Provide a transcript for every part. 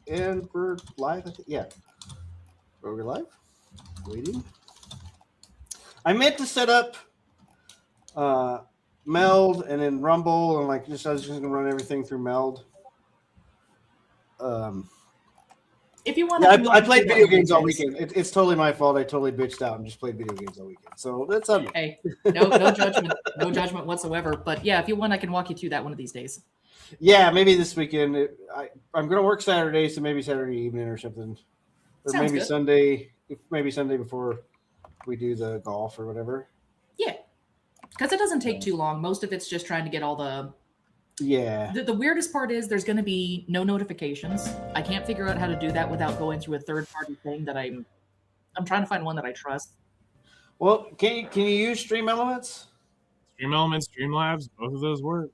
And we're live. Yeah. We're live. Waiting. I meant to set up Meld and then Rumble and I was just gonna run everything through Meld. If you want, I played video games all weekend. It's totally my fault. I totally bitched out and just played video games all weekend. So that's on me. Hey, no judgment, no judgment whatsoever. But yeah, if you want, I can walk you through that one of these days. Yeah, maybe this weekend. I'm going to work Saturday, so maybe Saturday evening or something, or Sounds maybe good. Sunday. Maybe Sunday before we do the golf or whatever. Yeah, because it doesn't take too long. Most of it's just trying to get all the. Yeah. The weirdest part is there's going to be no notifications. I can't figure out how to do that without going through a third-party thing that I'm trying to find one that I trust. Well, can you use Stream Elements? Stream Elements, Streamlabs, both of those work.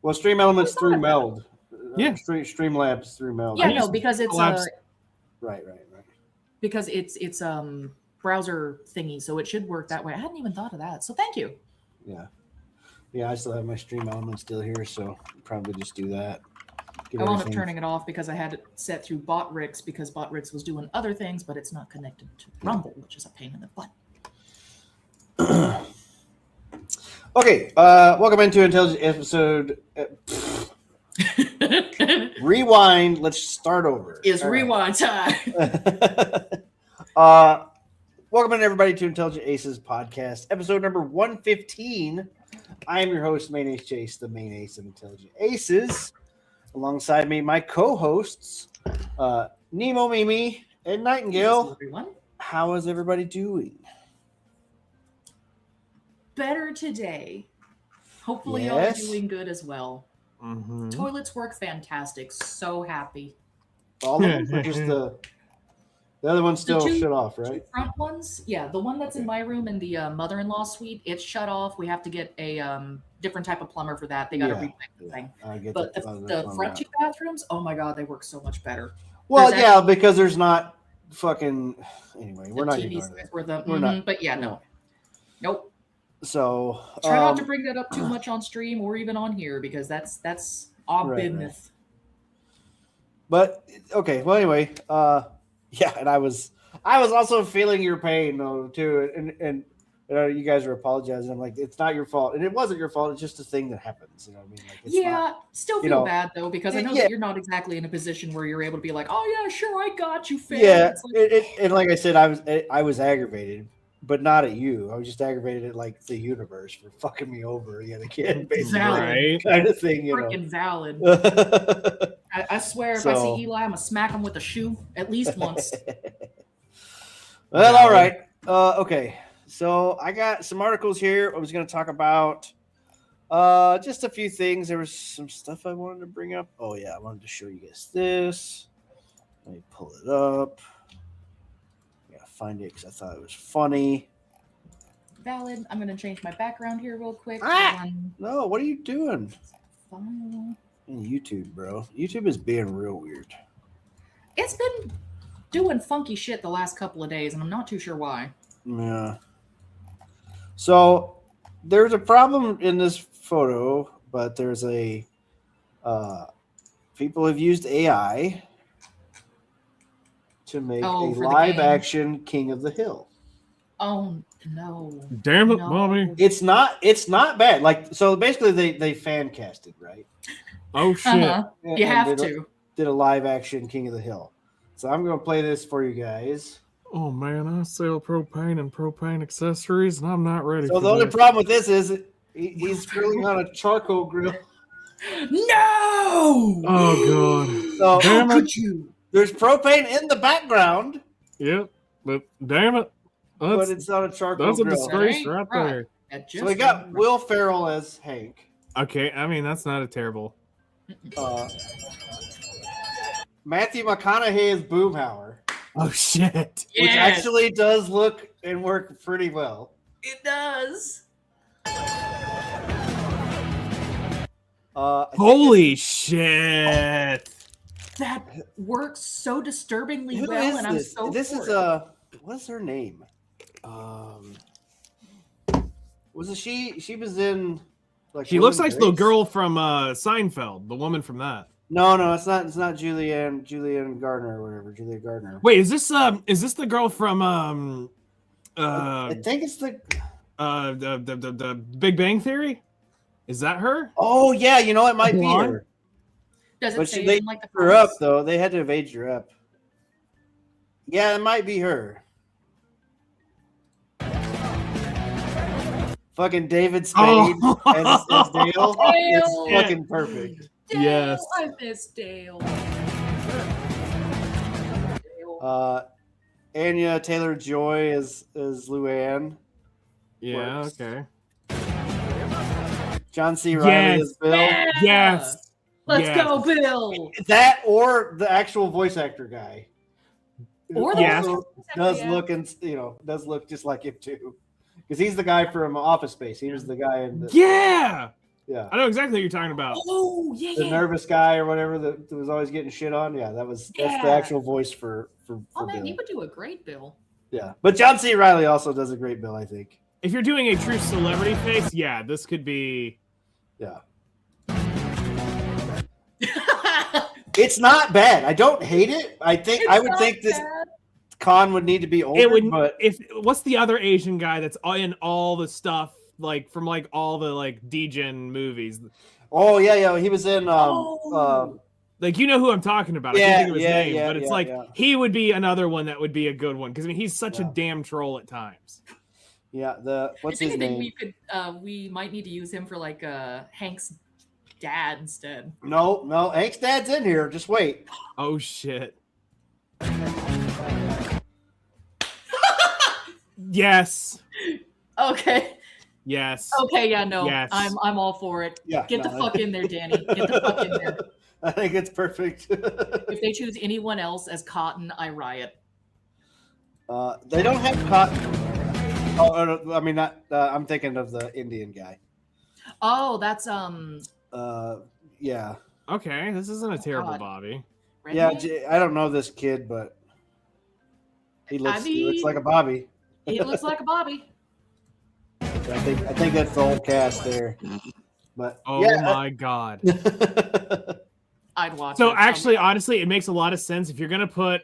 Well, Stream Elements through Meld. Yeah. Streamlabs through Meld. Yeah, no, because it's right. Because it's browser thingy, so it should work that way. I hadn't even thought of that. So thank you. Yeah, I still have my Stream Elements still here, so I'll probably just do that. I wound up turning it off because I had it set through Botrix because Botrix was doing other things, but it's not connected to Rumble, which is a pain in the butt. Okay, welcome into Intelligent episode. Rewind. Let's start over. It's rewind time. Welcome in everybody to Intelligent Aces podcast, episode number 115. I am your host, Main Ace Chase, the main ace of Intelligent Aces. Alongside me, my co-hosts, Nemo, Mimi, and Nightingale. Hello, everyone. How is everybody doing? Better today. Hopefully y'all are doing good as well. Mm-hmm. Toilets work fantastic. So happy. All of them, or just the other one's still shut off, right? Two front ones, yeah. The one that's in my room in the mother-in-law suite, it's shut off. We have to get a different type of plumber for that. They got to repaint the thing. But the front two bathrooms, oh my god, they work so much better. Well, because there's not fucking. Anyway, we're not even we're not. But yeah, no, nope. So try not to bring that up too much on stream or even on here because that's our business. Right. But okay, well anyway, yeah, and I was also feeling your pain though too, and you guys are apologizing. I'm like, it's not your fault, and it wasn't your fault. It's just a thing that happens. You know what I mean? Like, it's still feel bad though because I know that you're not exactly in a position where you're able to be like, oh yeah, sure, I got you, fam. Yeah, and like I said, I was aggravated. But not at you. I was just aggravated at like the universe for fucking me over yet again, basically, right. kind of thing. Freaking valid. I swear, if I see Eli, I'm gonna smack him with a shoe at least once. Well, all right. Okay. So I got some articles here. I was going to talk about just a few things. There was some stuff I wanted to bring up. Oh yeah, I wanted to show you guys this. Let me pull it up. Find it because I thought it was funny. Valid. I'm going to change my background here real quick. No, what are you doing? Fine. YouTube, bro. YouTube is being real weird. It's been doing funky shit the last couple of days, and I'm not too sure why. Yeah. So there's a problem in this photo, but there's a people have used AI to make a live action King of the Hill. Oh no. Damn it, mommy. It's not bad. Like, so basically they fan casted, right? Oh shit. You have to. Did a live action King of the Hill. So I'm gonna play this for you guys. Oh man, I sell propane and propane accessories and I'm not ready so the only problem with this is he's grilling on a charcoal grill. No! Oh god. So damn it. There's propane in the background. Yep, but damn it. But it's on a charcoal grill. That's a disgrace right there. So we got Will Ferrell as Hank. Okay, I mean, that's not a terrible. Matthew McConaughey as Boomhauer. Oh, shit. Yes. Which actually does look and work pretty well. It does. Holy shit. That works so disturbingly well, and I'm so This is what's her name? Was it she was in like she looks like the girl from Seinfeld, the woman from that. No, it's not. It's not Julianne Gardner or whatever. Julia Gardner. Wait, is this the girl from I think it's the Big Bang Theory? Is that her? Oh yeah, you know it might be Blonde? her. Does it But say they in like the her up fronts? though. They had to have aged her up. Yeah, it might be her. Fucking David Spade as Dale. It's Dale! fucking perfect. Dale, Yes. I miss Dale. Dale. Anya Taylor-Joy is Luann. Yeah, Works. okay. John C. Reilly is Bill. Yeah! Yes. Let's Yes. go, Bill. That or the actual voice actor guy. Or Who the Yes. also voice actor, does yeah. look and does look just like him too. Because he's the guy from Office Space. He was the guy in the Yeah. yeah. I know exactly what you're talking about. Oh, yeah, The yeah. nervous guy or whatever that was always getting shit on. Yeah, that's the Yeah. actual voice for Oh, man, Bill. he would do a great Bill. Yeah, but John C. Reilly also does a great Bill, I think. If you're doing a true celebrity face, yeah, this could be. Yeah, it's not bad. I don't hate it. I think I would think this Khan would need to be older. It would. But What's the other Asian guy that's in all the stuff like from like all the like Degen movies? oh yeah, he was in Like you know who I'm talking about. I Yeah, can't think of his yeah, name, yeah, but it's yeah, like yeah. he would be another one that would be a good one because I mean he's such a Yeah. damn troll at times. yeah. What's If his anything, name? we might need to use him for like Hank's dad instead. No, Hank's dad's in here. Just wait. Oh shit. Yes. Okay. Yes. Okay, yeah, no. Yes. I'm all for it. Yeah, Get the no, fuck in there, Danny. Get the fuck in there. I think it's perfect. If they choose anyone else as Cotton, I riot. They don't have cotton. Oh, I mean, not. I'm thinking of the Indian guy. Oh, that's Yeah, Okay, this isn't a terrible God. Bobby. yeah. Redneck? I don't know this kid, but he looks mean- like a Bobby. He looks like a Bobby. I think that's the whole cast there. But Oh yeah, my god. I'd watch So it. actually, honestly, it makes a lot of sense if you're gonna put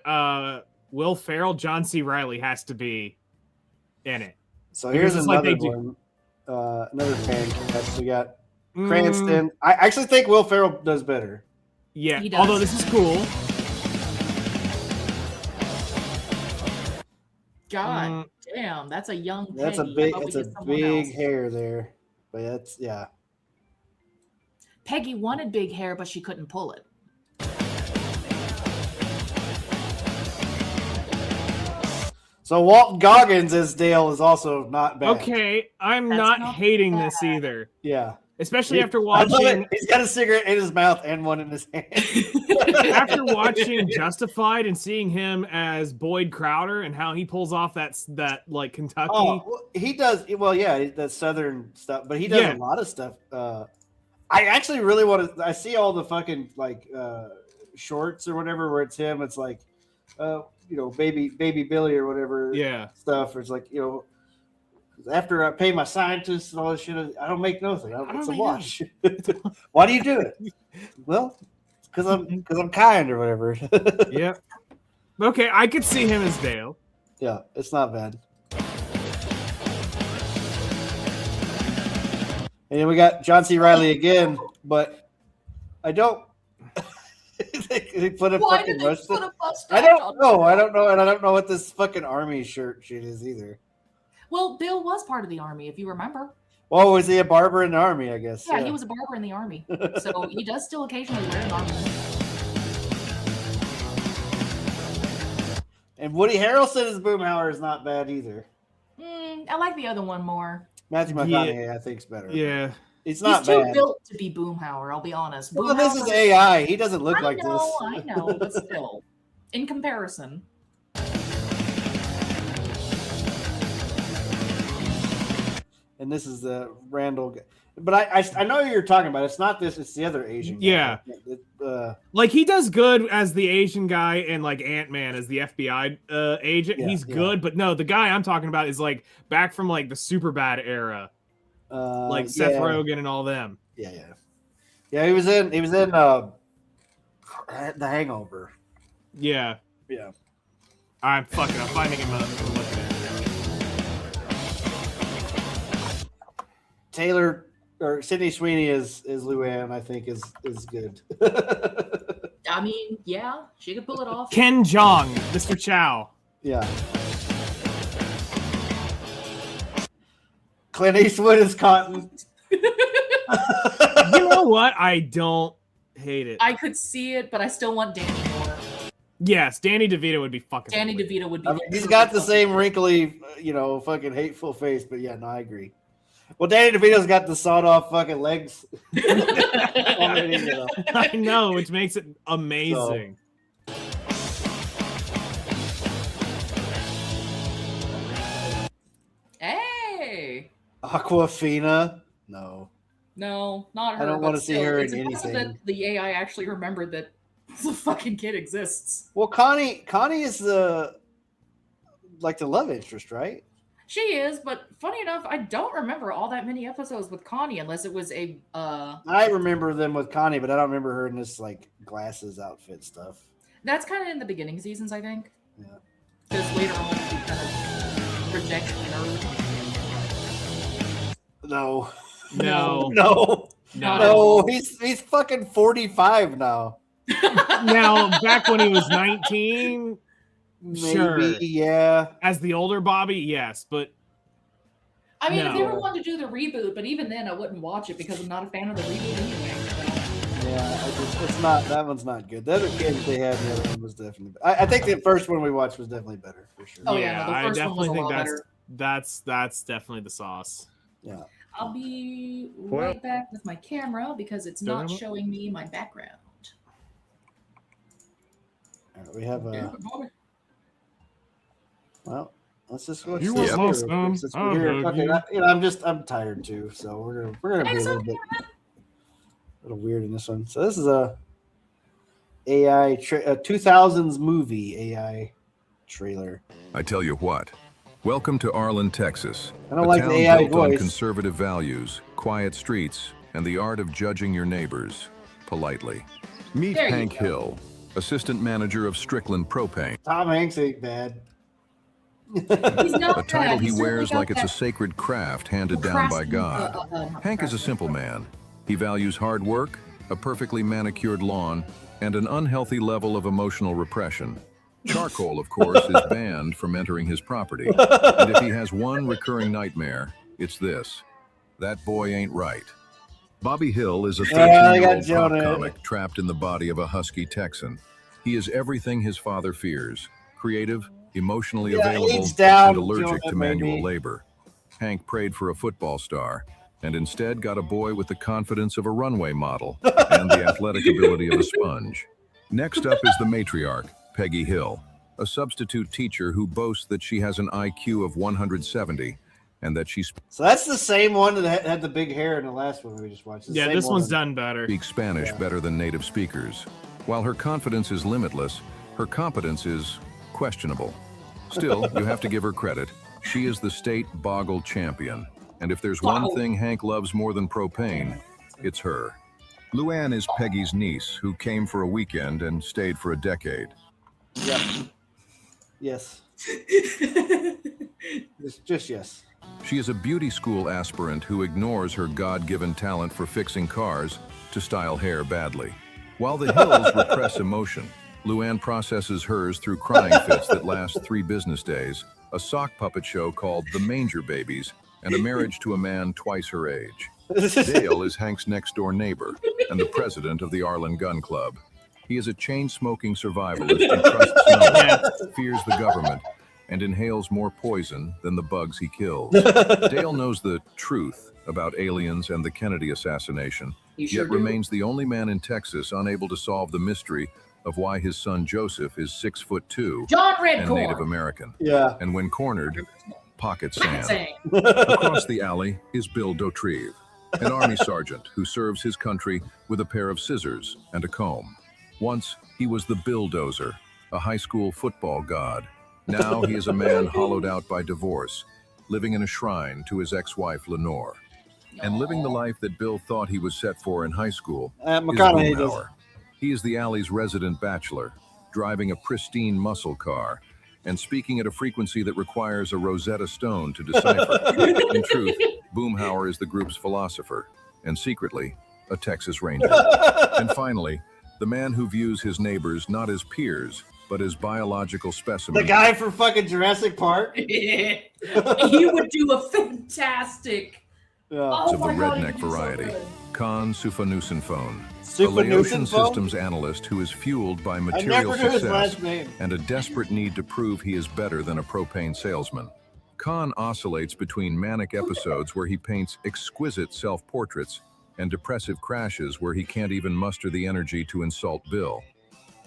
Will Ferrell. John C. Reilly has to be in it. so here's Because it's like another they do. one. Another fan cast. We got Mm, Cranston. I actually think Will Ferrell does better. yeah. He does. Although this is cool. God damn, that's a young Peggy. That's a How big. about we It's a get someone big else? hair there. But that's yeah. Peggy wanted big hair, but she couldn't pull it. So Walton Goggins as Dale is also not bad. Okay, I'm That's not not hating bad. this either. Yeah. Especially after I love watching it. He's got a cigarette in his mouth and one in his hand. after watching Justified and seeing him as Boyd Crowder and how he pulls off that like Kentucky. Oh, well, he does. Well, yeah, the Southern stuff, but he does Yeah. a lot of stuff. I actually really want to. I see all the fucking like shorts or whatever where it's him. It's like, baby Billy or whatever. Yeah. Stuff. Or it's like after I pay my scientists and all this shit, I don't make nothing. It's a wash. Why do you do it? Well, because I'm kind or whatever. Yep. Okay, I could see him as Dale. Yeah, it's not bad. And then we got John C. Reilly again, but I don't. They put a Why fucking did they mustache. put a mustache I don't on know. him? I don't know, and I don't know what this fucking army shirt shit is either. Well, Bill was part of the army, if you remember. Oh, was he a barber in the army? I guess. Yeah, he was a barber in the army. So he does still occasionally wear an armor. And Woody Harrelson as Boomhauer is not bad either. I like the other one more. Matthew McConaughey, I think, is better. Yeah. It's not He's too bad. built to be Boomhauer, I'll be honest. Well, this is AI. He doesn't look like this. I know, but still. In comparison. And this is the Randall. But I know who you're talking about. It's not this. It's the other Asian guy. Yeah. Like he does good as the Asian guy and like Ant-Man as the FBI agent. Yeah, He's yeah. good, but no, the guy I'm talking about is like back from like the Superbad era, like Seth yeah. Rogen and all them. Yeah. He was in The Hangover. Yeah. Yeah. I'm finding him. I'm looking at him. Taylor or Sydney Sweeney is Luann. I think is good. I mean, yeah, she could pull it off. Ken Jeong, Mr. Chow. Yeah. Clint Eastwood is Cotton. You know what? I don't hate it. I could see it, but I still want Danny more. Yes, Danny DeVito would be fucking. Danny hilarious. DeVito would be. I mean, he's got the same wrinkly, fucking hateful face, but yeah, no, I agree. Well, Danny DeVito's got the sawed-off fucking legs. I know, which makes it amazing. Hey. Aquafina? No. No, not her. I don't want to see her in anything. That the AI actually remembered that the fucking kid exists. Well, Connie is the love interest, right? She is, but funny enough, I don't remember all that many episodes with Connie unless it was a. I remember them with Connie, but I don't remember her in this like glasses outfit stuff. That's kind of in the beginning seasons, I think. Yeah. Because later on, she kind of projects nerd. No. No. He's fucking 45 now. Now, back when he was 19, Maybe, sure. Yeah. As the older Bobby, yes, but I mean, no. if they were wanting to do the reboot, but even then, I wouldn't watch it because I'm not a fan of the reboot anyway. So. Yeah, it's not. That one's not good. The other game they had, the other one was definitely. I think the first one we watched was definitely better for sure. Oh yeah, no, the first I definitely one was think a lot that's definitely the sauce. Yeah. I'll be right back with my camera because it's not showing me my background. All right, we have a. Well, let's just go. I'm tired too, so we're gonna be a little weird in this one. So this is a 2000s movie AI trailer. I tell you what. Welcome to Arlen, Texas. I don't like the AI built voice. On conservative values, quiet streets, and the art of judging your neighbors politely. Meet Hank Hill, assistant manager of Strickland Propane. Tom Hanks ain't bad. He's not a title bad. he wears like it's a sacred craft handed down by God. Hank is a simple man. He values hard work, a perfectly manicured lawn, and an unhealthy level of emotional repression. Charcoal, of course, is banned from entering his property. And if he has one recurring nightmare, it's this. That boy ain't right. Bobby Hill is a 13-year-old pop comic trapped in the body of a husky Texan. He is everything his father fears. Creative, emotionally available, and allergic to manual labor. Hank prayed for a football star, and instead got a boy with the confidence of a runway model and the athletic ability of a sponge. Next up is the matriarch, Peggy Hill, a substitute teacher who boasts that she has an IQ of 170 and that she's... So that's the same one that had the big hair in the last one we just watched. Yeah, this one's done better. Speaks Spanish better than native speakers. While her confidence is limitless, her competence is questionable. Still, you have to give her credit. She is the state boggle champion. And if there's one thing Hank loves more than propane, it's her. Luann is Peggy's niece, who came for a weekend and stayed for a decade. Yep. Yes. just yes. She is a beauty school aspirant who ignores her God-given talent for fixing cars to style hair badly. While the Hills repress emotion, Luann processes hers through crying fits that last 3 business days, a sock puppet show called The Manger Babies, and a marriage to a man twice her age. Dale is Hank's next-door neighbor and the president of the Arlen Gun Club. He is a chain-smoking survivalist who trusts no one, fears the government, and inhales more poison than the bugs he kills. Dale knows the truth about aliens and the Kennedy assassination, yet remains the only man in Texas unable to solve the mystery of why his son Joseph is 6'2" and Native American. Yeah. And when cornered, pockets sand. Across the alley is Bill Dautrieve, an army sergeant who serves his country with a pair of scissors and a comb. Once, he was the Billdozer, a high school football god. Now he is a man hollowed out by divorce, living in a shrine to his ex-wife Lenore. And living the life that Bill thought he was set for in high school is Boomhauer. He is the alley's resident bachelor, driving a pristine muscle car and speaking at a frequency that requires a Rosetta Stone to decipher. In truth, Boomhauer is the group's philosopher, and secretly, a Texas Ranger. And finally, the man who views his neighbors not as peers, but as biological specimens. The guy from fucking Jurassic Park? He would do a fantastic... of the redneck variety. Khan Sufanusinphone, a Laotian systems analyst who is fueled by material success and a desperate need to prove he is better than a propane salesman. Khan oscillates between manic episodes where he paints exquisite self-portraits and depressive crashes where he can't even muster the energy to insult Bill.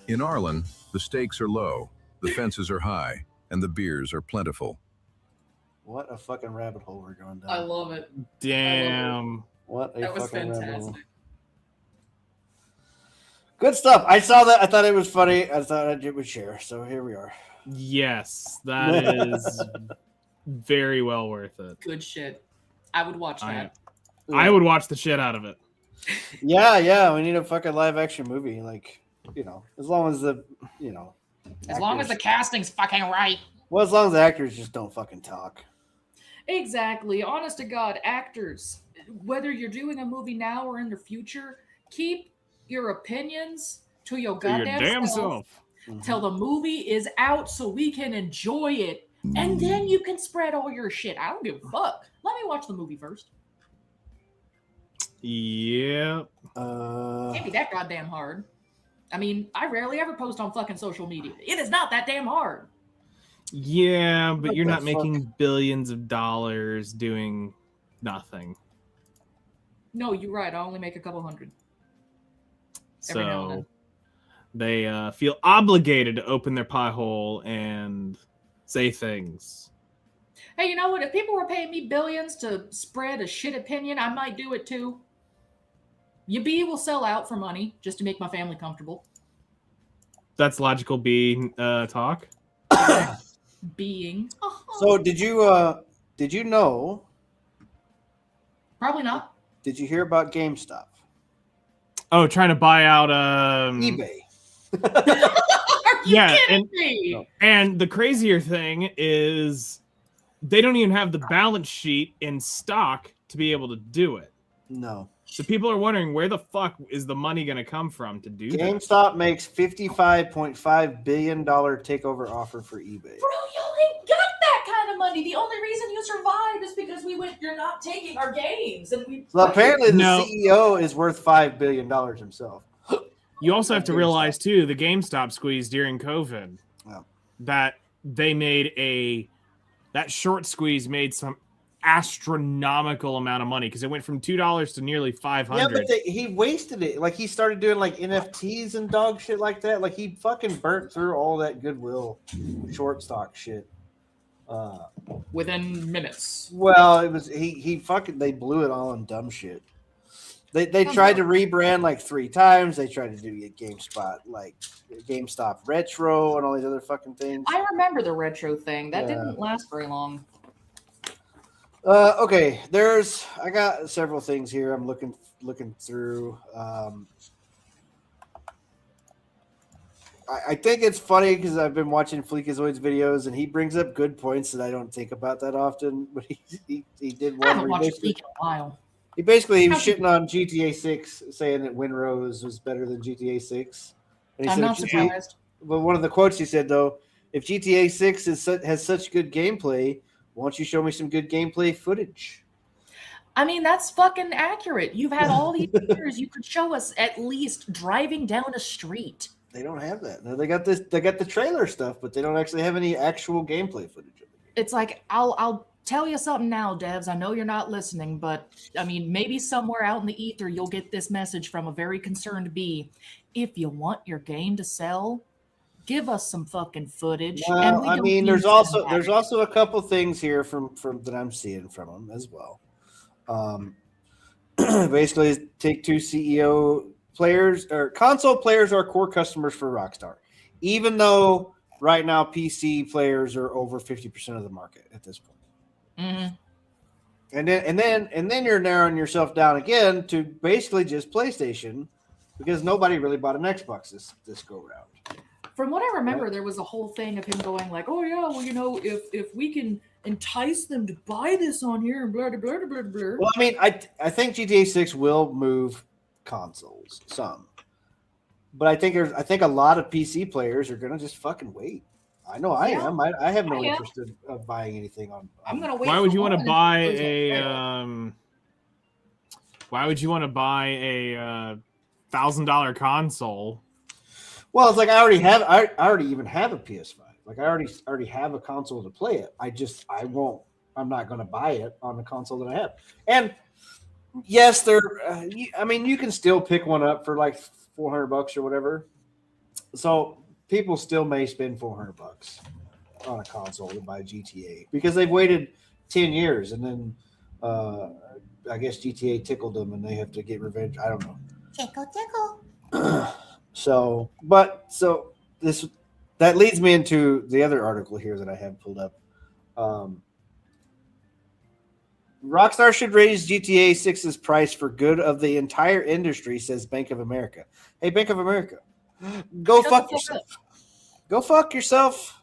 In Arlen, the stakes are low, the fences are high, and the beers are plentiful. What a fucking rabbit hole we're going down. I love it. Damn. What a that was fucking rabbit hole. fantastic. Good stuff. I saw that. I thought it was funny. I thought I would share. So here we are. Yes, that is very well worth it. Good shit. I would watch that. I would watch the shit out of it. Yeah. We need a fucking live action movie. Like, as long as the, as long as the casting's fucking right. Well, as long as the actors just don't fucking talk. Exactly. Honest to God, actors, whether you're doing a movie now or in the future, keep your opinions to your goddamn self till the movie is out so we can enjoy it. And then you can spread all your shit. I don't give a fuck. Let me watch the movie first. Yeah. Can't be that goddamn hard. I mean, I rarely ever post on fucking social media. It is not that damn hard. Yeah, but you're not making billions of dollars doing nothing. No, you're right. I only make a couple hundred. Every now and So then. they feel obligated to open their pie hole and say things. Hey, you know what? If people were paying me billions to spread a shit opinion, I might do it too. B will sell out for money just to make my family comfortable. That's logical B talk. Being. So did you know? Probably not. Did you hear about GameStop? Oh, trying to buy out eBay. Are you kidding me? And the crazier thing is they don't even have the balance sheet in stock to be able to do it. No. So people are wondering where the fuck is the money going to come from to do that? GameStop makes $55.5 billion takeover offer for eBay. Bro, you ain't got that kind of money. The only reason you survived is because you're not taking our games. So apparently the CEO is worth $5 billion himself. You also have to realize, too, the GameStop squeeze during COVID, that they made that short squeeze made some astronomical amount of money because it went from $2 to nearly $500. Yeah, but he wasted it. Like he started doing like NFTs and dog shit like that. Like he fucking burnt through all that goodwill short stock shit. Within minutes. Well, it was they blew it all on dumb shit. They tried to rebrand like 3 times. They tried to do a GameStop retro and all these other fucking things. I remember the retro thing. That didn't last very long. Okay, I got several things here I'm looking through. I think it's funny because I've been watching Fleekazoid's videos and he brings up good points that I don't think about that often. But he did one. I haven't watched Fleek in a while. He was shitting on GTA 6, saying that Winrose was better than GTA 6. And he I'm not surprised. But one of the quotes he said though, if GTA 6 has such good gameplay, won't you show me some good gameplay footage? I mean, that's fucking accurate. You've had all these years. You could show us at least driving down a street. They don't have that. No, they got the trailer stuff, but they don't actually have any actual gameplay footage. It's like, I'll tell you something now, devs. I know you're not listening, but I mean, maybe somewhere out in the ether, you'll get this message from a very concerned bee. If you want your game to sell, give us some fucking footage. Well, I mean, there's also a couple things here from that I'm seeing from them as well. Basically, Take-Two CEO players or console players are core customers for Rockstar, even though right now PC players are over 50% of the market at this point. Mm-hmm. And then you're narrowing yourself down again to basically just PlayStation, because nobody really bought an Xbox this go round. From what I remember, there was a whole thing of him going like, "Oh yeah, well if we can entice them to buy this on here and blah blah blah blah blah." Well, I mean, I think GTA 6 will move consoles some, but I think a lot of PC players are gonna just fucking wait. I know I am. I have no interest of buying anything on. I'm gonna wait. Why would you want to buy a? Why would you want to buy a $1,000 console? Well, it's like I already even have a PS5. Like I already have a console to play it. I'm not going to buy it on the console that I have. And yes, I mean, you can still pick one up for like $400 or whatever. So people still may spend $400 on a console to buy GTA because they've waited 10 years and then I guess GTA tickled them and they have to get revenge. I don't know. Tickle. So that leads me into the other article here that I have pulled up. Rockstar should raise GTA 6's price for good of the entire industry, says Bank of America. Hey, Bank of America, go fuck yourself. Go fuck yourself.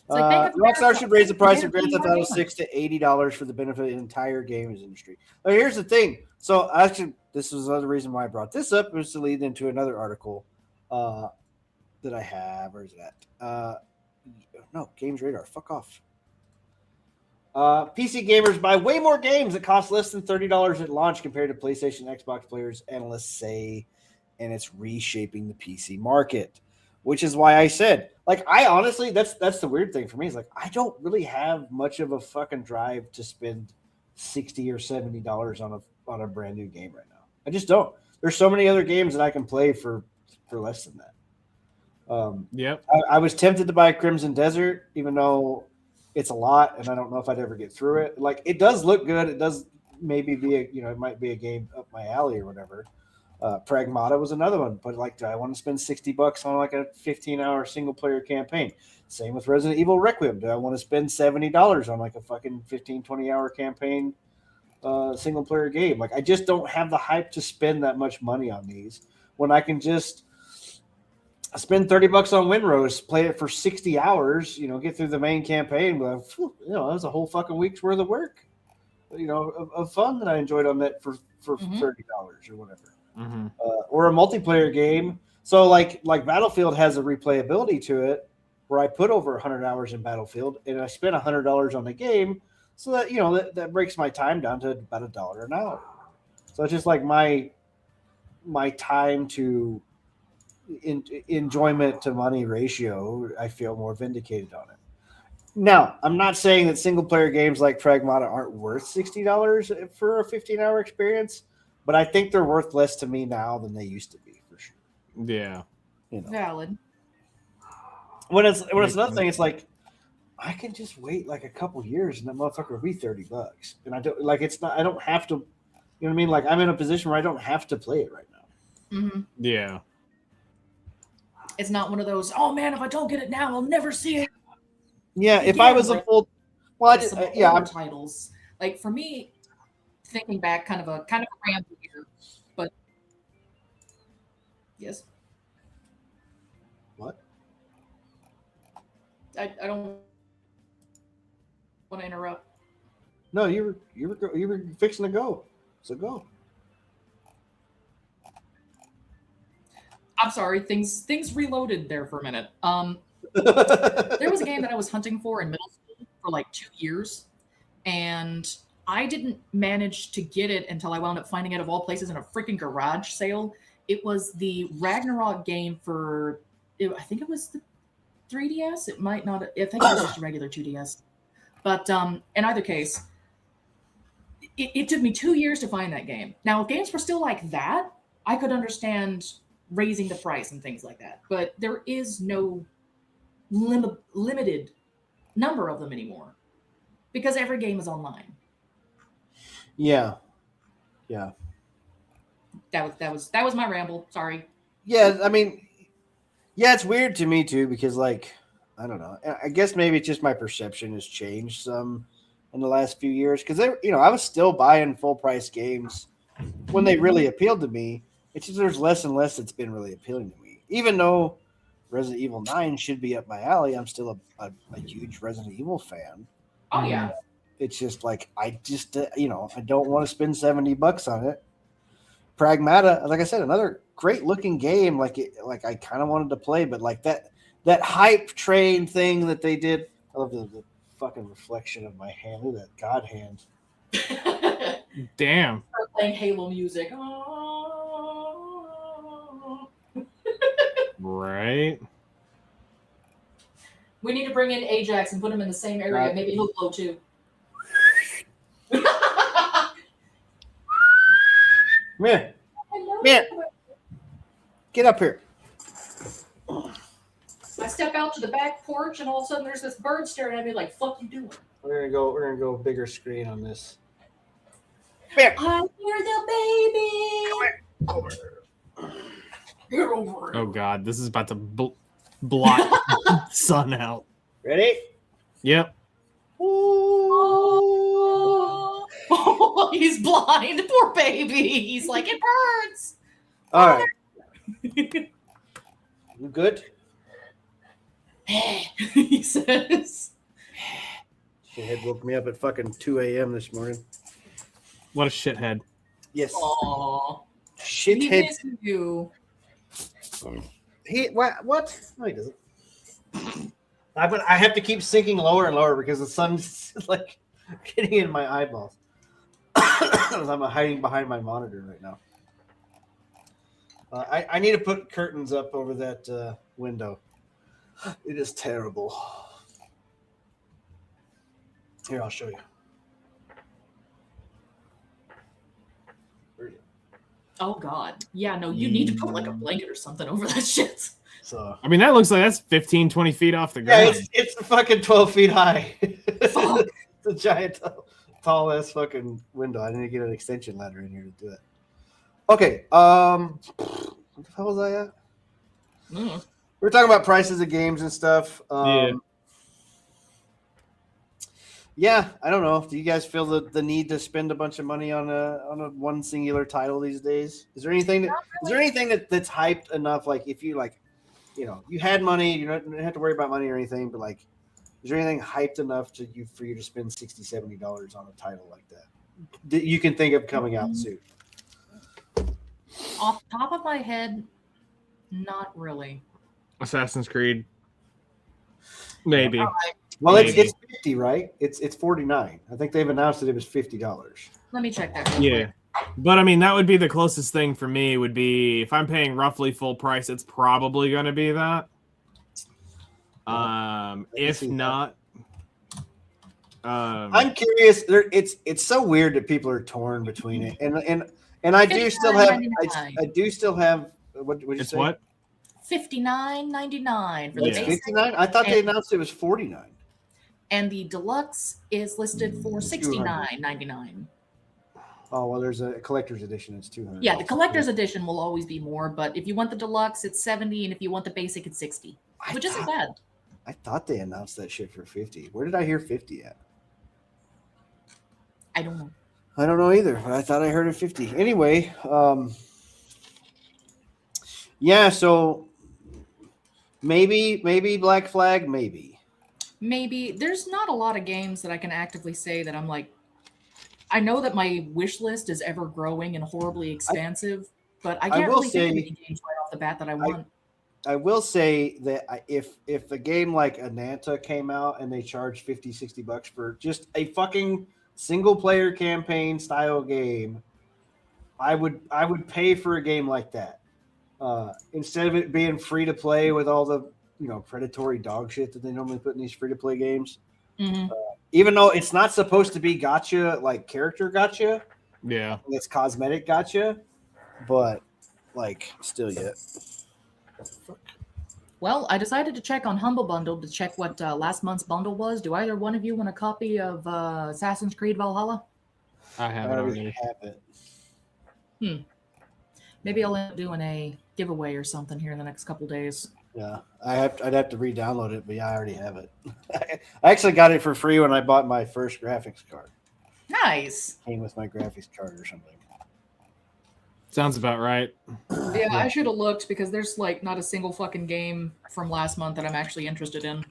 Rockstar should raise the price of Grand Theft Auto 6 to $80 for the benefit of the entire games industry. Now, here's the thing. So, actually, this was another reason why I brought this up, was to lead into another article that I have. Where is it at? No, Games Radar. Fuck off. PC gamers buy way more games that cost less than $30 at launch compared to PlayStation, Xbox players, analysts say, and it's reshaping the PC market. Which is why I said, like, I honestly, that's the weird thing for me. Is like, I don't really have much of a fucking drive to spend $60 or $70 on a brand new game right now. I just don't. There's so many other games that I can play for less than that. Yep. I was tempted to buy Crimson Desert, even though it's a lot, and I don't know if I'd ever get through it. Like, it does look good. It does maybe be it might be a game up my alley or whatever. Pragmata was another one, but like, do I want to spend $60 on like a 15-hour single player campaign? Same with Resident Evil Requiem. Do I want to spend $70 on like a fucking 15-20 hour campaign single player game? Like, I just don't have the hype to spend that much money on these when I can just spend $30 on Windrose, play it for 60 hours, get through the main campaign. But that was a whole fucking week's worth of work, of fun that I enjoyed on that for $30 or whatever. Mm-hmm. Or a multiplayer game. So like Battlefield has a replayability to it where I put over 100 hours in Battlefield and I spent $100 on the game. So that, that breaks my time down to about $1 an hour. So it's just like my time to enjoyment to money ratio, I feel more vindicated on it. Now, I'm not saying that single player games like Pragmata aren't worth $60 for a 15-hour experience. But I think they're worth less to me now than they used to be, for sure. Yeah. Valid. When it's another thing, it's like I can just wait like a couple years and that motherfucker will be $30. And I don't I don't have to, what I mean? Like, I'm in a position where I don't have to play it right now. Mm-hmm. Yeah. It's not one of those, oh man, if I don't get it now, I'll never see it. Yeah, if I was a full titles. Like, for me, thinking back, kind of a ramble here, but yes. What? I don't want to interrupt. No, you were fixing to go, so go. I'm sorry, things reloaded there for a minute. There was a game that I was hunting for in middle school for like 2 years, and I didn't manage to get it until I wound up finding it, of all places, in a freaking garage sale. It was the Ragnarok game for, I think it was the 3DS. It might not. I think it was just a regular 2DS. But in either case, it took me 2 years to find that game. Now, if games were still like that, I could understand raising the price and things like that. But there is no limited number of them anymore because every game is online. Yeah. That was my ramble. Sorry. Yeah, I mean, it's weird to me too because, like, I don't know. I guess maybe it's just my perception has changed some in the last few years because I was still buying full price games when they really appealed to me. It's just there's less and less that's been really appealing to me. Even though Resident Evil 9 should be up my alley, I'm still a huge Resident Evil fan. Oh yeah. It's just like I just I don't want to spend $70 on it. Pragmata, like I said, another great looking game. Like I kind of wanted to play, but like that hype train thing that they did. I love the fucking reflection of my hand. Look at that god hand. Damn. Start playing Halo music. Right. We need to bring in Ajax and put him in the same area. Right. Maybe he'll blow too. Come here. Get up here. I step out to the back porch and all of a sudden there's this bird staring at me like, "Fuck you doing?" We're gonna go bigger screen on this. Come here. I hear the baby. Come here. Get over it. Oh god, this is about to block the sun out. Ready? Yep. Oh, he's blind. Poor baby. He's like, it hurts. All right. You good? He says. Shithead woke me up at fucking 2 a.m. this morning. What a shithead. Yes. Aww. Shithead. You. He what? No, he doesn't. I have to keep sinking lower and lower because the sun's like getting in my eyeballs. I'm hiding behind my monitor right now. I need to put curtains up over that window. It is terrible. Here, I'll show you. Where are you? Oh God. Yeah, no, you need to put like a blanket or something over that shit. So I mean, that looks like that's 15, 20 feet off the yeah, ground. it's fucking 12 feet high. Fuck. It's a giant, tall ass fucking window. I need to get an extension ladder in here to do it. Okay. What the hell was I at? Mm. We were talking about prices of games and stuff. Yeah, I don't know. Do you guys feel the need to spend a bunch of money on a one singular title these days? Is there anything that's hyped enough? Like if you like, you had money, you don't have to worry about money or anything, but like, is there anything hyped enough for you to spend $60, $70 on a title like that you can think of coming out soon? Off the top of my head, not really. Assassin's Creed. Maybe. Well, Maybe. it's 50, right? It's 49. I think they've announced that it was $50. Let me check that. Yeah. But I mean, that would be the closest thing for me would be if I'm paying roughly full price, it's probably going to be that. If not, I'm curious. It's so weird that people are torn between it, and I do still have what did you say? What? $59.99 for the It's basic. $59. I thought they announced it was $49. And the deluxe is listed for $69.99. Oh well, there's a collector's edition. It's $200. Yeah, the collector's edition will always be more, but if you want the deluxe, it's $70, and if you want the basic, it's $60, which isn't bad. I thought they announced that shit for $50. Where did I hear $50 at? I don't know. I don't know either, but I thought I heard it $50. Anyway, yeah. So maybe Black Flag, maybe. Maybe there's not a lot of games that I can actively say that I'm like. I know that my wish list is ever growing and horribly expansive, but I can't really think of any games right off the bat that I want. I will say that if a game like Ananta came out and they charged $50, $60 for just a fucking single player campaign style game, I would pay for a game like that. Instead of it being free to play with all the predatory dog shit that they normally put in these free to play games. Mm-hmm. Even though it's not supposed to be gotcha, like character gotcha. Yeah. It's cosmetic gotcha, but like still yet. Well, I decided to check on Humble Bundle to check what last month's bundle was. Do either one of you want a copy of Assassin's Creed Valhalla? I have it already. Maybe I'll end up doing a giveaway or something here in the next couple days. Yeah, I'd have to re-download it, but yeah, I already have it. I actually got it for free when I bought my first graphics card. Nice. Came with my graphics card or something. Sounds about right. Yeah, I should have looked because there's like not a single fucking game from last month that I'm actually interested in.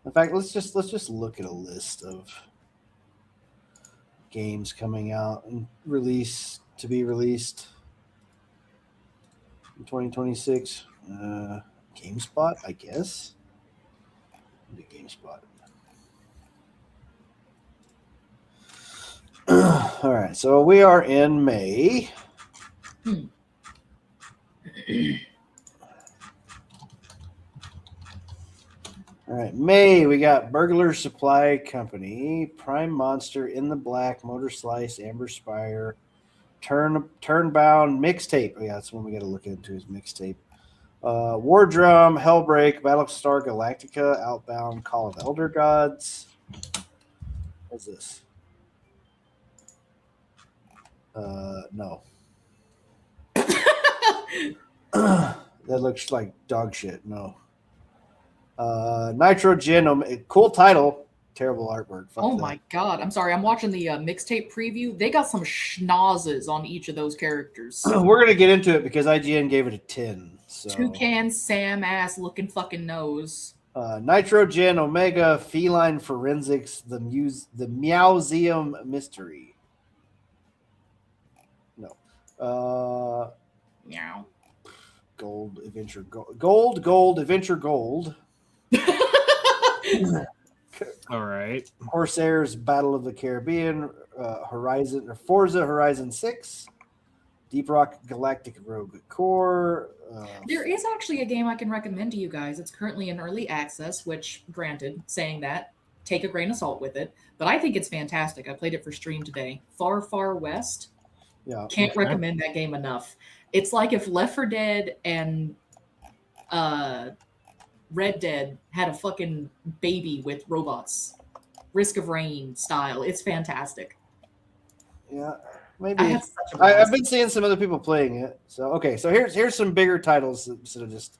In fact, let's just look at a list of games coming out and to be released in 2026. GameSpot, I guess. The GameSpot. All right, so we are in May. All right, May, we got Burglar Supply Company, Prime Monster, In the Black, Motor Slice, Amber Spire, Turnbound, Mixtape. Oh, yeah, that's one we got to look into is Mixtape. War Drum, Hellbreak, Battlestar Galactica, Outbound, Call of Elder Gods. What's this? No. That looks like dog shit. No. Nitrogen, cool title, terrible artwork. Fuck oh that. My god! I'm sorry. I'm watching the mixtape preview. They got some schnozzes on each of those characters. We're gonna get into it because IGN gave it a 10. So. Toucan Sam ass looking fucking nose. Nitrogen, Omega, Feline Forensics, the Meowseum Mystery. No. Meow. Gold Adventure Gold Adventure Gold. All right. Corsairs Battle of the Caribbean, Forza Horizon 6, Deep Rock Galactic Rogue Core. There is actually a game I can recommend to you guys. It's currently in early access, which, granted, saying that, take a grain of salt with it. But I think it's fantastic. I played it for stream today. Far, Far West. Yeah. Can't recommend that game enough. It's like if Left 4 Dead and Red Dead had a fucking baby with robots. Risk of Rain style. It's fantastic. Yeah, maybe. I've been seeing some other people playing it. So okay, so here's some bigger titles instead of just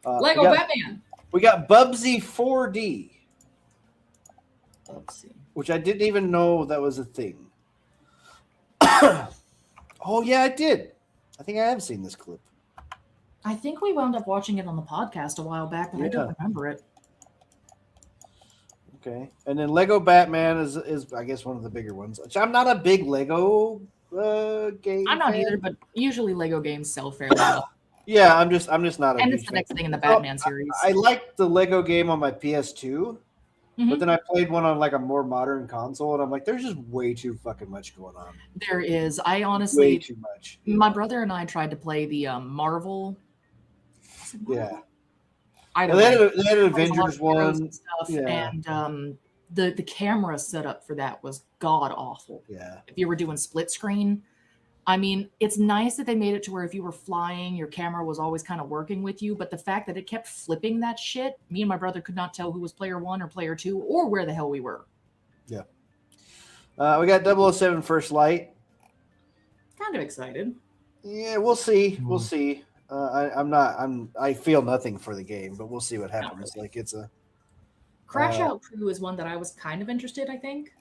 Lego Batman. We got Bubsy 4D. Bubsy. Which I didn't even know that was a thing. Oh yeah, I did. I think I have seen this clip. I think we wound up watching it on the podcast a while back, but I don't remember it. Okay. And then Lego Batman is I guess one of the bigger ones. Which I'm not a big Lego game. I'm not either, but usually Lego games sell fairly well. Yeah, I'm just not a and it's the next thing in the Batman series. I liked the Lego game on my PS2. But then I played one on like a more modern console, and I'm like, there's just way too fucking much going on. There is. I honestly, way too much. My brother and I tried to play the Marvel. Yeah. I don't know. They had an Avengers one. And stuff, yeah. And the camera setup for that was god awful. Yeah. If you were doing split screen. I mean, it's nice that they made it to where if you were flying, your camera was always kind of working with you. But the fact that it kept flipping that shit, me and my brother could not tell who was player 1 or player 2 or where the hell we were. Yeah. We got 007 First Light. Kind of excited. Yeah, we'll see. We'll see. I feel nothing for the game, but we'll see what happens. Really. Like it's a Crash Out Crew is one that I was kind of interested, I think.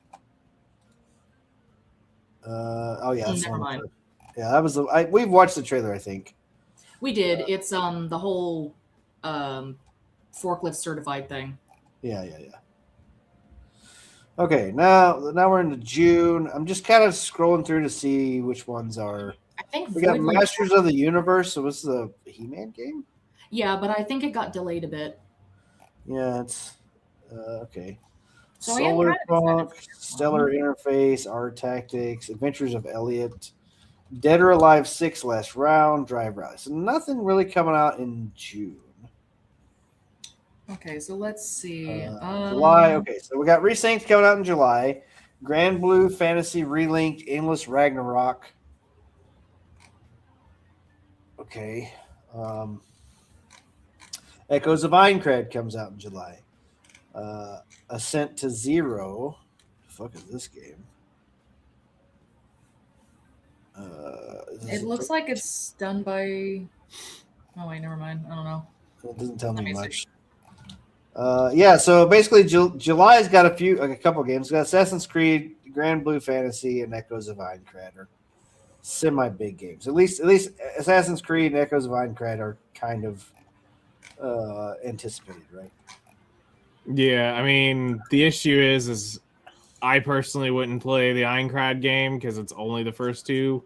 Oh yeah. Never mind. Yeah, that was we've watched the trailer, I think. We did. It's the whole forklift certified thing. Yeah. Okay, now we're into June. I'm just kind of scrolling through to see which ones are. I think we got Masters of the Universe. So what's the He-Man game? Yeah, but I think it got delayed a bit. Yeah, it's okay. So Solar Punk, Stellar Interface, R Tactics, Adventures of Elliot, Dead or Alive 6 Last Round, Drive Rally. So nothing really coming out in June. Okay, so let's see. July. Okay, so we got Resynced coming out in July. Grand Blue Fantasy Relinked, Endless Ragnarok. Okay. Echoes of Aincrad comes out in July. Ascent to Zero. The fuck is this game? It looks like it's done by. Oh wait, never mind. I don't know. It doesn't tell me much. Yeah, so basically July's got a couple games. It's got Assassin's Creed Grand Blue Fantasy and Echoes of Aincrad are semi-big games. At least Assassin's Creed and Echoes of Aincrad are kind of anticipated, right? Yeah, I mean, the issue is I personally wouldn't play the Aincrad game because it's only the first two.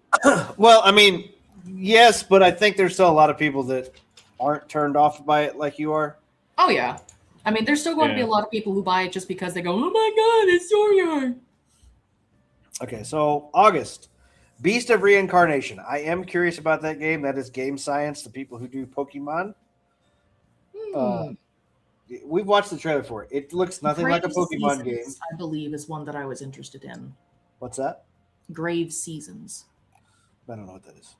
Well, I mean, yes, but I think there's still a lot of people that aren't turned off by it like you are. Oh, yeah. I mean, there's still going to be a lot of people who buy it just because they go, oh my god, it's Storyard. Okay, so August. Beast of Reincarnation. I am curious about that game. That is Game Science, the people who do Pokemon. We've watched the trailer for it. It looks nothing like a Pokemon game. I believe is one that I was interested in. What's that? Grave Seasons. I don't know what that is.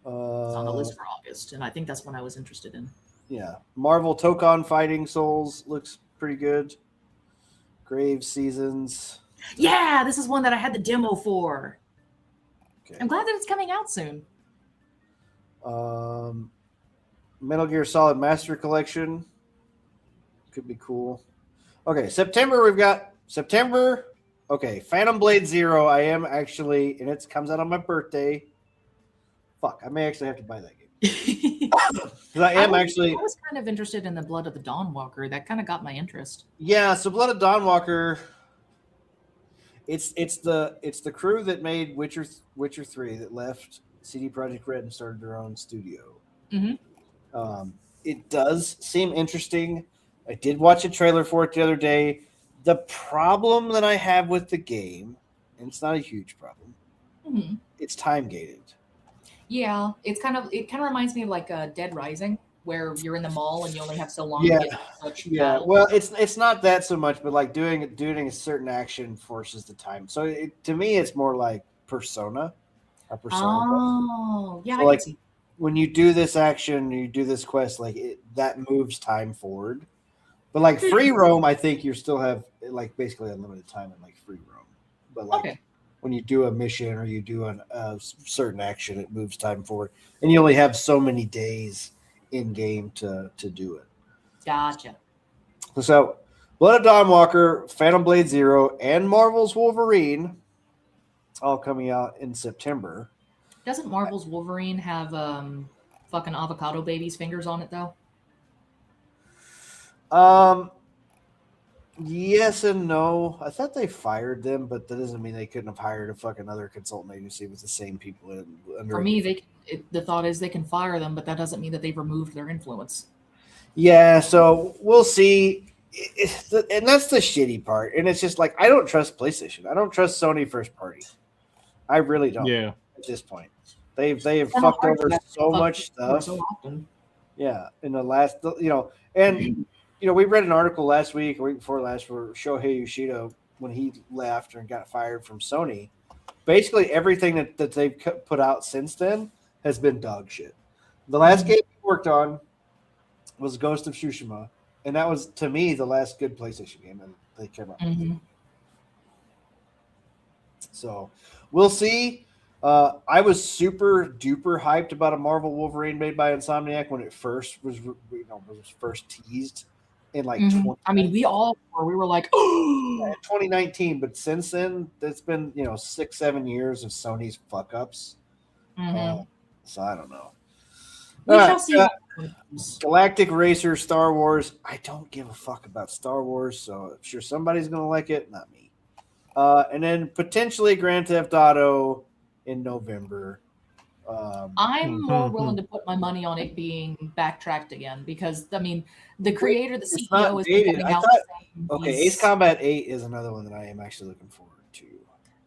It's on the list for August, and I think that's one I was interested in. Yeah. Marvel Tokon Fighting Souls looks pretty good. Grave Seasons. Yeah, this is one that I had the demo for. Okay. I'm glad that it's coming out soon. Metal Gear Solid Master Collection. Could be cool. Okay, September, we've got September. Okay, Phantom Blade Zero. I am actually, and it comes out on my birthday. Fuck, I may actually have to buy that game. Because I was kind of interested in the Blood of the Dawnwalker. That kind of got my interest. Yeah, so Blood of Dawnwalker. It's the crew that made Witcher 3 that left CD Projekt Red and started their own studio. Mm-hmm. It does seem interesting. I did watch a trailer for it the other day. The problem that I have with the game, and it's not a huge problem, it's time gated. Yeah, it kind of reminds me of like Dead Rising, where you're in the mall and you only have so long to get such battle. Well, it's not that so much, but like doing a certain action forces the time. So to me, it's more like Persona. Oh, yeah. So like when you do this action, you do this quest, like that moves time forward. But like free roam, I think you still have like basically unlimited time in like free roam. But like when you do a mission or you do a certain action, it moves time forward, and you only have so many days in game to do it. Gotcha. So, Blood of Dawnwalker, Phantom Blade Zero, and Marvel's Wolverine, all coming out in September. Doesn't Marvel's Wolverine have fucking avocado baby's fingers on it though? Yes and no. I thought they fired them, but that doesn't mean they couldn't have hired a fucking other consultant agency with the same people. For me, the thought is they can fire them, but that doesn't mean that they've removed their influence. Yeah, so we'll see. And that's the shitty part. And it's just like, I don't trust PlayStation. I don't trust Sony first party. I really don't. Yeah. At this point, they have fucked over so much stuff. So often. Yeah, in the last, and we read an article last week or week before last where Shohei Yoshida, when he left and got fired from Sony, basically everything that they've put out since then has been dog shit. The last game he worked on was Ghost of Tsushima, and that was, to me, the last good PlayStation game that they came out with. So we'll see. I was super duper hyped about a Marvel Wolverine made by Insomniac when it first was first teased in like we all were. We were like, oh, 2019, but since then it's been 6-7 years of Sony's fuck ups. So I don't know. We shall see. Galactic Racer, Star Wars. I don't give a fuck about Star Wars, so I'm sure somebody's gonna like it, not me. And then potentially Grand Theft Auto in November. I'm more willing to put my money on it being backtracked again because the creator, the CEO, is coming out. Ace Combat 8 is another one that I am actually looking forward to.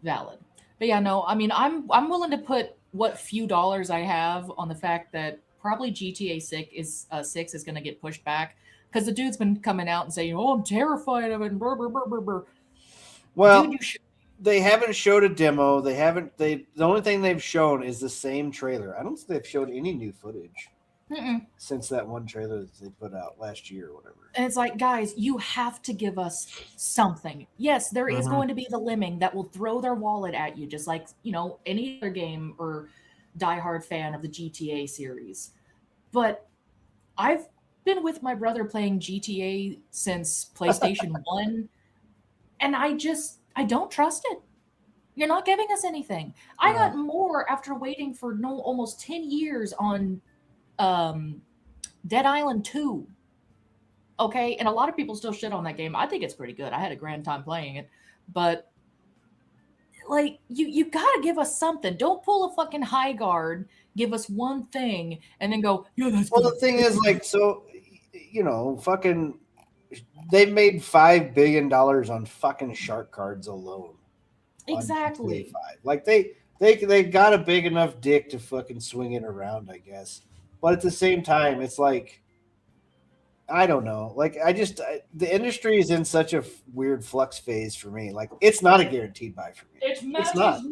Valid, but yeah, no, I'm willing to put what few dollars I have on the fact that probably GTA 6 is going to get pushed back because the dude's been coming out and saying, "Oh, I'm terrified of it." And brr, brr, brr, brr, brr. Well, dude, they haven't showed a demo. The only thing they've shown is the same trailer. I don't think they've showed any new footage since that one trailer that they put out last year or whatever. And it's like, guys, you have to give us something. Yes, there is going to be the lemming that will throw their wallet at you, just like, any other game or diehard fan of the GTA series. But I've been with my brother playing GTA since PlayStation 1, and I don't trust it. You're not giving us anything. I got more after waiting for almost 10 years on Dead Island 2. Okay, and a lot of people still shit on that game. I think it's pretty good. I had a grand time playing it, but like you gotta give us something. Don't pull a fucking high guard. Give us one thing and then go, yeah, that's well. good. The thing is, like, so fucking, they've made $5 billion on fucking shark cards alone. Exactly. Like they got a big enough dick to fucking swing it around, I guess. But at the same time, it's like, I don't know. Like, the industry is in such a weird flux phase for me. Like, it's not a guaranteed buy for me. It matters not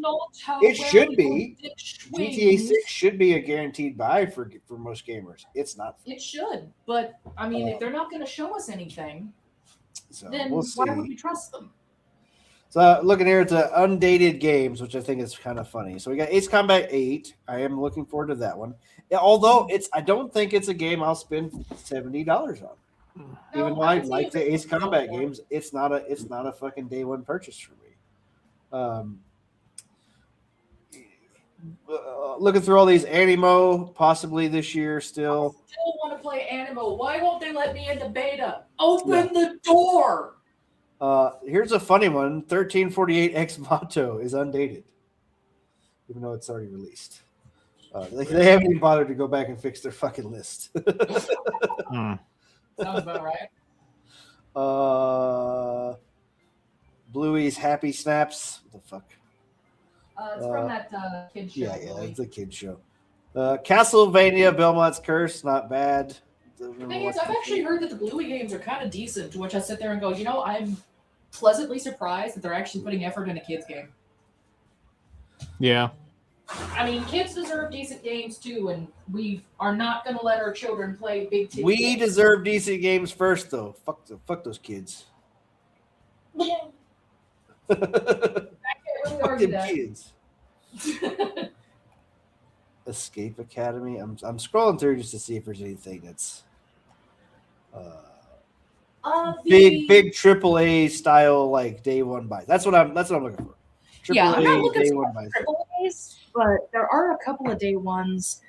how It well should be. your dick GTA swings. 6 should be a guaranteed buy for most gamers. It's not. It should, but I mean, if they're not going to show us anything, then we'll see. why would we trust them? So looking here at the undated games, which I think is kind of funny. So we got Ace Combat 8. I am looking forward to that one. Yeah, although I don't think it's a game I'll spend $70 on. Even though I like the Ace Combat games, it's not a fucking day one purchase for me. Looking through all these Animo, possibly this year still. I still want to play Animo. Why won't they let me into beta? Open the door. Here's a funny one. 1348 Ex Motto is undated, even though it's already released. They haven't even bothered to go back and fix their fucking list. Sounds about right. Bluey's Happy Snaps. What the fuck? It's from that kid show. Yeah, it's a kid show. Castlevania Belmont's Curse, not bad. The thing is, I've actually heard that the Bluey games are kind of decent, to which I sit there and go, I'm pleasantly surprised that they're actually putting effort in a kids game. Yeah. I mean, kids deserve decent games too, and we are not going to let our children play big titty We games. deserve decent games first, though. Fuck those kids. I can't really argue that. Kids. Escape Academy. I'm scrolling through just to see if there's anything that's big AAA style, like day one buy. That's what I'm looking for. Yeah, I'm not looking for triple A's, but there are a couple of day ones.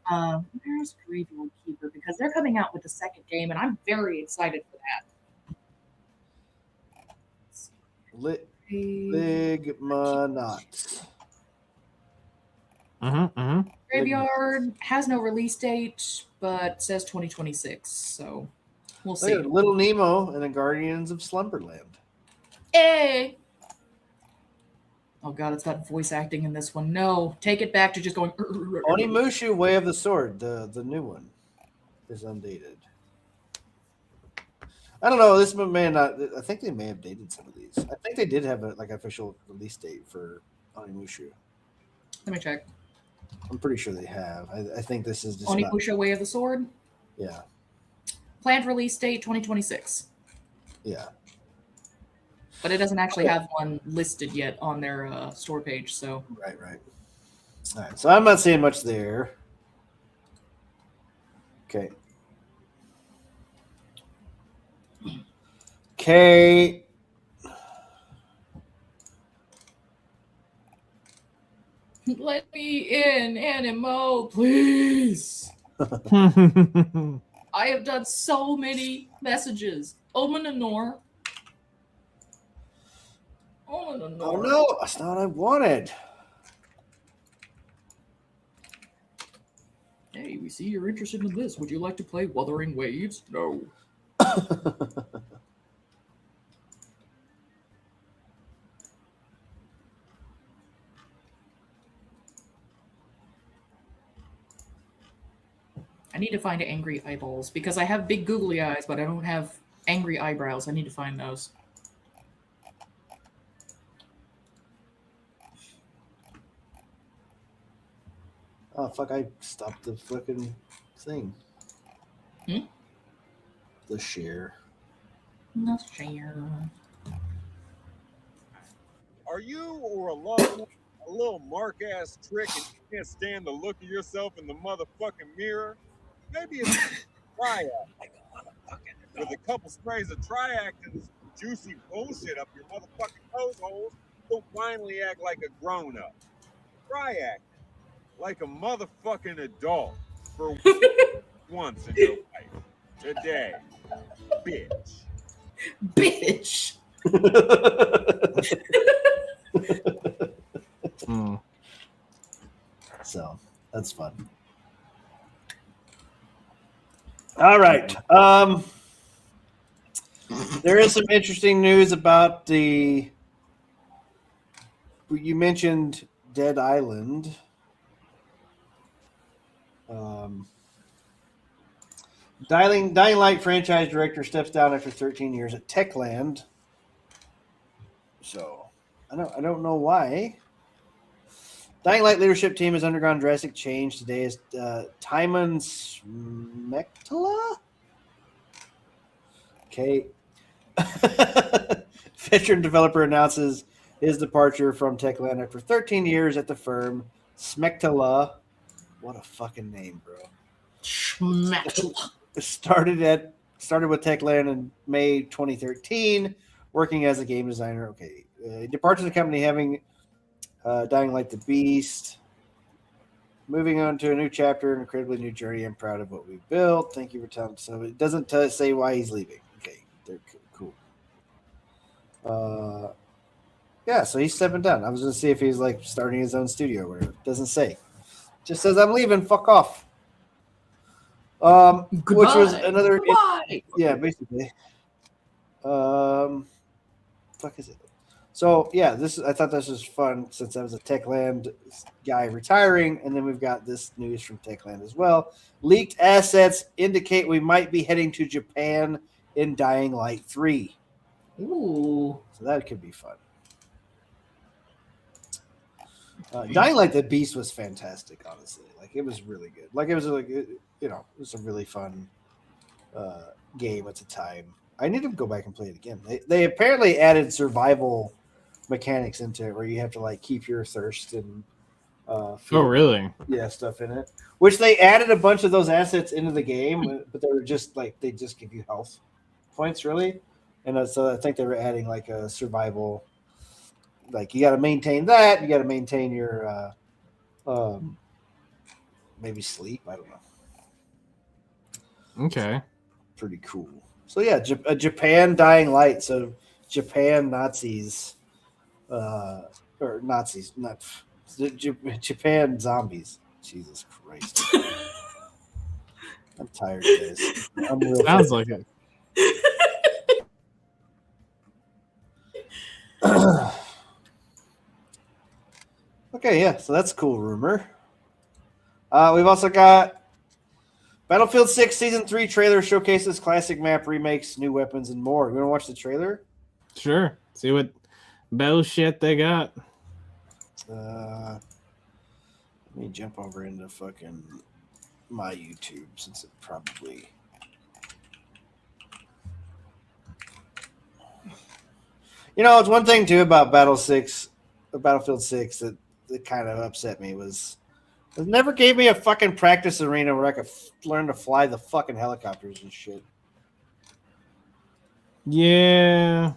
There's Graveyard Keeper, because they're coming out with the second game, and I'm very excited for that. Ligmanot. Graveyard has no release date, but says 2026, so we'll see. Little Nemo and the Guardians of Slumberland. Hey! Oh god, it's got voice acting in this one. No, take it back to just going. Onimusha Way of the Sword, the new one, is undated. I don't know. This may not. I think they may have dated some of these. I think they did have an official release date for Onimusha. Let me check. I'm pretty sure they have. I think this is just Onimusha Way of the Sword. Yeah. Planned release date 2026. Yeah. But it doesn't actually have one listed yet on their store page. So. Right. All right. So I'm not seeing much there. Okay. Let me in, Animo, please. I have done so many messages. Omananor. Oh no, that's not what I wanted. Hey, we see you're interested in this. Would you like to play Wuthering Waves? No. I need to find angry eyeballs because I have big googly eyes, but I don't have angry eyebrows. I need to find those. Oh fuck! I stopped the fucking thing. The share. Not share. Are you or a loved one a little mark-ass trick and you can't stand the look of yourself in the motherfucking mirror? Maybe it's Triact. With a couple sprays of Triact juicy bullshit up your motherfucking nose holes, you'll finally act like a grown-up. Try acting like a motherfucking adult for once in your life. Today, bitch. Bitch. So that's fun. All right. There is some interesting news about the. You mentioned Dead Island. Dying Light franchise director steps down after 13 years at Techland. So I don't know why. Dying Light leadership team has undergone drastic change today. Is Timon Smektala? Okay. Veteran developer announces his departure from Techland after 13 years at the firm. Smektala. What a fucking name, bro. Smektala. Started with Techland in May 2013, working as a game designer. Okay. Departure the company having Dying Light the Beast. Moving on to a new chapter, an incredibly new journey. I'm proud of what we built. Thank you for telling. So it doesn't say why he's leaving. Okay, they're cool. Yeah, so he's stepping down. I was going to see if he's like starting his own studio or whatever. It doesn't say. Just says I'm leaving. Fuck off. Which was another. Yeah, basically. Fuck is it? So yeah, I thought this was fun since I was a Techland guy retiring, and then we've got this news from Techland as well. Leaked assets indicate we might be heading to Japan in Dying Light 3. Ooh, so that could be fun. Dying Light the Beast was fantastic, honestly. Like it was really good. Like it was like it was a really fun game at the time. I need to go back and play it again. They apparently added survival mechanics into it where you have to like keep your thirst and really? Yeah, stuff in it. Which they added a bunch of those assets into the game, but they were just like they just give you health points, really. And so I think they were adding like a survival. Like you got to maintain that. You got to maintain your maybe sleep. I don't know. Okay. Pretty cool. So yeah, Japan Dying Light. So Japan Nazis, or Nazis, not Japan zombies. Jesus Christ! I'm tired of this. Sounds like it. Okay, yeah. So that's a cool rumor. We've also got Battlefield 6 Season 3 trailer showcases classic map remakes, new weapons, and more. You want to watch the trailer? Sure. See what bullshit they got. Let me jump over into fucking my YouTube since it probably... it's one thing, too, about Battlefield 6 that kind of upset me was... It never gave me a fucking practice arena where I could learn to fly the fucking helicopters and shit. Yeah.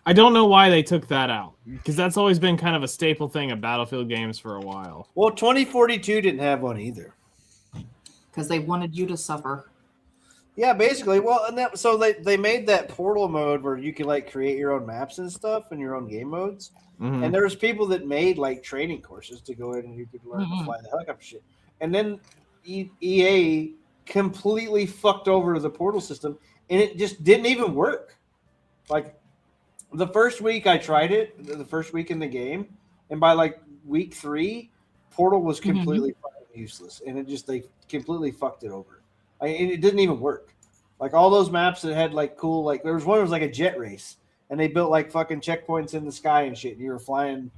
I don't know why they took that out, because that's always been kind of a staple thing of Battlefield games for a while. Well, 2042 didn't have one either. Because they wanted you to suffer. Yeah, basically. Well, and so they made that portal mode where you can like create your own maps and stuff and your own game modes. Mm-hmm. And there's people that made like training courses to go in and you could learn to fly the helicopter shit. And then EA completely fucked over the portal system, and it just didn't even work. Like the first week I tried it, the first week in the game, and by like week 3, portal was completely useless, and they completely fucked it over. It didn't even work. Like all those maps that had like cool, like there was one that was like a jet race. And they built like fucking checkpoints in the sky and shit. And you were flying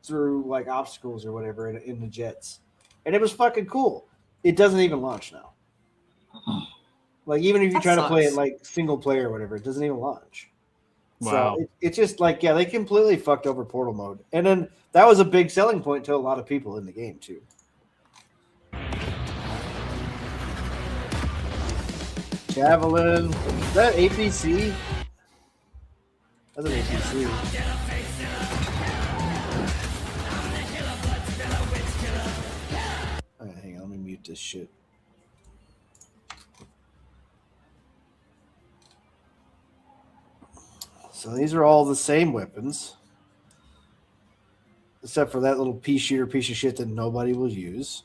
through like obstacles or whatever in the jets. And it was fucking cool. It doesn't even launch now. Like even if you try to play it like single player or whatever, it doesn't even launch. Wow. So it's just like, yeah, they completely fucked over portal mode. And then that was a big selling point to a lot of people in the game too. Javelin. Is that APC? That's an APC. Alright, hang on, let me mute this shit. So these are all the same weapons. Except for that little pea shooter piece of shit that nobody will use.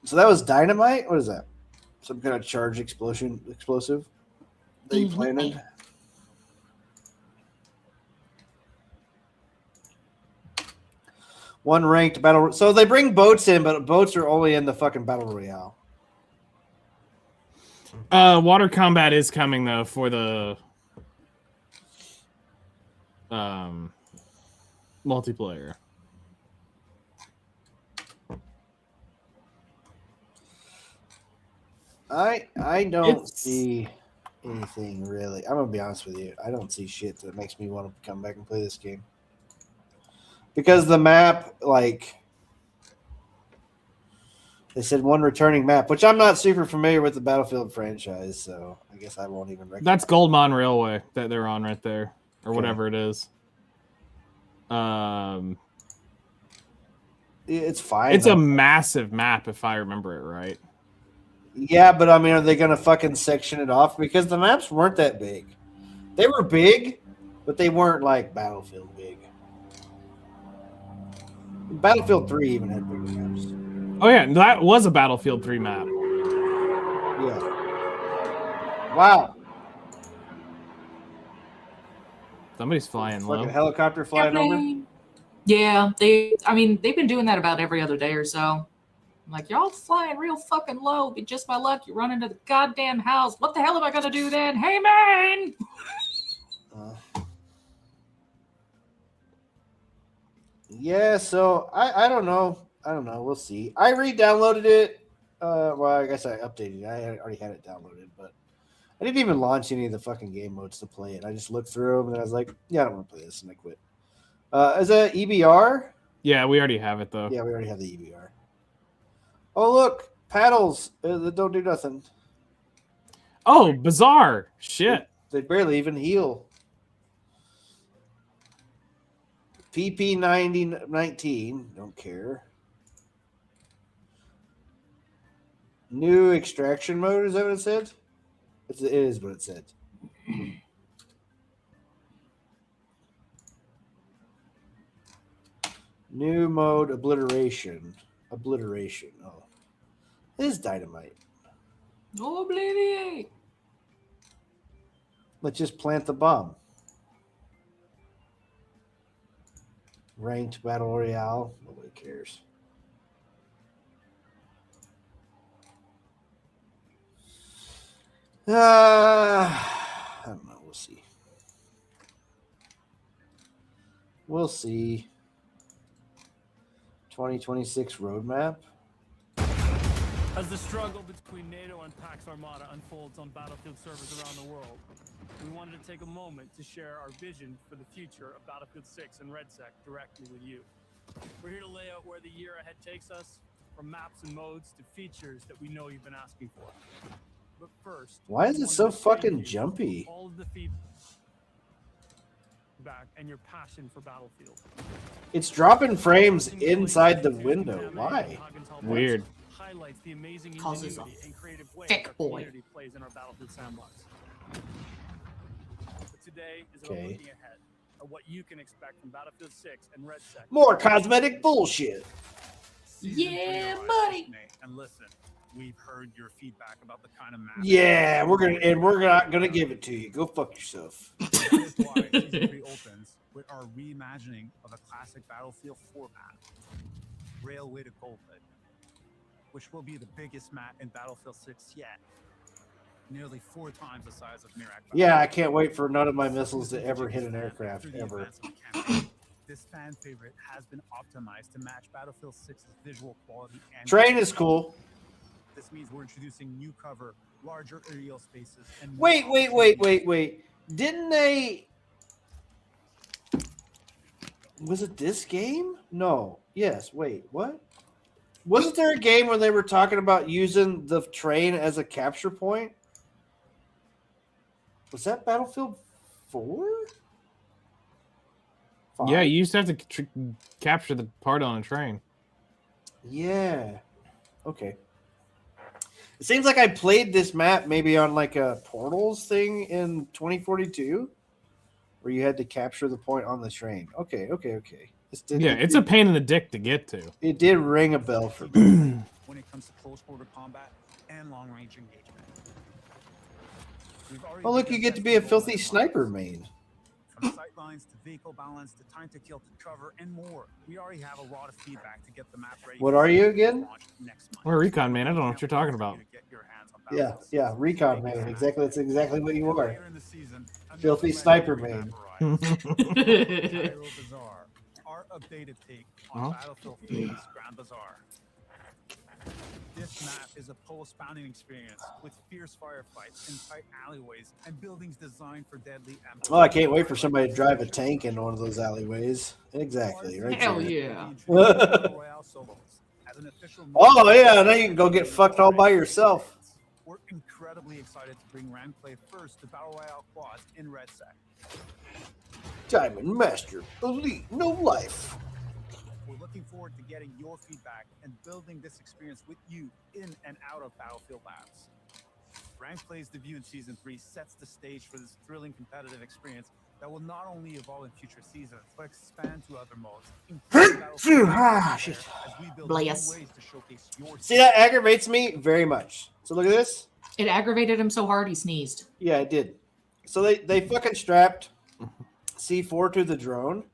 So that was dynamite? What is that? Some kind of charged explosive that you planted? One ranked battle. So they bring boats in, but boats are only in the fucking battle royale. Water combat is coming though for the multiplayer. I don't see anything really. I'm gonna be honest with you. I don't see shit that makes me want to come back and play this game. Because the map, like they said, one returning map, which I'm not super familiar with the Battlefield franchise, so I guess I won't even recognize. That's Goldmine Railway that they're on right there, or whatever it is. It's fine. It's a massive map if I remember it right. Yeah, but I mean, are they going to fucking section it off? Because the maps weren't that big. They were big, but they weren't like Battlefield big. Battlefield 3 even had bigger maps. Oh yeah, that was a Battlefield 3 map. Yeah. Wow. Somebody's flying low. Like a helicopter flying over? Yeah, they've been doing that about every other day or so. I'm like, y'all flying real fucking low, but just by luck, you run into the goddamn house. What the hell am I gonna do then? Hey, man! Yeah, so I don't know. I don't know. We'll see. I re-downloaded it. Well, I guess I updated it. I already had it downloaded, but I didn't even launch any of the fucking game modes to play it. I just looked through them and I was like, yeah, I don't want to play this, and I quit. Is that EBR? Yeah, we already have it though. Yeah, we already have the EBR. Oh, look, paddles that don't do nothing. Oh, bizarre. Shit. They barely even heal. PP9019, don't care. New extraction mode, is that what it said? It is what it said. New mode, obliteration. Obliteration. Oh. It is dynamite. Obliviate. Let's just plant the bomb. Ranked Battle Royale. Nobody cares. I don't know. We'll see. We'll see. 2026 roadmap. As the struggle between NATO and Pax Armada unfolds on battlefield servers around the world, we wanted to take a moment to share our vision for the future of Battlefield 6 and RedSec directly with you. We're here to lay out where the year ahead takes us, from maps and modes to features that we know you've been asking for. But first, why is it so fucking jumpy? All of the feedback and your passion for Battlefield. It's dropping frames inside the window. Why? Weird. Highlights the amazing Causes a ingenuity and creative ways thick our boy. community plays in our Battlefield sandbox. But today is about looking ahead at what you can expect from Battlefield 6 and RedSec. More cosmetic bullshit. Yeah, buddy. And listen, we've heard your feedback about the kind of map. Yeah, we're not gonna give it to you. Go fuck yourself. That is why Season 3 opens with our reimagining of a classic Battlefield 4 map, Railway to Goldwood, which will be the biggest map in Battlefield 6 yet. Nearly 4 times the size of Mirak. Yeah, I can't wait for none of my missiles to ever hit an aircraft, ever. This fan favorite has been optimized to match Battlefield 6's visual quality. And Train is cool. This means we're introducing new cover, larger aerial spaces, and Wait. Didn't they... Was it this game? No. Yes. Wait, what? Wasn't there a game where they were talking about using the train as a capture point? Was that Battlefield 4? Yeah, you used to have to capture the part on a train. Yeah. Okay. It seems like I played this map maybe on like a Portals thing in 2042, where you had to capture the point on the train. Okay. It's a pain in the dick to get to. It did ring a bell for me. When it comes to close quarter combat and long range engagement. Oh, look, you get to be a filthy sniper main. From sight lines to vehicle balance to time to kill to cover and more. We already have a lot of feedback to get the map ready. What are you again? We're a recon man. I don't know what you're talking about. Yeah, recon man. Exactly, that's exactly what you are. Filthy sniper main. Our updated take on Battlefield 3's Grand Bazaar. This map is a pole-spanning experience with fierce firefights in tight alleyways and buildings designed for deadly ambush. Oh, I can't wait for somebody to drive a tank into one of those alleyways. Exactly, right? Hell yeah. Oh yeah, now you can go get fucked all by yourself. We're incredibly excited to bring rank play first to Battle Royale quads in RedSec. Diamond Master, Elite, no life. We're looking forward to getting your feedback and building this experience with you in and out of Battlefield Labs. Rank Play's debut in Season 3 sets the stage for this thrilling competitive experience that will not only evolve in future seasons, but expand to other modes. See, that aggravates me very much. So look at this. It aggravated him so hard he sneezed. Yeah, it did. So they fucking strapped C4 to the drone,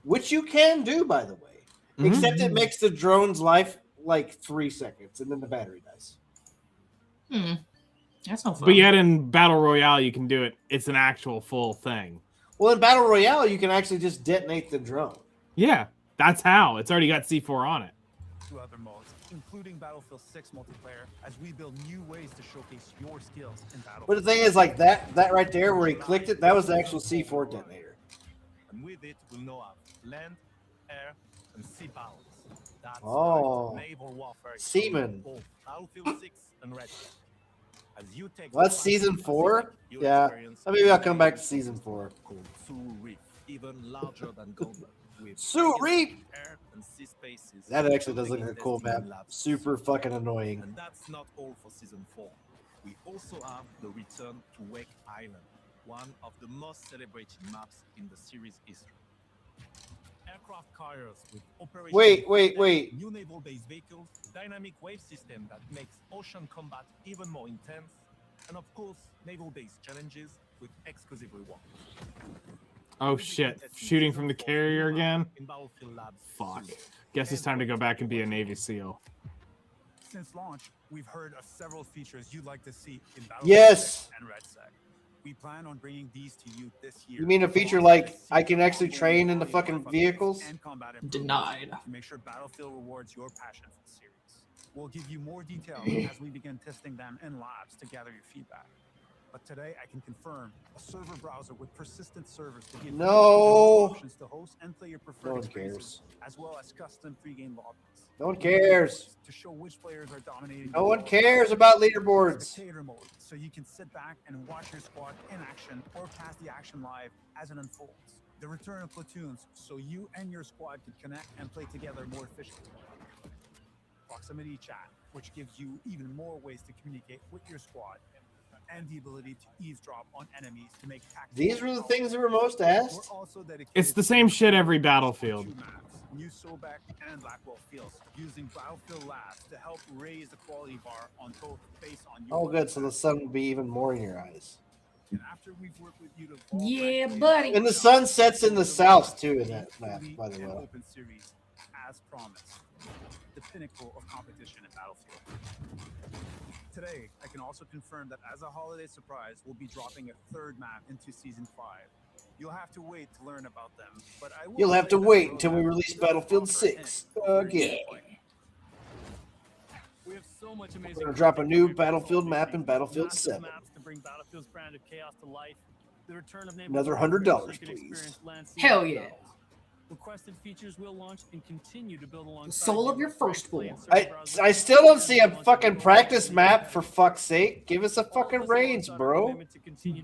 which you can do, by the way. Except it makes the drone's life like 3 seconds, and then the battery dies. That's no fun. But yet in Battle Royale, you can do it. It's an actual full thing. Well, in Battle Royale, you can actually just detonate the drone. Yeah, that's how. It's already got C4 on it. To other modes, including Battlefield 6 multiplayer, as we build new ways to showcase your skills in Battlefield. But the thing is, like that right there where he clicked it, that was the actual C4 detonator. And with it, we'll know of land, air, and sea powers. That's naval warfare. Seaman. Both Battlefield 6 and Red Dead. As you take well, that's Season 4? Yeah. Maybe I'll come back to Season 4. Called Sue Reef, even larger than Goldman. Sue Reef! Air and sea spaces. That actually does look like a cool map. Super fucking annoying. And that's not all for Season 4. We also have the return to Wake Island, one of the most celebrated maps in the series history. Aircraft carriers with Wait. New naval-based vehicles, dynamic wave system that makes ocean combat even more intense, and of course, naval-based challenges with exclusive rewards. Oh shit! Shooting from the carrier again? Fuck. Guess it's time to go back and be a Navy SEAL. Since launch, we've heard of several features you'd like to see in Battlefield yes. and RedSec. We plan on bringing these to you this year. You mean a feature like I can actually train in the fucking vehicles? Denied. To make sure Battlefield rewards your passion for the series. We'll give you more details as we begin testing them in labs to gather your feedback. But today I can confirm a server browser with persistent servers to give you options to host and play your preferred experiences, as well as custom pre-game lobbies. No one cares. To show which players are dominating. No one cares about leaderboards. Spectator mode, so you can sit back and watch your squad in action or pass the action live as it unfolds. The return of platoons, so you and your squad can connect and play together more efficiently. Proximity chat, which gives you even more ways to communicate with your squad, and the ability to eavesdrop on enemies to make tactical. These were the things that were most asked. It's the same shit every Battlefield. New Sobek and Blackwell fields using Battlefield Labs to help raise the quality bar on both based on your oh good, so the sun will be even more in your eyes. And after we've worked with you to yeah, buddy. And the sun sets in the south too in that map, by the way. Open series as promised. The pinnacle of competition in Battlefield. Today, I can also confirm that as a holiday surprise, we'll be dropping a third map into Season 5. You'll have to wait to learn about them, but I will. You'll have to wait until we release Battlefield 6 again. We have so much amazing. We're gonna drop a new Battlefield map in Battlefield 7. To bring Battlefield's brand of chaos to life. The return of Another $100, please. Hell yeah. Requested features will launch and continue to build alongside Soul of your firstborn. I still don't see a fucking practice map, for fuck's sake. Give us a fucking range, bro.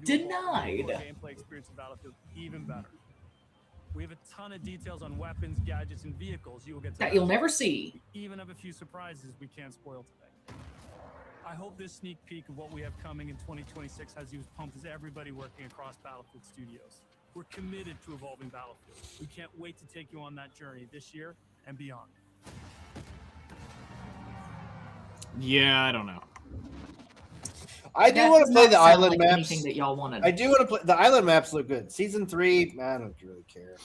Denied. Gameplay experience of Battlefield even better. We have a ton of details on weapons, gadgets, and vehicles you will get to That you'll never see. We even have a few surprises we can't spoil today. I hope this sneak peek of what we have coming in 2026 has you as pumped as everybody working across Battlefield Studios. We're committed to evolving Battlefield. We can't wait to take you on that journey this year and beyond. Yeah, I don't know. I do want to play the island maps. Anything that y'all wanted. I do want to play the island maps. Look good. Season 3, I don't really care.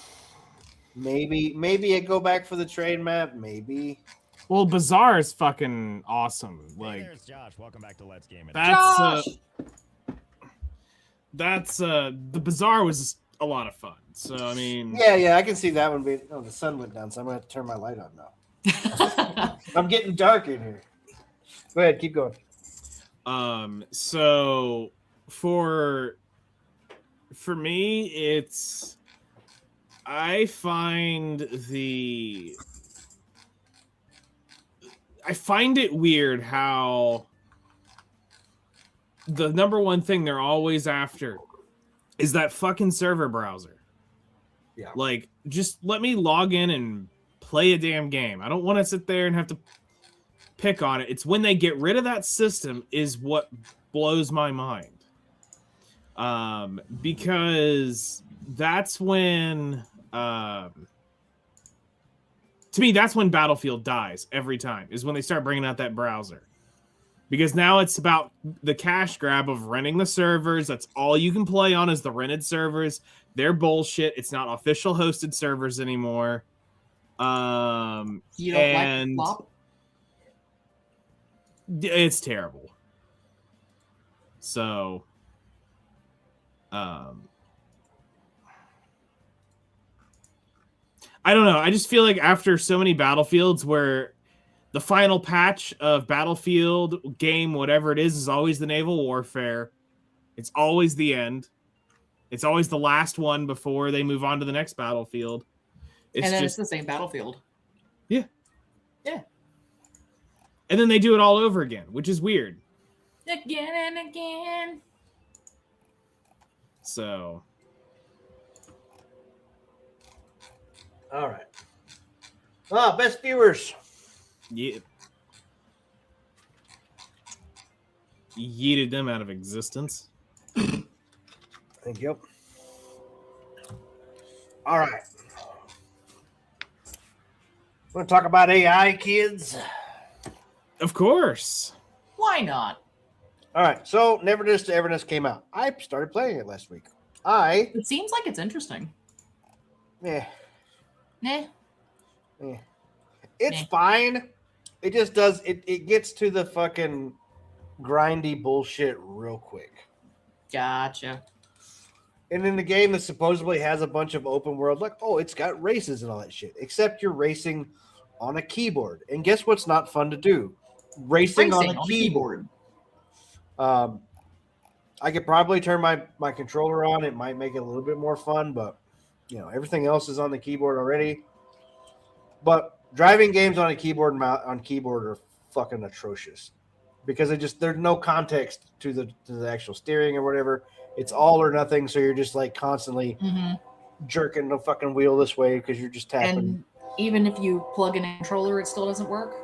Maybe I go back for the train map. Maybe. Well, Bazaar is fucking awesome. Like, hey, there's Josh. Welcome back to Let's Game It. That's the Bazaar was a lot of fun. So I mean, yeah, I can see that one being. Oh, the sun went down, so I'm gonna have to turn my light on now. I'm getting dark in here. Go ahead, keep going. So for me, it's I find it weird how the number one thing they're always after is that fucking server browser. Yeah. Like, just let me log in and play a damn game. I don't want to sit there and have to pick on it. It's when they get rid of that system is what blows my mind. Because that's when to me, that's when Battlefield dies every time, is when they start bringing out that browser. Because now it's about the cash grab of renting the servers. That's all you can play on is the rented servers. They're bullshit. It's not official hosted servers anymore. You don't like flop? It's terrible. So, I don't know. I just feel like after so many Battlefields where the final patch of Battlefield game, whatever it is always the naval warfare. It's always the end. It's always the last one before they move on to the next Battlefield. It's the same Battlefield. Yeah. Yeah. And then they do it all over again, which is weird. Again and again. So. All right. Best viewers. Yeah. Yeeted them out of existence. Thank you. All right. Want to talk about AI, kids? Of course. Why not? All right. So, Never This to Everness came out. I started playing it last week. It seems like it's interesting. Yeah. Nah. It's fine. It just does it gets to the fucking grindy bullshit real quick. Gotcha. And in the game that supposedly has a bunch of open world, like, oh, it's got races and all that shit. Except you're racing on a keyboard. And guess what's not fun to do? Racing on a keyboard. I could probably turn my controller on. It might make it a little bit more fun, but everything else is on the keyboard already. But driving games on a keyboard are fucking atrocious because there's no context to the actual steering or whatever. It's all or nothing, so you're just like constantly jerking the fucking wheel this way because you're just tapping. And even if you plug in a controller, it still doesn't work?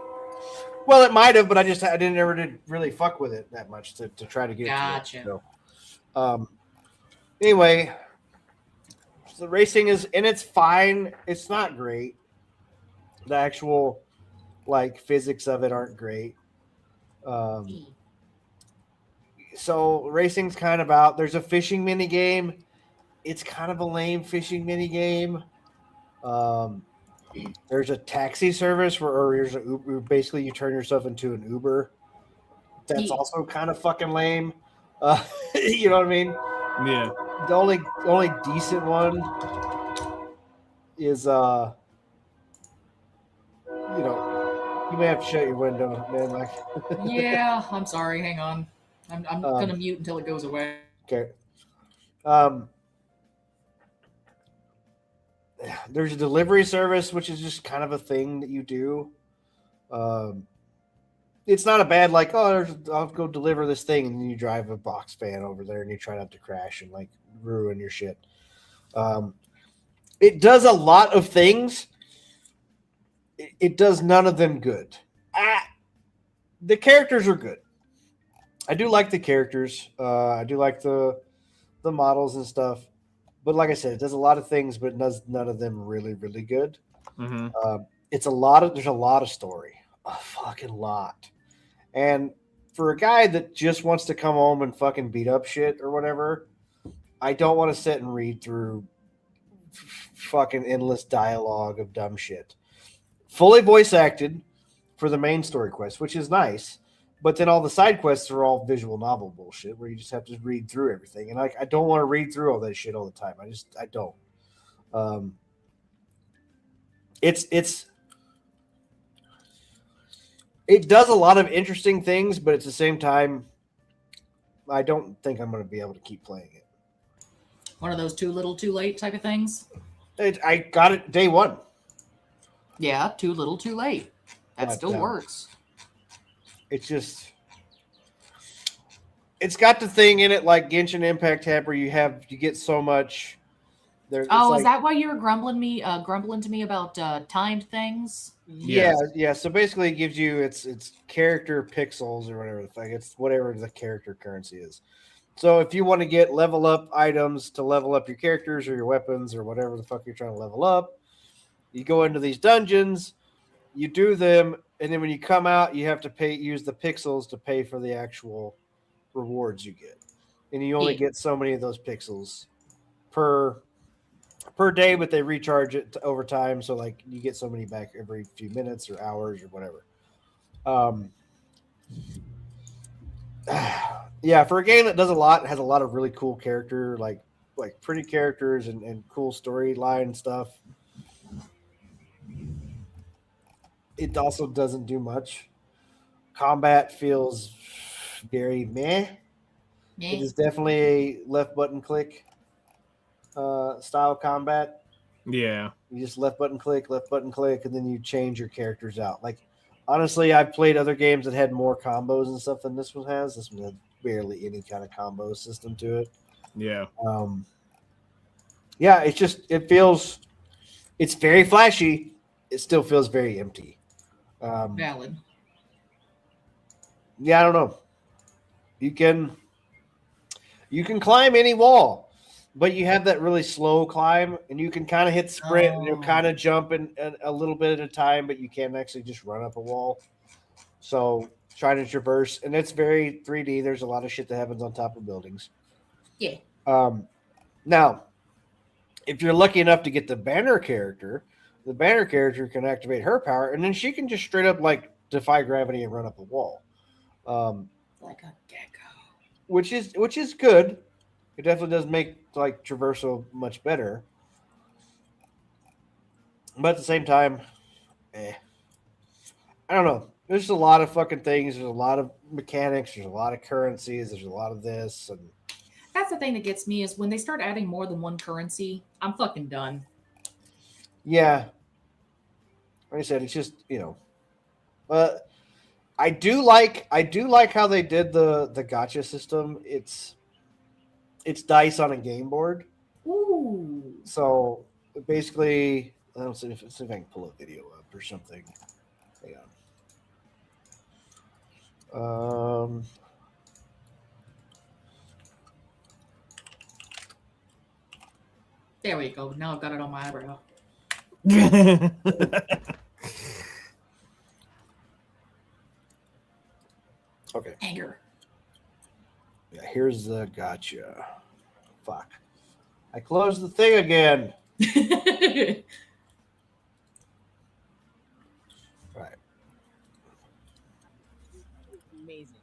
Well, it might have, but I didn't ever really fuck with it that much to try to get Gotcha. to it. So, anyway, so the racing it's fine. It's not great. The actual physics of it aren't great. So racing's kind of out. There's a fishing mini game. It's kind of a lame fishing mini game. There's a taxi service or there's an Uber. Basically, you turn yourself into an Uber. That's also kind of fucking lame. You know what I mean? Yeah. The only decent one is you may have to shut your window, man. Yeah, I'm sorry. Hang on. I'm gonna mute until it goes away. Okay. there's a delivery service, which is just kind of a thing that you do. It's not a bad like, oh, I'll go deliver this thing, and then you drive a box fan over there and you try not to crash and like ruin your shit. It does a lot of things. It does none of them good. The characters are good. I do like the characters. I do like the models and stuff. But like I said, it does a lot of things, but does none of them really, really good. Mm-hmm. There's a lot of story, a fucking lot. And for a guy that just wants to come home and fucking beat up shit or whatever, I don't want to sit and read through fucking endless dialogue of dumb shit. Fully voice acted for the main story quest, which is nice. But then all the side quests are all visual novel bullshit where you just have to read through everything. And I don't want to read through all that shit all the time. I don't. It does a lot of interesting things, but at the same time, I don't think I'm going to be able to keep playing it. One of those too little, too late type of things. I got it day one. Yeah, too little, too late. That But, still works. It's just, it's got the thing in it like Genshin Impact had where you get so much. Is that why you were grumbling to me about timed things? Yeah. So basically, it gives you its character pixels or whatever the fuck. It's whatever the character currency is. So if you want to get level up items to level up your characters or your weapons or whatever the fuck you're trying to level up, you go into these dungeons, you do them, and then when you come out, you have to use the pixels to pay for the actual rewards you get. And you only get so many of those pixels per day, but they recharge it over time. So like you get so many back every few minutes or hours or whatever. Yeah, for a game that does a lot, has a lot of really cool character, like pretty characters and cool storyline stuff. It also doesn't do much. Combat feels very meh. It is definitely a left button click style combat. Yeah. You just left button click, and then you change your characters out. Like, honestly, I've played other games that had more combos and stuff than this one has. This one had barely any kind of combo system to it. Yeah. Yeah, it's very flashy. It still feels very empty. Valid. Yeah, I don't know. You can climb any wall, but you have that really slow climb, and you can kind of hit sprint, and you'll kind of jump in a little bit at a time, but you can't actually just run up a wall. So trying to traverse, and it's very 3D. There's a lot of shit that happens on top of buildings. Yeah. Now, if you're lucky enough to get the banner character can activate her power, and then she can just straight up like defy gravity and run up a wall. Like a gecko. Which is good. It definitely does make like traversal much better. But at the same time, I don't know. There's just a lot of fucking things. There's a lot of mechanics. There's a lot of currencies. There's a lot of this. And that's the thing that gets me is when they start adding more than one currency, I'm fucking done. Yeah. Like I said, it's just, I do like how they did the gacha system. It's dice on a game board. Ooh. So basically, I don't see if I can pull a video up or something. Hang on. There we go. Now I've got it on my eyebrow. Okay. Anger. Yeah, here's the gotcha. Fuck. I closed the thing again. Right. Amazing.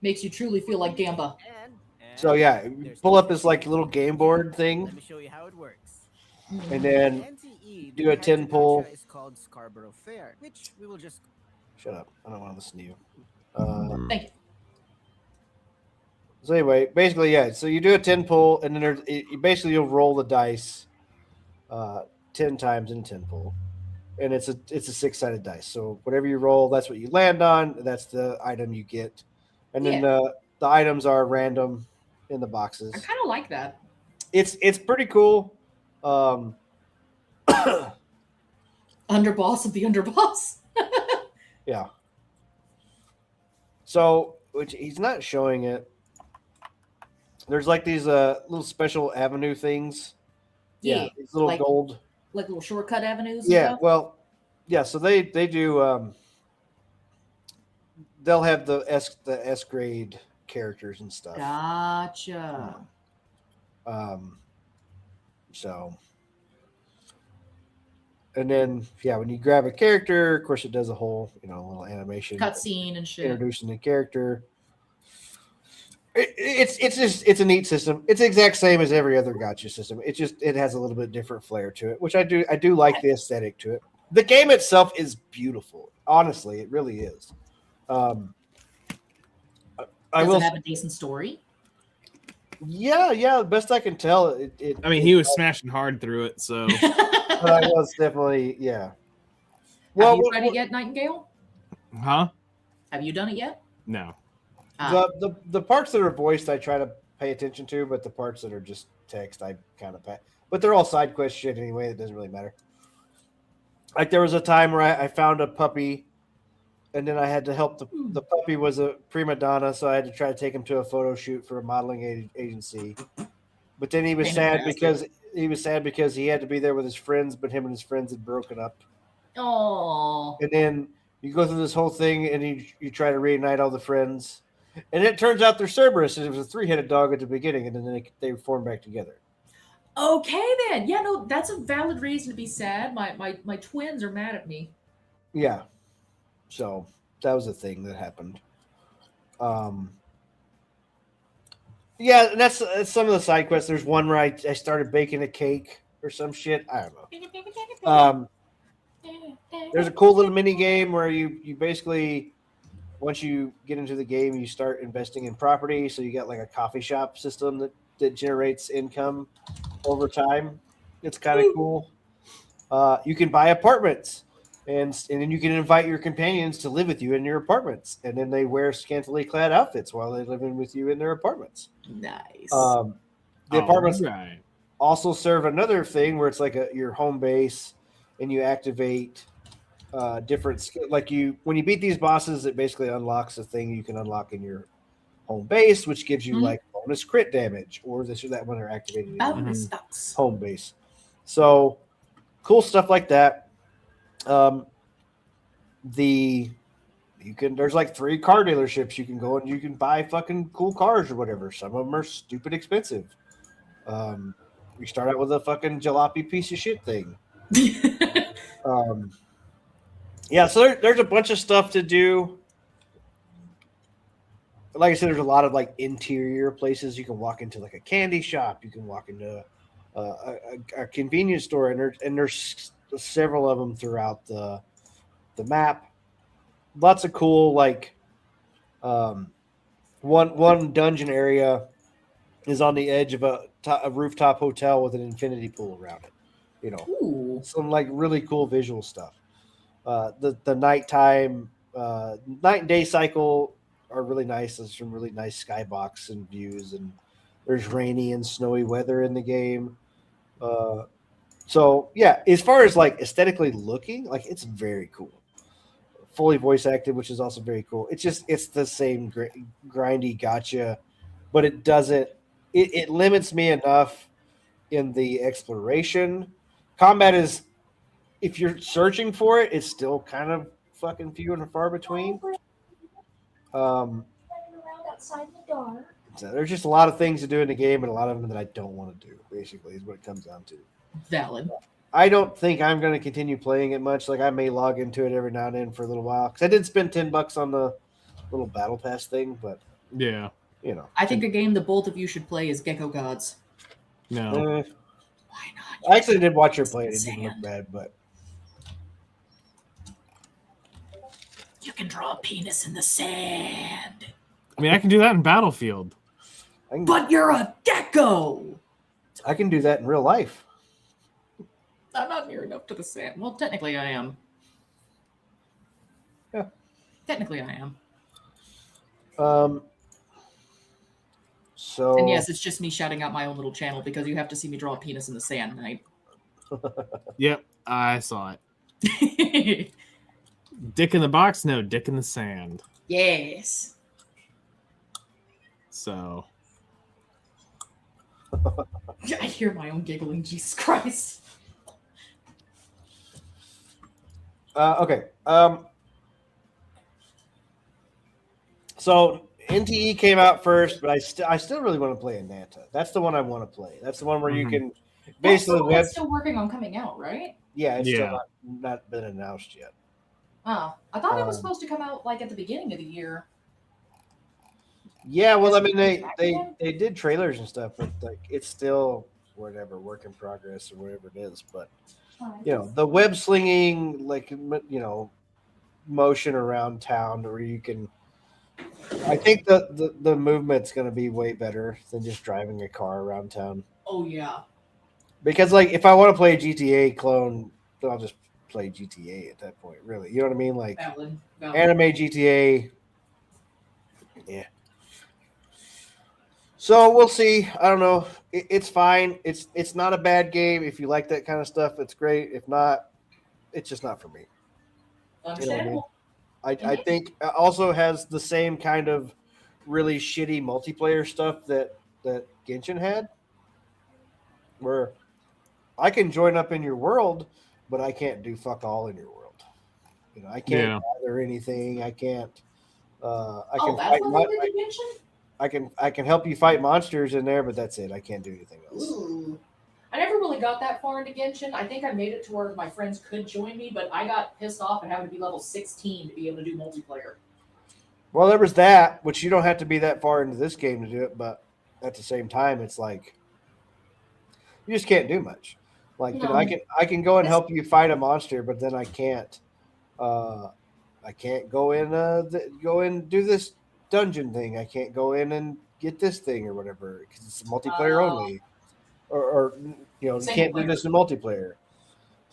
Makes you truly feel like Gamba. So yeah, you pull up this like little game board thing. Let me show you how it works. And then do a 10 pull. It's called Scarborough Fair, which we will just. Shut up! I don't want to listen to you. Thank you. So anyway, basically, yeah. So you do a 10 pull, and then basically you'll roll the dice, 10 times in a 10 pool, and it's a 6-sided dice. So whatever you roll, that's what you land on. That's the item you get, and then the items are random in the boxes. I kind of like that. It's pretty cool. Underboss of the underboss. Yeah. So, which he's not showing it. There's like these little special avenue things. Yeah, these little like, gold, like little shortcut avenues. And yeah, stuff? well, yeah. So they do. They'll have the S grade characters and stuff. Gotcha. So, and then when you grab a character, of course, it does a whole little animation, cutscene and shit, introducing the character. It's a neat system. It's the exact same as every other gacha system. It has a little bit different flair to it, which I do like the aesthetic to it. The game itself is beautiful. Honestly, it really is. Does it have a decent story? Yeah. Best I can tell, I mean, he was smashing hard through it, so. But I was definitely, yeah. Well, have you tried it yet, Nightingale? Huh? Have you done it yet? No. The parts that are voiced, I try to pay attention to, but the parts that are just text, I kind of pay. But they're all side quest shit anyway. It doesn't really matter. Like there was a time where I found a puppy, and then I had to help the puppy was a prima donna, so I had to try to take him to a photo shoot for a modeling agency. But then he was sad because he had to be there with his friends, but him and his friends had broken up. Oh. And then you go through this whole thing, and you try to reunite all the friends. And it turns out they're Cerberus, and it was a 3-headed dog at the beginning, and then they form back together. Okay, then. Yeah, no, that's a valid reason to be sad. My twins are mad at me. Yeah. So that was a thing that happened. Yeah, and that's some of the side quests. There's one where I started baking a cake or some shit. I don't know. There's a cool little mini game where you basically, once you get into the game, you start investing in property. So you got like a coffee shop system that generates income over time. It's kind of cool. You can buy apartments, and then you can invite your companions to live with you in your apartments, and then they wear scantily clad outfits while they live in with you in their apartments. Nice. The apartments also serve another thing where it's like your home base, and you activate different when you beat these bosses, it basically unlocks a thing you can unlock in your home base, which gives you like bonus crit damage or this or that when they're activated in home base. So cool stuff like that. There's like 3 car dealerships you can go and you can buy fucking cool cars or whatever. Some of them are stupid expensive. We start out with a fucking jalopy piece of shit thing. Yeah, so there's a bunch of stuff to do. Like I said, there's a lot of like interior places. You can walk into like a candy shop. You can walk into a convenience store, and there's several of them throughout the map. Lots of cool like one dungeon area is on the edge of a rooftop hotel with an infinity pool around it. Ooh. Some like really cool visual stuff. The nighttime, night and day cycle are really nice. There's some really nice skybox and views, and there's rainy and snowy weather in the game. So yeah, as far as like aesthetically looking, like it's very cool. Fully voice acted, which is also very cool. It's the same grindy gacha, but it doesn't. It limits me enough in the exploration. Combat is, if you're searching for it, it's still kind of fucking few and far between. So there's just a lot of things to do in the game, and a lot of them that I don't want to do. Basically, is what it comes down to. Valid. I don't think I'm going to continue playing it much. Like I may log into it every now and then for a little while because I did spend $10 on the little battle pass thing, but yeah, I think a game that both of you should play is Gecko Gods. No, why not? I actually did watch her play it. It didn't look bad, but you can draw a penis in the sand. I mean, I can do that in Battlefield. But you're a gecko. I can do that in real life. I'm not near enough to the sand. Well, technically I am. Yeah. Technically I am. So. And yes, it's just me shouting out my own little channel because you have to see me draw a penis in the sand, right? Yep, I saw it. Dick in the box, no, dick in the sand. Yes. So. I hear my own giggling, Jesus Christ. Okay. So NTE came out first, but I still really want to play Ananta. That's the one I want to play. That's the one where you can basically That's still working on coming out, right? Yeah, it's still not been announced yet. Oh, I thought it was supposed to come out like at the beginning of the year. Yeah, well, I mean, they did trailers and stuff, but like it's still whatever work in progress or whatever it is. But the web slinging, like motion around town, where you can. I think the movement's going to be way better than just driving a car around town. Oh yeah. Because like if I want to play a GTA clone, then I'll just play GTA at that point. Really, you know what I mean? Like Valid. anime GTA. Yeah. So we'll see. I don't know. It's fine. It's not a bad game. If you like that kind of stuff, it's great. If not, it's just not for me. Understandable. I think it also has the same kind of really shitty multiplayer stuff that Genshin had, where I can join up in your world, but I can't do fuck all in your world. I can't gather anything. I can't. I can fight. I can help you fight monsters in there, but that's it. I can't do anything else. Ooh. I never really got that far into Genshin. I think I made it to where my friends could join me, but I got pissed off at having to be level 16 to be able to do multiplayer. Well, there was that, which you don't have to be that far into this game to do it, but at the same time, it's like you just can't do much. Like I can go and help you fight a monster, but then I can't. I can't go in do this dungeon thing. I can't go in and get this thing or whatever because it's multiplayer only. Or you can't do this in multiplayer.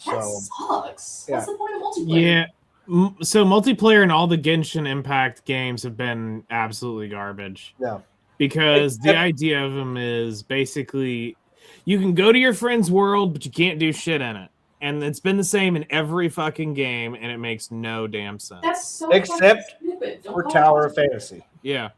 That sucks. What's the point of multiplayer? Yeah. So multiplayer and all the Genshin Impact games have been absolutely garbage. Yeah. Because the idea of them is basically you can go to your friend's world, but you can't do shit in it. And it's been the same in every fucking game, and it makes no damn sense. That's so except stupid. For Tower of Fantasy. Yeah.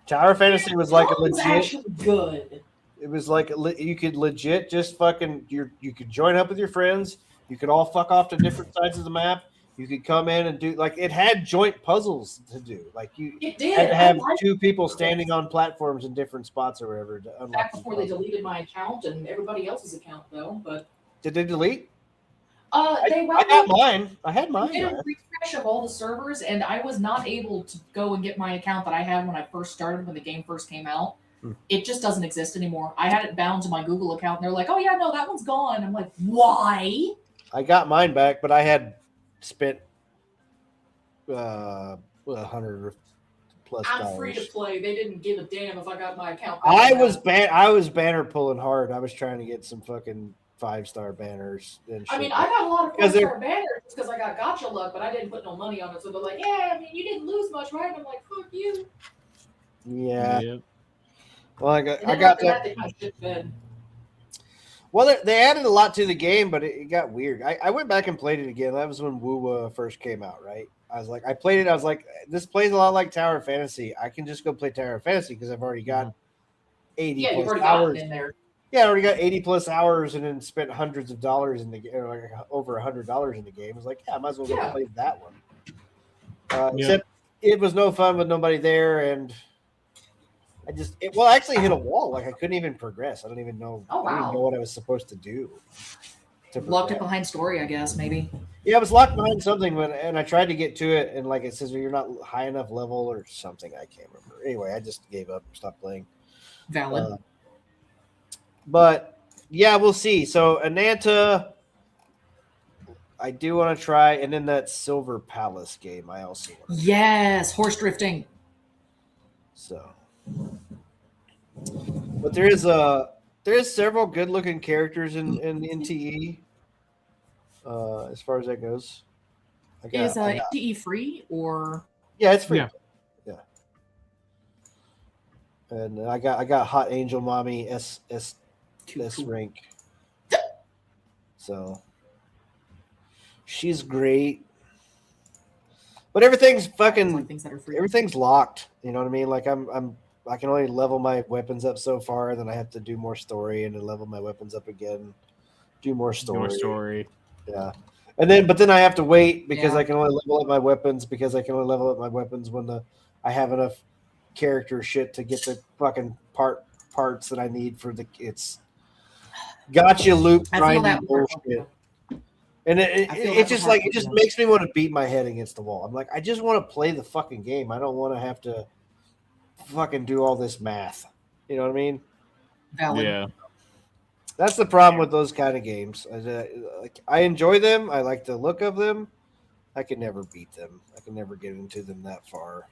Tower of Fantasy was like a legit. Actually good. It was like you could legit just fucking you could join up with your friends. You could all fuck off to different sides of the map. You could come in and do like it had joint puzzles to do. Like you had to have two people standing on platforms in different spots or whatever. To unlock back before they deleted my account and everybody else's account though. But did they delete? I got mine. I had mine. They did a refresh of all the servers, and I was not able to go and get my account that I had when I first started when the game first came out. It just doesn't exist anymore. I had it bound to my Google account, and they're like, "Oh yeah, no, that one's gone." I'm like, "Why?" I got mine back, but I had spent $100 plus. I'm free to play. They didn't give a damn if I got my account. I was banner pulling hard. I was trying to get some fucking 5-star banners. And shit. I mean, I got a lot of 5-star banners because I got gotcha luck, but I didn't put no money on it. So they're like, "Yeah, I mean, you didn't lose much, right?" And I'm like, "Fuck you." Yeah. Yep. Well, I got that. Well, they added a lot to the game, but it got weird. I went back and played it again. That was when WoW first came out, right? I played it. I was like, this plays a lot like Tower of Fantasy. I can just go play Tower of Fantasy because I've already got 80 plus hours in there. Yeah, I already got 80 plus hours and then spent hundreds of dollars in the game, or like over $100 in the game. I was like, yeah, I might as well go play that one. Except it was no fun with nobody there, and I actually hit a wall. Like I couldn't even progress. I don't even know. Oh, wow. I didn't know what I was supposed to do. Locked it behind story, I guess, maybe. Yeah, I was locked behind something and I tried to get to it, and like it says you're not high enough level or something. I can't remember. Anyway, I just gave up, stopped playing. Valid. But yeah, we'll see. So Ananta, I do want to try, and then that Silver Palace game, I also want to yes, horse drifting. So, but there's several good looking characters in NTE. as far as that goes. Is MTE free or? Yeah, it's free. Yeah. And I got Hot Angel Mommy S rank. So she's great. But everything's fucking things that are free. Everything's locked. You know what I mean? Like I can only level my weapons up so far, and then I have to do more story and then level my weapons up again. Do more story. Yeah. But then I have to wait because I can only level up my weapons when I have enough character shit to get the fucking parts that I need for it's gotcha loop grinding bullshit. And it just makes me want to beat my head against the wall. I'm like, I just want to play the fucking game. I don't want to have to fucking do all this math. You know what I mean? Valid. Yeah. That's the problem with those kind of games. I enjoy them. I like the look of them. I can never beat them. I can never get into them that far.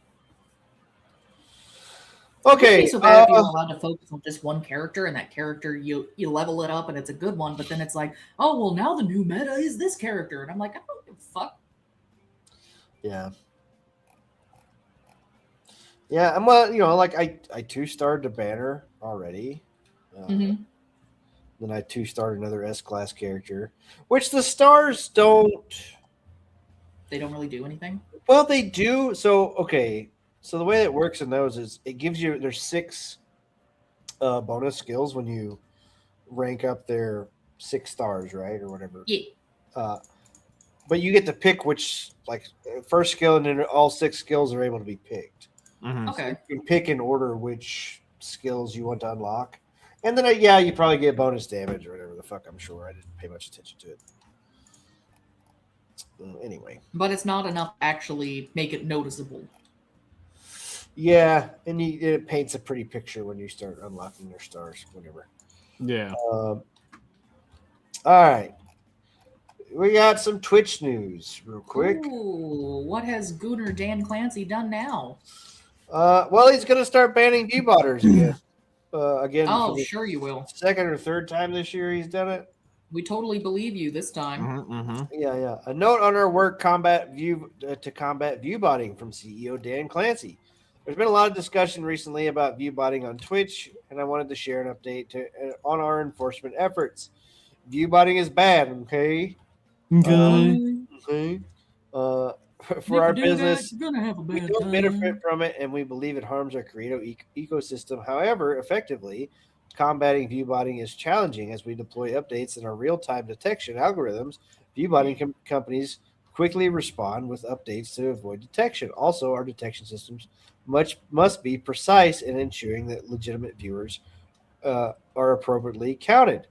Okay. It'd be so bad if you were allowed to focus on just one character, and that character you level it up, and it's a good one. But then it's like, oh well, now the new meta is this character, and I'm like, I don't give a fuck. Yeah. Yeah, and well, like I 2-starred the banner already. Then I 2-starred another S-class character, which the stars don't. They don't really do anything. Well, they do. So so the way it works in those is it gives you there's 6 bonus skills when you rank up their 6 stars, right, or whatever. Yeah. But you get to pick which first skill, and then all 6 skills are able to be picked. Mm-hmm. Okay. So you can pick in order which skills you want to unlock. And then, you probably get bonus damage or whatever the fuck, I'm sure. I didn't pay much attention to it. Anyway. But it's not enough to actually make it noticeable. Yeah, and it paints a pretty picture when you start unlocking their stars, whatever. Yeah. All right. We got some Twitch news real quick. Ooh, what has Gooner Dan Clancy done now? Well, he's going to start banning viewbotters again. Oh, sure you will. Second or third time this year he's done it. We totally believe you this time. Mm-hmm. Yeah. A note on our work to combat viewbotting from CEO Dan Clancy. There's been a lot of discussion recently about viewbotting on Twitch, and I wanted to share an update on our enforcement efforts. Viewbotting is bad, okay? Okay. For our business, we don't benefit from it, and we believe it harms our creative ecosystem. However, effectively, combating viewbotting is challenging as we deploy updates in our real-time detection algorithms. Viewbotting companies quickly respond with updates to avoid detection. Also, our detection systems must be precise in ensuring that legitimate viewers are appropriately counted.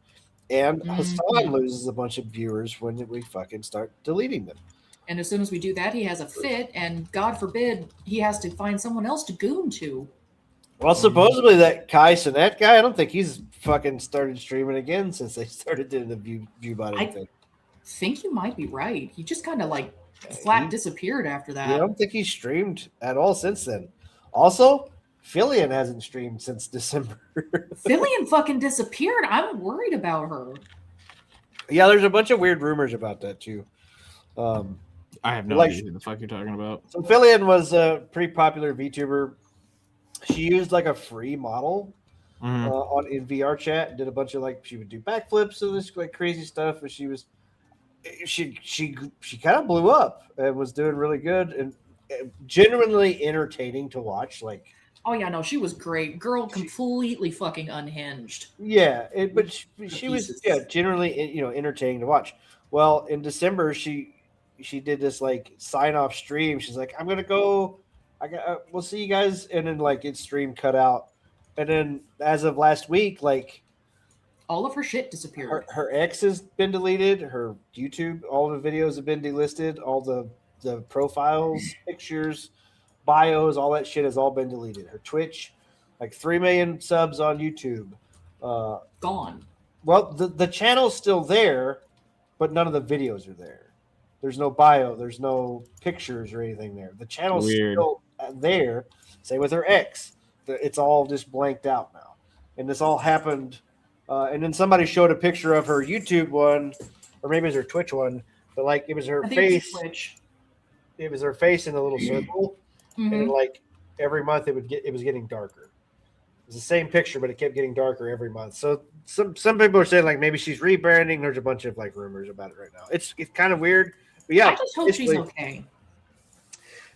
And Hassan loses a bunch of viewers when we fucking start deleting them. And as soon as we do that, he has a fit, and God forbid he has to find someone else to goon to. Well, supposedly that Kai Sinet guy, I don't think he's fucking started streaming again since they started doing the viewbotting thing. I think you might be right. He just kind of flat disappeared after that. Yeah, I don't think he's streamed at all since then. Also, Fillion hasn't streamed since December. Fillion fucking disappeared. I'm worried about her. Yeah, there's a bunch of weird rumors about that too. I have no idea what the fuck you're talking about. So Fillion was a pretty popular VTuber. She used a free model in VR chat. Did a bunch of she would do backflips and this crazy stuff. And she kind of blew up and was doing really good and genuinely entertaining to watch. Oh yeah, no, she was great. Girl, completely fucking unhinged. Yeah, but she was generally entertaining to watch. Well, in December she did this sign off stream. She's like, I'm gonna go. We'll see you guys, and then its stream cut out, and then as of last week, all of her shit disappeared. Her X has been deleted. Her YouTube, all the videos have been delisted. All the profiles, pictures, bios, all that shit has all been deleted. Her Twitch, 3 million subs on YouTube, gone. Well, the channel's still there, but none of the videos are there. There's no bio. There's no pictures or anything there. The channel's still there. Same with her X. It's all just blanked out now. And this all happened. And then somebody showed a picture of her YouTube one, or maybe it was her Twitch one, but like it was her I think it's face. Twitch. It was her face in a little circle, Mhm. and like every month it was getting darker. It was the same picture, but it kept getting darker every month. So some people are saying like maybe she's rebranding. There's a bunch of like rumors about it right now. It's kind of weird, but yeah. I just hope she's okay.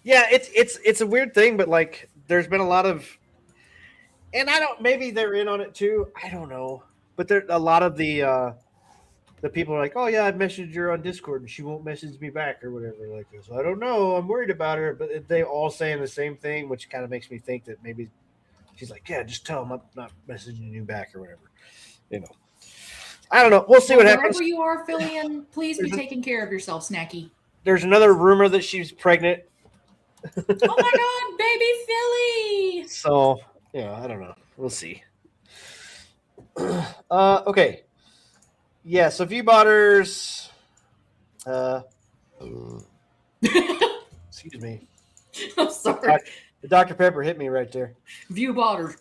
Yeah, it's a weird thing, but like there's been a lot of, and I don't, maybe they're in on it too. I don't know, but there a lot of the people are like, oh yeah, I messaged her on Discord and she won't message me back or whatever like this. I don't know. I'm worried about her, but they all saying the same thing, which kind of makes me think that maybe she's like, yeah, just tell them I'm not messaging you back or whatever. You know, I don't know. We'll see what happens. Wherever you are, Phillian, please be taking care of yourself, Snacky. There's another rumor that she's pregnant. Oh my God, baby Philly! So yeah, I don't know. We'll see. Okay. Yeah, so ViewBotters. Excuse me. I'm sorry. The Dr. Pepper hit me right there. ViewBotters.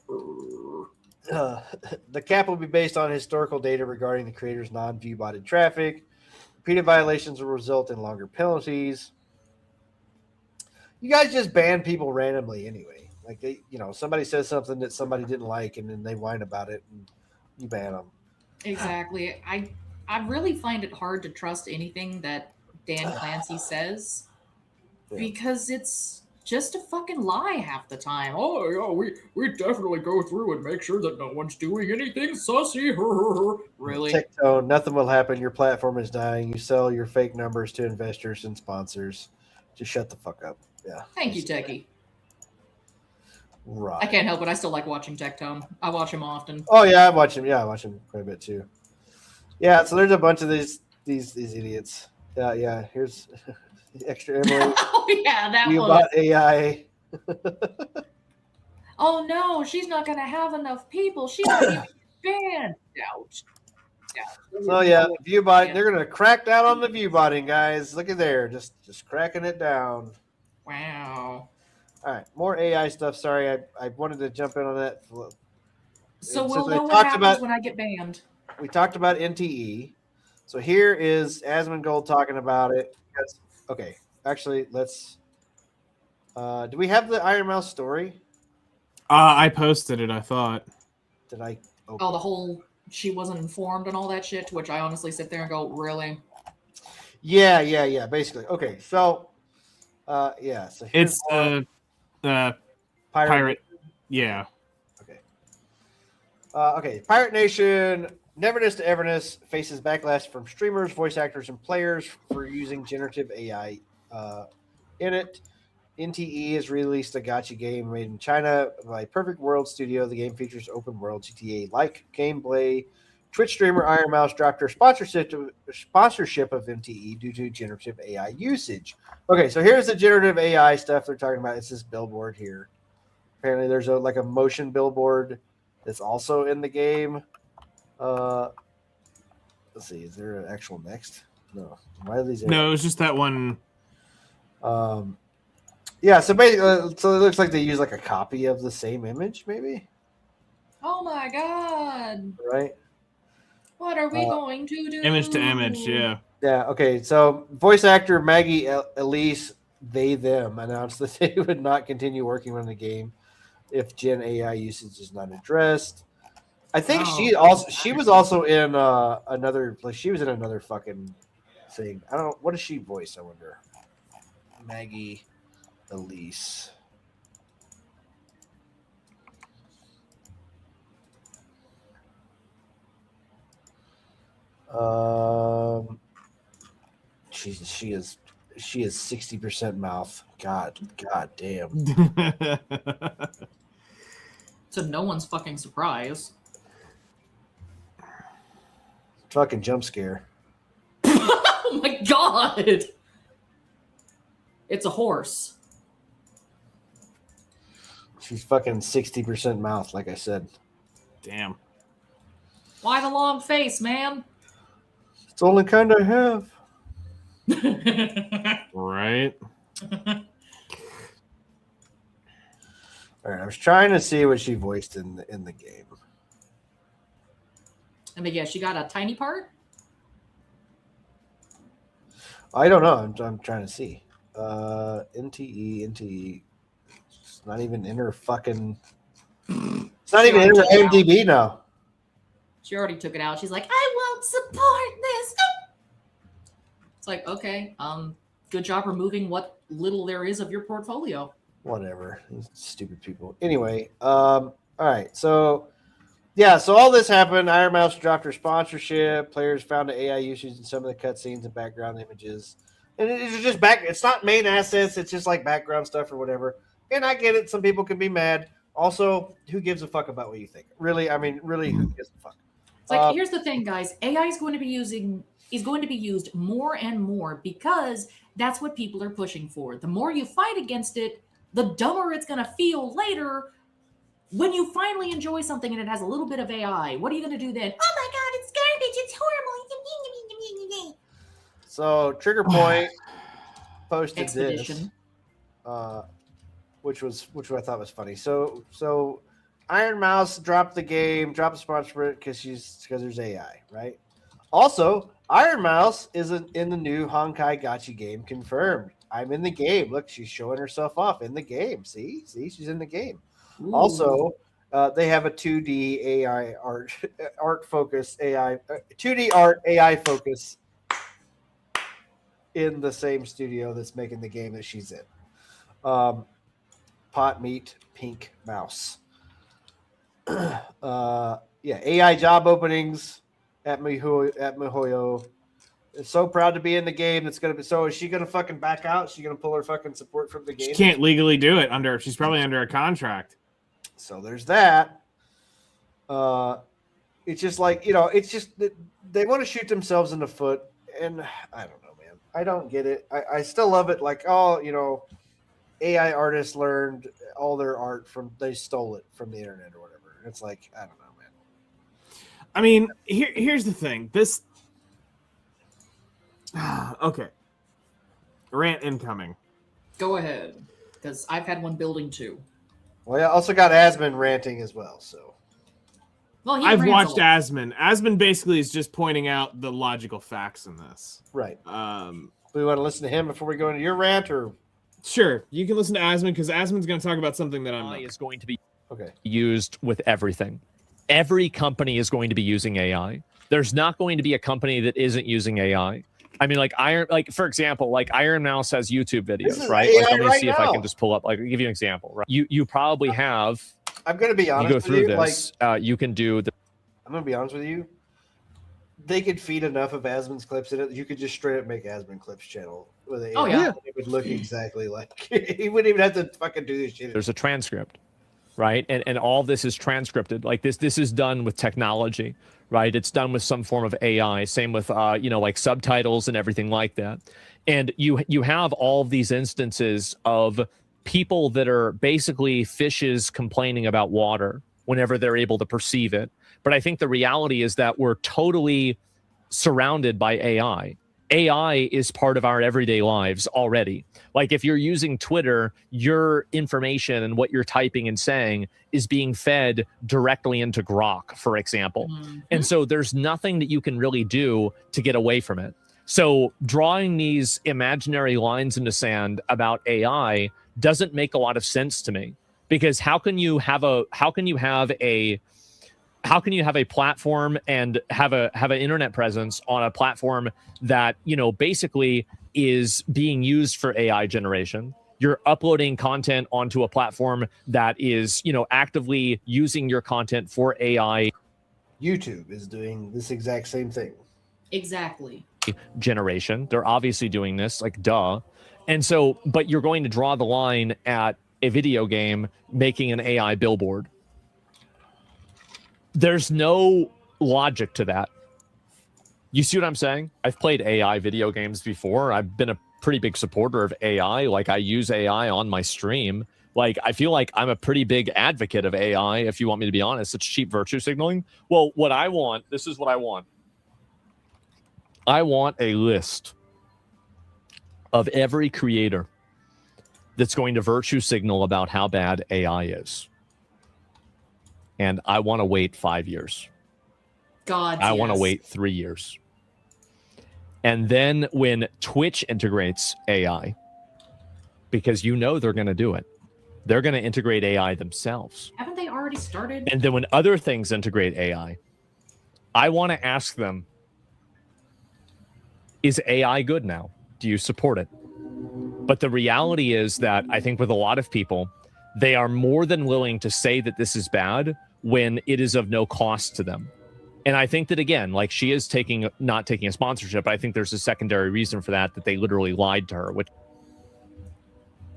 The cap will be based on historical data regarding the creator's non-viewbotted traffic. Repeated violations will result in longer penalties. You guys just ban people randomly anyway. Like they, somebody says something that somebody didn't like, and then they whine about it, and you ban them. Exactly. I really find it hard to trust anything that Dan Clancy says because it's just a fucking lie half the time. Oh yeah, we definitely go through and make sure that no one's doing anything sussy. Really? Tectone, nothing will happen. Your platform is dying. You sell your fake numbers to investors and sponsors. Just shut the fuck up. Yeah. Thank you, Techie. Right. I can't help it. I still like watching Tectone. I watch him often. Oh yeah, I watch him. Yeah, I watch him quite a bit too. Yeah, so there's a bunch of these idiots. Yeah. Here's extra Emily. Oh yeah, that you was. bought AI. Oh no, she's not gonna have enough people. She's not even banned. Ouch. Yeah. So yeah, ViewBot. They're gonna crack down on the ViewBotting, guys. Look at there, just cracking it down. Wow. All right, more AI stuff. Sorry, I wanted to jump in on that. So we'll know what happens when I get banned. We talked about NTE. So here is Asmongold talking about it. Okay, actually, let's. Do we have the Iron Mouse story? I posted it. I thought. Did I? Oh, the whole she wasn't informed and all that shit. To which I honestly sit there and go, really? Yeah. Basically, okay. So, yeah. So it's pirate. Yeah. Okay. Okay. Pirate Nation. Neverness to Everness faces backlash from streamers, voice actors, and players for using generative AI in it. NTE has released a gacha game made in China by Perfect World Studio. The game features open world GTA-like gameplay. Twitch streamer Iron Mouse dropped her sponsorship of NTE due to generative AI usage. Okay, so here's the generative AI stuff they're talking about. It's this billboard here. Apparently, there's a motion billboard that's also in the game. Let's see. Is there an actual next? No. Why are these? No, it was just that one. Yeah. So basically, so it looks like they use like a copy of the same image, maybe. Oh my god! Right. What are we going to do? Image to image, yeah. Yeah. Okay. So voice actor Maggie Elise, them announced that they would not continue working on the game if Gen AI usage is not addressed. I think she was also in another, like she was in another fucking thing. I don't know, what does she voice, I wonder. Maggie Elise. She is 60% mouth. God damn. To no one's fucking surprise. Fucking jump scare. Oh my god! It's a horse. She's fucking 60% mouth, like I said. Damn. Why the long face, man? It's the only kind I have. Right. All right, I was trying to see what she voiced in the game. I mean, yeah, she got a tiny part. I don't know. I'm trying to see. NTE. It's not even in her fucking. It's not even in her IMDb now. She already took it out. She's like, I won't support this. It's like, okay, good job removing what little there is of your portfolio. Whatever. These stupid people. Anyway, all right. So, yeah, so all this happened. Iron Mouse dropped her sponsorship. Players found the AI usage in some of the cutscenes and background images. And it's just it's not main assets. It's just like background stuff or whatever. And I get it. Some people can be mad. Also, who gives a fuck about what you think? Really, I mean, really, who gives a fuck? It's like, here's the thing, guys. AI is going to be used more and more because that's what people are pushing for. The more you fight against it, the dumber it's going to feel later when you finally enjoy something and it has a little bit of AI. What are you going to do then? Oh my god, it's garbage. It's horrible. So Trigger Point posted Expedition. this, which I thought was funny. So Iron Mouse dropped the sponsorship because there's AI, right? Also, Iron Mouse is in the new Honkai Gacha game confirmed. I'm in the game. Look, she's showing herself off in the game. See, she's in the game. Ooh. Also, they have a 2D AI art focus AI 2D art AI focus in the same studio that's making the game that she's in. Pot Meat Pink Mouse. AI job openings at MiHoYo. So proud to be in the game. It's gonna be. So is she gonna fucking back out? Is she gonna pull her fucking support from the game? She can't legally do it she's probably under a contract. So there's that. It's just like, it's just they want to shoot themselves in the foot, and I don't know, man. I don't get it. I still love it. Like, AI artists learned all their art they stole it from the internet or whatever. It's like, I don't know, man. I mean, here's the thing. This. Okay. Rant incoming. Go ahead, because I've had one building too. Well, I also got Asmon ranting as well, so. Well, I've watched Asmon. Asmon basically is just pointing out the logical facts in this. Right. Do we want to listen to him before we go into your rant, or? Sure, you can listen to Asmon because Asmon's going to talk about something that I'm is going to be okay. used with everything. Every company is going to be using AI. There's not going to be a company that isn't using AI. I mean, for example, Iron Mouse has YouTube videos, right? Let me see if I can just pull up. I'll give you an example. Right? You probably have. I'm going to be honest. You go through this. You can do. I'm going to be honest with you. They could feed enough of Asmon's clips in it. You could just straight up make Asmon Clips channel with AI. Oh yeah, it would look exactly like. He wouldn't even have to fucking do this shit. There's a transcript, right? And all this is transcripted. Like this is done with technology. Right, it's done with some form of AI. Same with like subtitles and everything like that. And you have all of these instances of people that are basically fishes complaining about water whenever they're able to perceive it. But I think the reality is that we're totally surrounded by AI. AI is part of our everyday lives already. Like if you're using Twitter, your information and what you're typing and saying is being fed directly into Grok, for example. Mm-hmm. And so there's nothing that you can really do to get away from it. So drawing these imaginary lines in the sand about AI doesn't make a lot of sense to me, because how can you have a platform and have an internet presence on a platform that, basically is being used for AI generation? You're uploading content onto a platform that is, actively using your content for AI. YouTube is doing this exact same thing. Exactly. Generation. They're obviously doing this, like, duh. And so, but you're going to draw the line at a video game making an AI billboard. There's no logic to that. You see what I'm saying? I've played AI video games before. I've been a pretty big supporter of AI. Like, I use AI on my stream. Like, I feel like I'm a pretty big advocate of AI, if you want me to be honest. It's cheap virtue signaling. Well, what I want, this is what I want. I want a list of every creator that's going to virtue signal about how bad AI is. And I want to wait 5 years. God, I want to wait 3 years. And then when Twitch integrates AI, because they're going to do it, they're going to integrate AI themselves. Haven't they already started? And then when other things integrate AI, I want to ask them, is AI good now? Do you support it? But the reality is that I think with a lot of people, they are more than willing to say that this is bad when it is of no cost to them. And I think that, again, like she is not taking a sponsorship, but I think there's a secondary reason for that they literally lied to her. Which,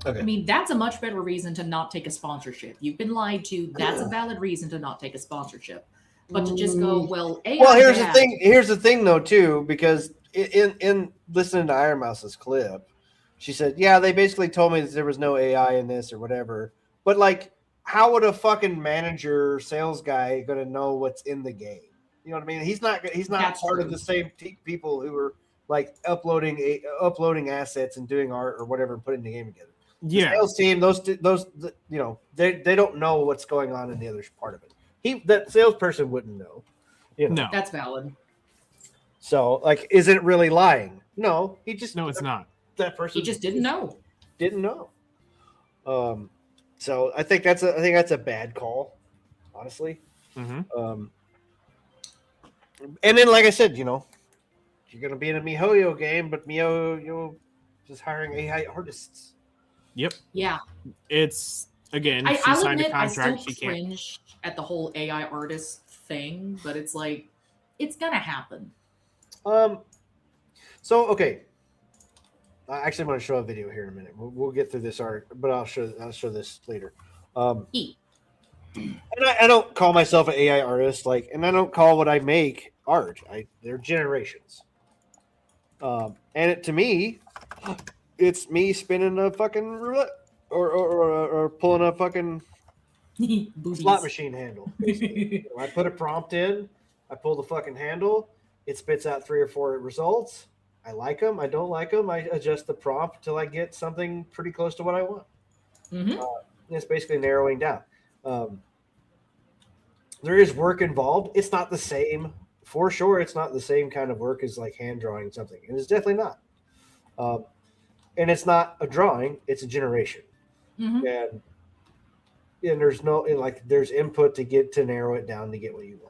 I mean, that's a much better reason to not take a sponsorship. You've been lied to. That's a valid reason to not take a sponsorship. But to just go, well, AI Well, here's bad. the thing. Here's the thing, though, too, because in listening to Iron Mouse's clip, she said, "Yeah, they basically told me that there was no AI in this or whatever." But like, how would a fucking manager, sales guy, going to know what's in the game? You know what I mean? He's not That's part true. of the same people who are like uploading assets and doing art or whatever and putting the game together. The sales team, those they don't know what's going on in the other part of it. That salesperson wouldn't know. No, that's valid. So, like, is it really lying? No, it's not. That person He just didn't know. Didn't know. So I think that's a bad call, honestly. Mm-hmm. And then, like I said, you're gonna be in a MiHoYo game, but MiHoYo is hiring AI artists. Yep. Yeah. It's again. I'll admit, I still cringe at the whole AI artist thing, but it's like it's gonna happen. So okay. I actually want to show a video here in a minute. We'll get through this art, but I'll show this later. And I don't call myself an AI artist, and I don't call what I make art. They're generations. And to me, it's me spinning a fucking roulette or pulling a fucking slot machine handle. I put a prompt in, I pull the fucking handle, it spits out 3 or 4 results. I like them. I don't like them. I adjust the prompt till I get something pretty close to what I want. Mm-hmm. It's basically narrowing down. There is work involved. It's not the same, for sure. It's not the same kind of work as like hand drawing something. It is definitely not. And it's not a drawing. It's a generation. Mm-hmm. And there's input to narrow it down to get what you want.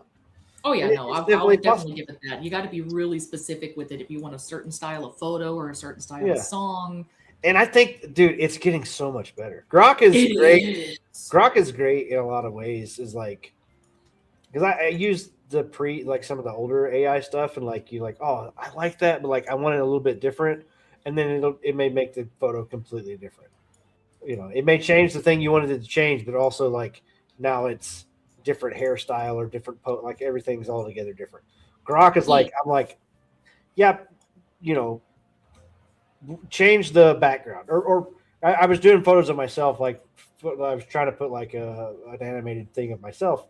Oh yeah, no, I would definitely give it that. You got to be really specific with it if you want a certain style of photo or a certain style of song. And I think, dude, it's getting so much better. Grok is great. Grok is great in a lot of ways. Is like, because I use some of the older AI stuff, and oh, I like that, but I want it a little bit different, and then it may make the photo completely different. It may change the thing you wanted it to change, but also now it's different hairstyle or different everything's all together different. Grok is change the background or I was doing photos of myself, I was trying to put an animated thing of myself.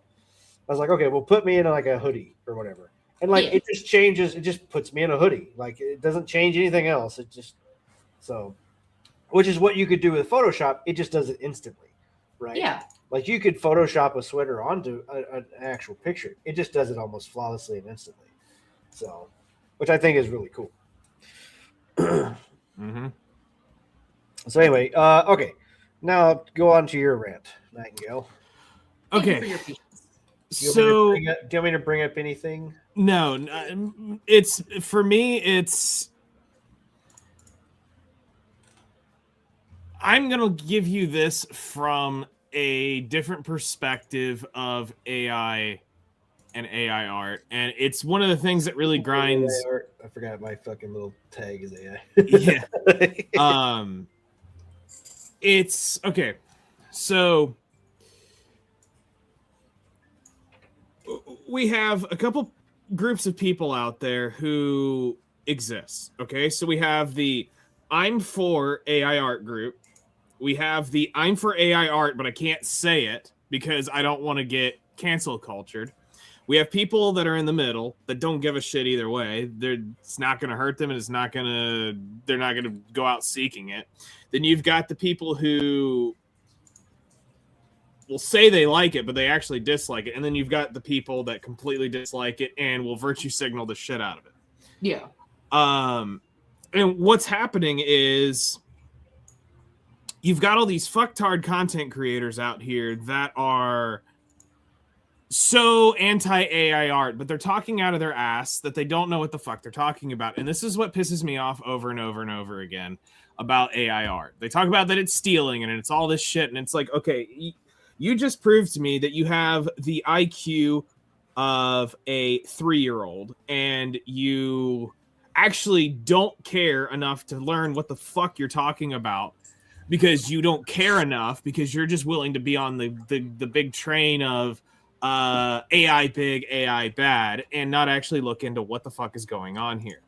I was like, okay, well, put me in a hoodie or whatever, and it just changes. It just puts me in a hoodie. It doesn't change anything else. It just which is what you could do with Photoshop. It just does it instantly, right? Yeah. You could Photoshop a sweater onto an actual picture. It just does it almost flawlessly and instantly. So, which I think is really cool. Mm-hmm. So anyway, okay. Now go on to your rant, Nightingale. Okay. Do you want me to bring up anything? No, it's for me. I'm gonna give you this from a different perspective of AI and AI art, and it's one of the things that really grinds. I forgot my fucking little tag is AI. Yeah. It's okay. So we have a couple groups of people out there who exist. Okay, so we have the I'm for AI art group. We have the I'm for AI art, but I can't say it because I don't want to get cancel cultured. We have people that are in the middle that don't give a shit either way. It's not going to hurt them, and they're not going to go out seeking it. Then you've got the people who will say they like it, but they actually dislike it. And then you've got the people that completely dislike it and will virtue signal the shit out of it. Yeah. And what's happening is you've got all these fucktard content creators out here that are so anti-AI art, but they're talking out of their ass that they don't know what the fuck they're talking about. And this is what pisses me off over and over and over again about AI art. They talk about that it's stealing and it's all this shit, and it's like, okay, you just proved to me that you have the IQ of a 3-year-old, and you actually don't care enough to learn what the fuck you're talking about because you don't care enough, because you're just willing to be on the big train of AI big, AI bad, and not actually look into what the fuck is going on here.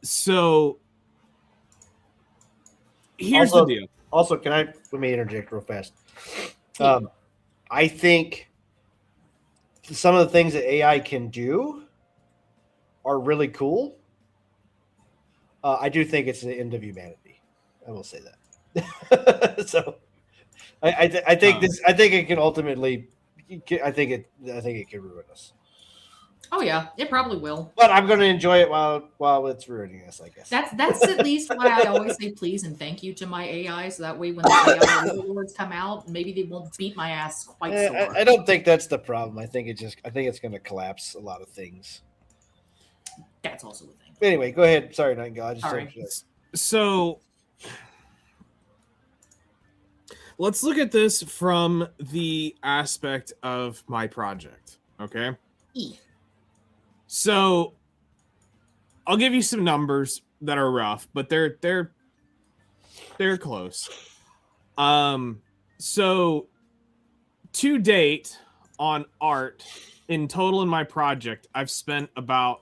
So here's the deal. Also, let me interject real fast. I think some of the things that AI can do are really cool. I do think it's the end of humanity. I will say that. So I think I think it can ultimately. I think it can ruin us. Oh yeah, it probably will. But I'm going to enjoy it while it's ruining us, I guess. That's at least why I always say please and thank you to my AI, so that way when the AI overlords come out, maybe they won't beat my ass quite so hard. I don't think that's the problem. I think it's going to collapse a lot of things. That's also a thing. Anyway, go ahead. Sorry, Nightingale. All right. So let's look at this from the aspect of my project, okay? So I'll give you some numbers that are rough, but they're close. So to date on art in total in my project, I've spent about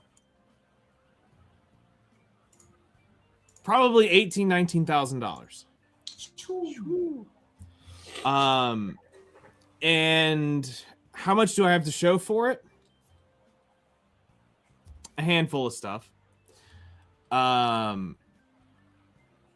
probably $18,000-$19,000. And how much do I have to show for it? A handful of stuff. And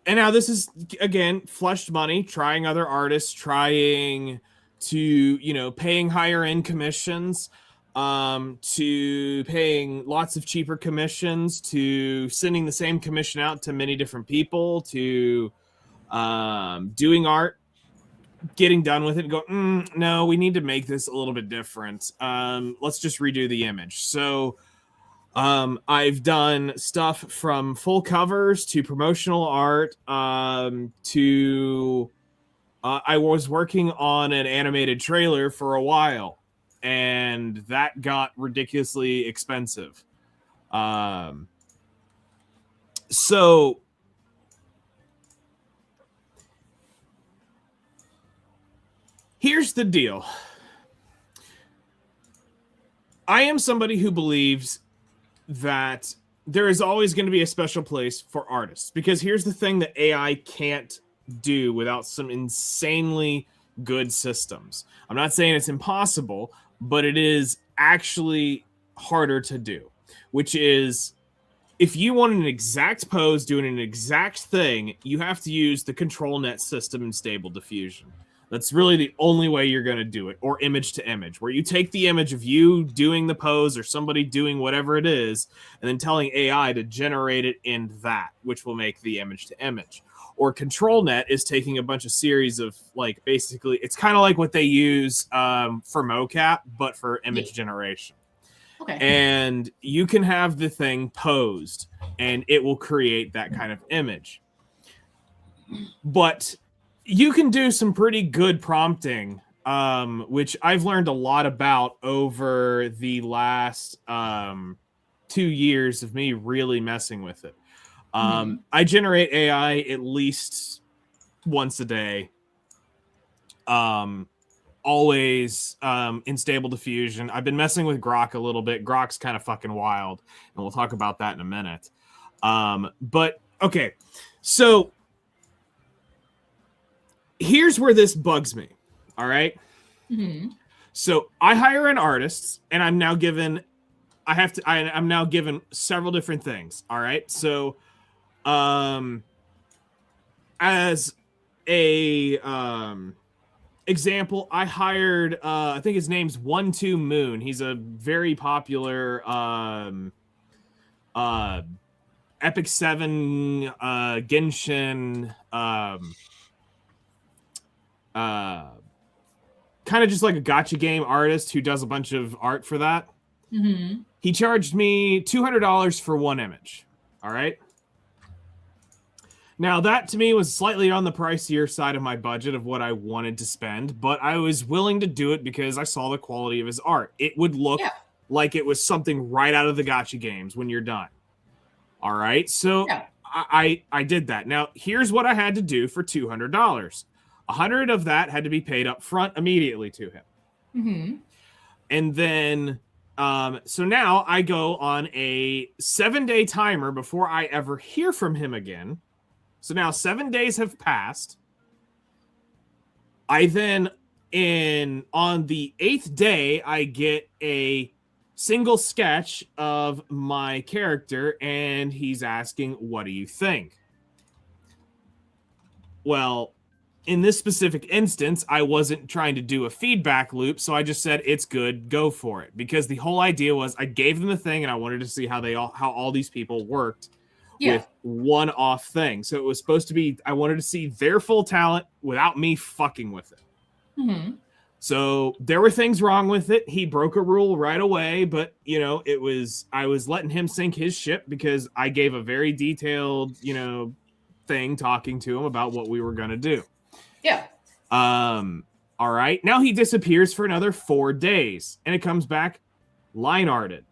now this is, again, flushed money, trying other artists, trying to, paying higher end commissions, to paying lots of cheaper commissions, to sending the same commission out to many different people, to doing art, getting done with it and go, no, we need to make this a little bit different. Let's just redo the image. So I've done stuff from full covers to promotional art, to I was working on an animated trailer for a while, and that got ridiculously expensive. So here's the deal. I am somebody who believes that there is always going to be a special place for artists, because here's the thing that AI can't do without some insanely good systems. I'm not saying it's impossible, but it is actually harder to do, which is if you want an exact pose doing an exact thing, you have to use the control net system in Stable Diffusion. That's really the only way you're going to do it, or image to image, where you take the image of you doing the pose or somebody doing whatever it is, and then telling AI to generate it in that, which will make the image to image. Or control net is taking a bunch of series of, like, basically, it's kind of like what they use for mocap, but for image generation. Okay. And you can have the thing posed, and it will create that kind of image. But you can do some pretty good prompting, which I've learned a lot about over the last 2 years of me really messing with it. I generate AI at least once a day. Always in Stable Diffusion. I've been messing with Grok a little bit. Grok's kind of fucking wild, and we'll talk about that in a minute. But okay, so here's where this bugs me. All right. Mm-hmm. So I hire an artist, and I'm now given I'm now given several different things. All right. So as a example, I hired I think his name's 12 Moon. He's a very popular Epic 7, Genshin, kind of just like a gacha game artist who does a bunch of art for that. Mm-hmm. He charged me $200 for one image. All right. Now, that to me was slightly on the pricier side of my budget of what I wanted to spend, but I was willing to do it because I saw the quality of his art. It would look like it was something right out of the gacha games when you're done. All right, so I did that. Now, here's what I had to do for $200. $100 of that had to be paid up front immediately to him. Mm-hmm. And then, so now I go on a 7-day timer before I ever hear from him again. So now 7 days have passed. I then, on the 8th day, I get a single sketch of my character, and he's asking, what do you think? Well, in this specific instance, I wasn't trying to do a feedback loop, so I just said, it's good, go for it. Because the whole idea was I gave them the thing, and I wanted to see how all these people worked with one-off thing. So it was supposed to be, I wanted to see their full talent without me fucking with it. Mm-hmm. So there were things wrong with it. He broke a rule right away, but I was letting him sink his ship because I gave a very detailed, thing talking to him about what we were going to do. Yeah. All right. Now he disappears for another 4 days and it comes back line arted.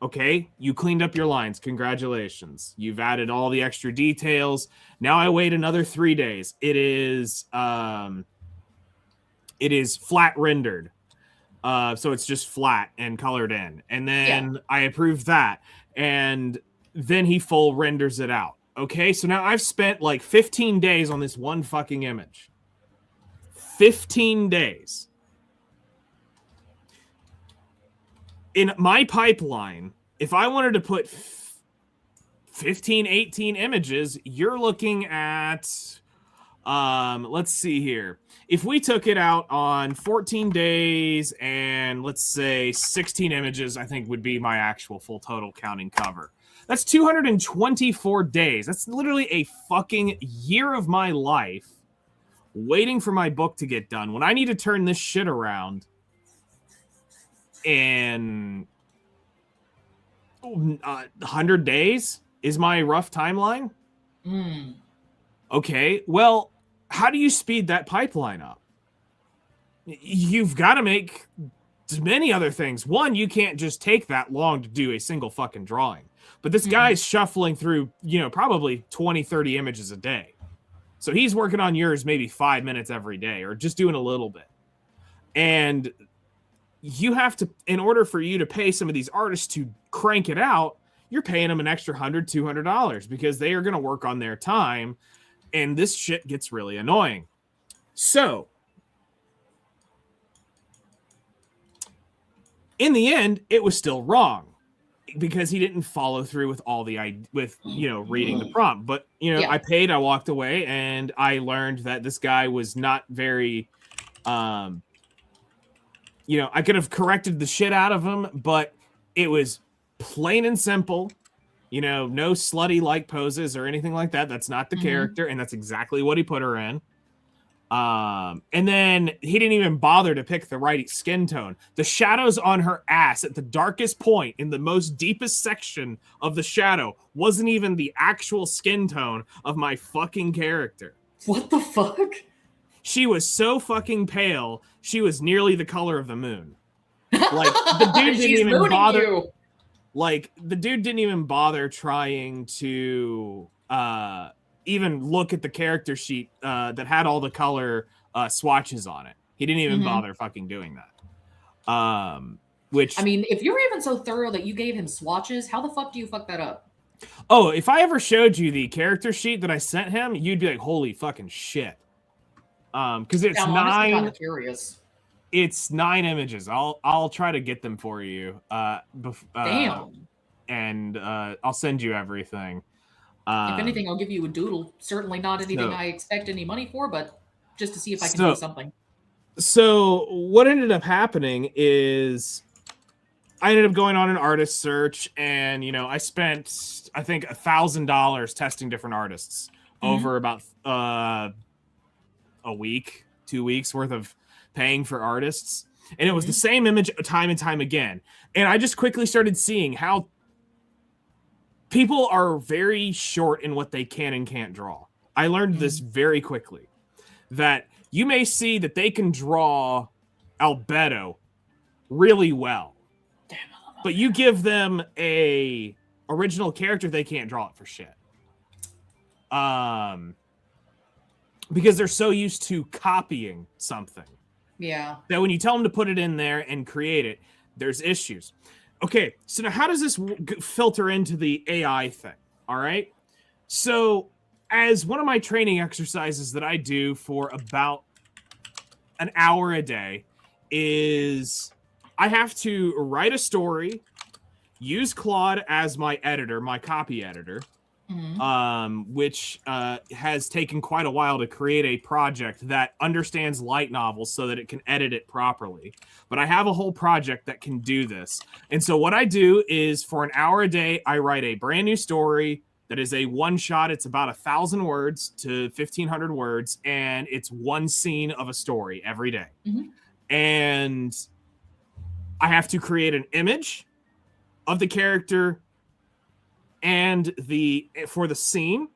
Okay, you cleaned up your lines. Congratulations. You've added all the extra details. Now I wait another 3 days. It is flat rendered. So it's just flat and colored in. And then I approve that. And then he full renders it out. Okay, so now I've spent like 15 days on this one fucking image. 15 days. In my pipeline, if I wanted to put 15, 18 images, you're looking at, let's see here. If we took it out on 14 days and let's say 16 images, I think would be my actual full total counting cover. That's 224 days. That's literally a fucking year of my life waiting for my book to get done when I need to turn this shit around in 100 days is my rough timeline. Okay, well, how do you speed that pipeline up? You've got to make many other things. One, you can't just take that long to do a single fucking drawing. But this guy's shuffling through, probably 20, 30 images a day. So he's working on yours maybe 5 minutes every day or just doing a little bit. And you have to, in order for you to pay some of these artists to crank it out, you're paying them an extra $100, $200 because they are going to work on their time. And this shit gets really annoying. So, in the end, it was still wrong because he didn't follow through with all the reading the prompt. But I paid, I walked away, and I learned that this guy was not very. I could have corrected the shit out of him, but it was plain and simple. No slutty like poses or anything like that. That's not the character, and that's exactly what he put her in. And then he didn't even bother to pick the right skin tone. The shadows on her ass at the darkest point in the most deepest section of the shadow wasn't even the actual skin tone of my fucking character. What the fuck? She was so fucking pale, she was nearly the color of the moon. Like, the dude didn't even bother. You. Like, the dude didn't even bother trying to even look at the character sheet that had all the color swatches on it. He didn't even bother fucking doing that. Which, I mean, if you're even so thorough that you gave him swatches, how the fuck do you fuck that up? Oh, if I ever showed you the character sheet that I sent him, you'd be like, holy fucking shit. Because it's I'm kind of curious. It's 9 images. I'll try to get them for you. Damn. And I'll send you everything. If anything, I'll give you a doodle. Certainly not anything I expect any money for, but just to see if I can do something. So what ended up happening is I ended up going on an artist search, and I spent, I think, $1,000 testing different artists over about a week, 2 weeks worth of paying for artists, and it was the same image time and time again. And I just quickly started seeing how people are very short in what they can and can't draw. I learned this very quickly, that you may see that they can draw Albedo really well, but you give them a original character, they can't draw it for shit. Because they're so used to copying something. Yeah. That when you tell them to put it in there and create it, there's issues. Okay, so now how does this filter into the AI thing? All right. So as one of my training exercises that I do for about an hour a day is I have to write a story, use Claude as my editor, my copy editor, which has taken quite a while to create a project that understands light novels so that it can edit it properly. But I have a whole project that can do this. And so what I do is for an hour a day, I write a brand new story that is a one shot. It's about 1,000 words to 1,500 words, and it's one scene of a story every day. And I have to create an image of the character and for the scene,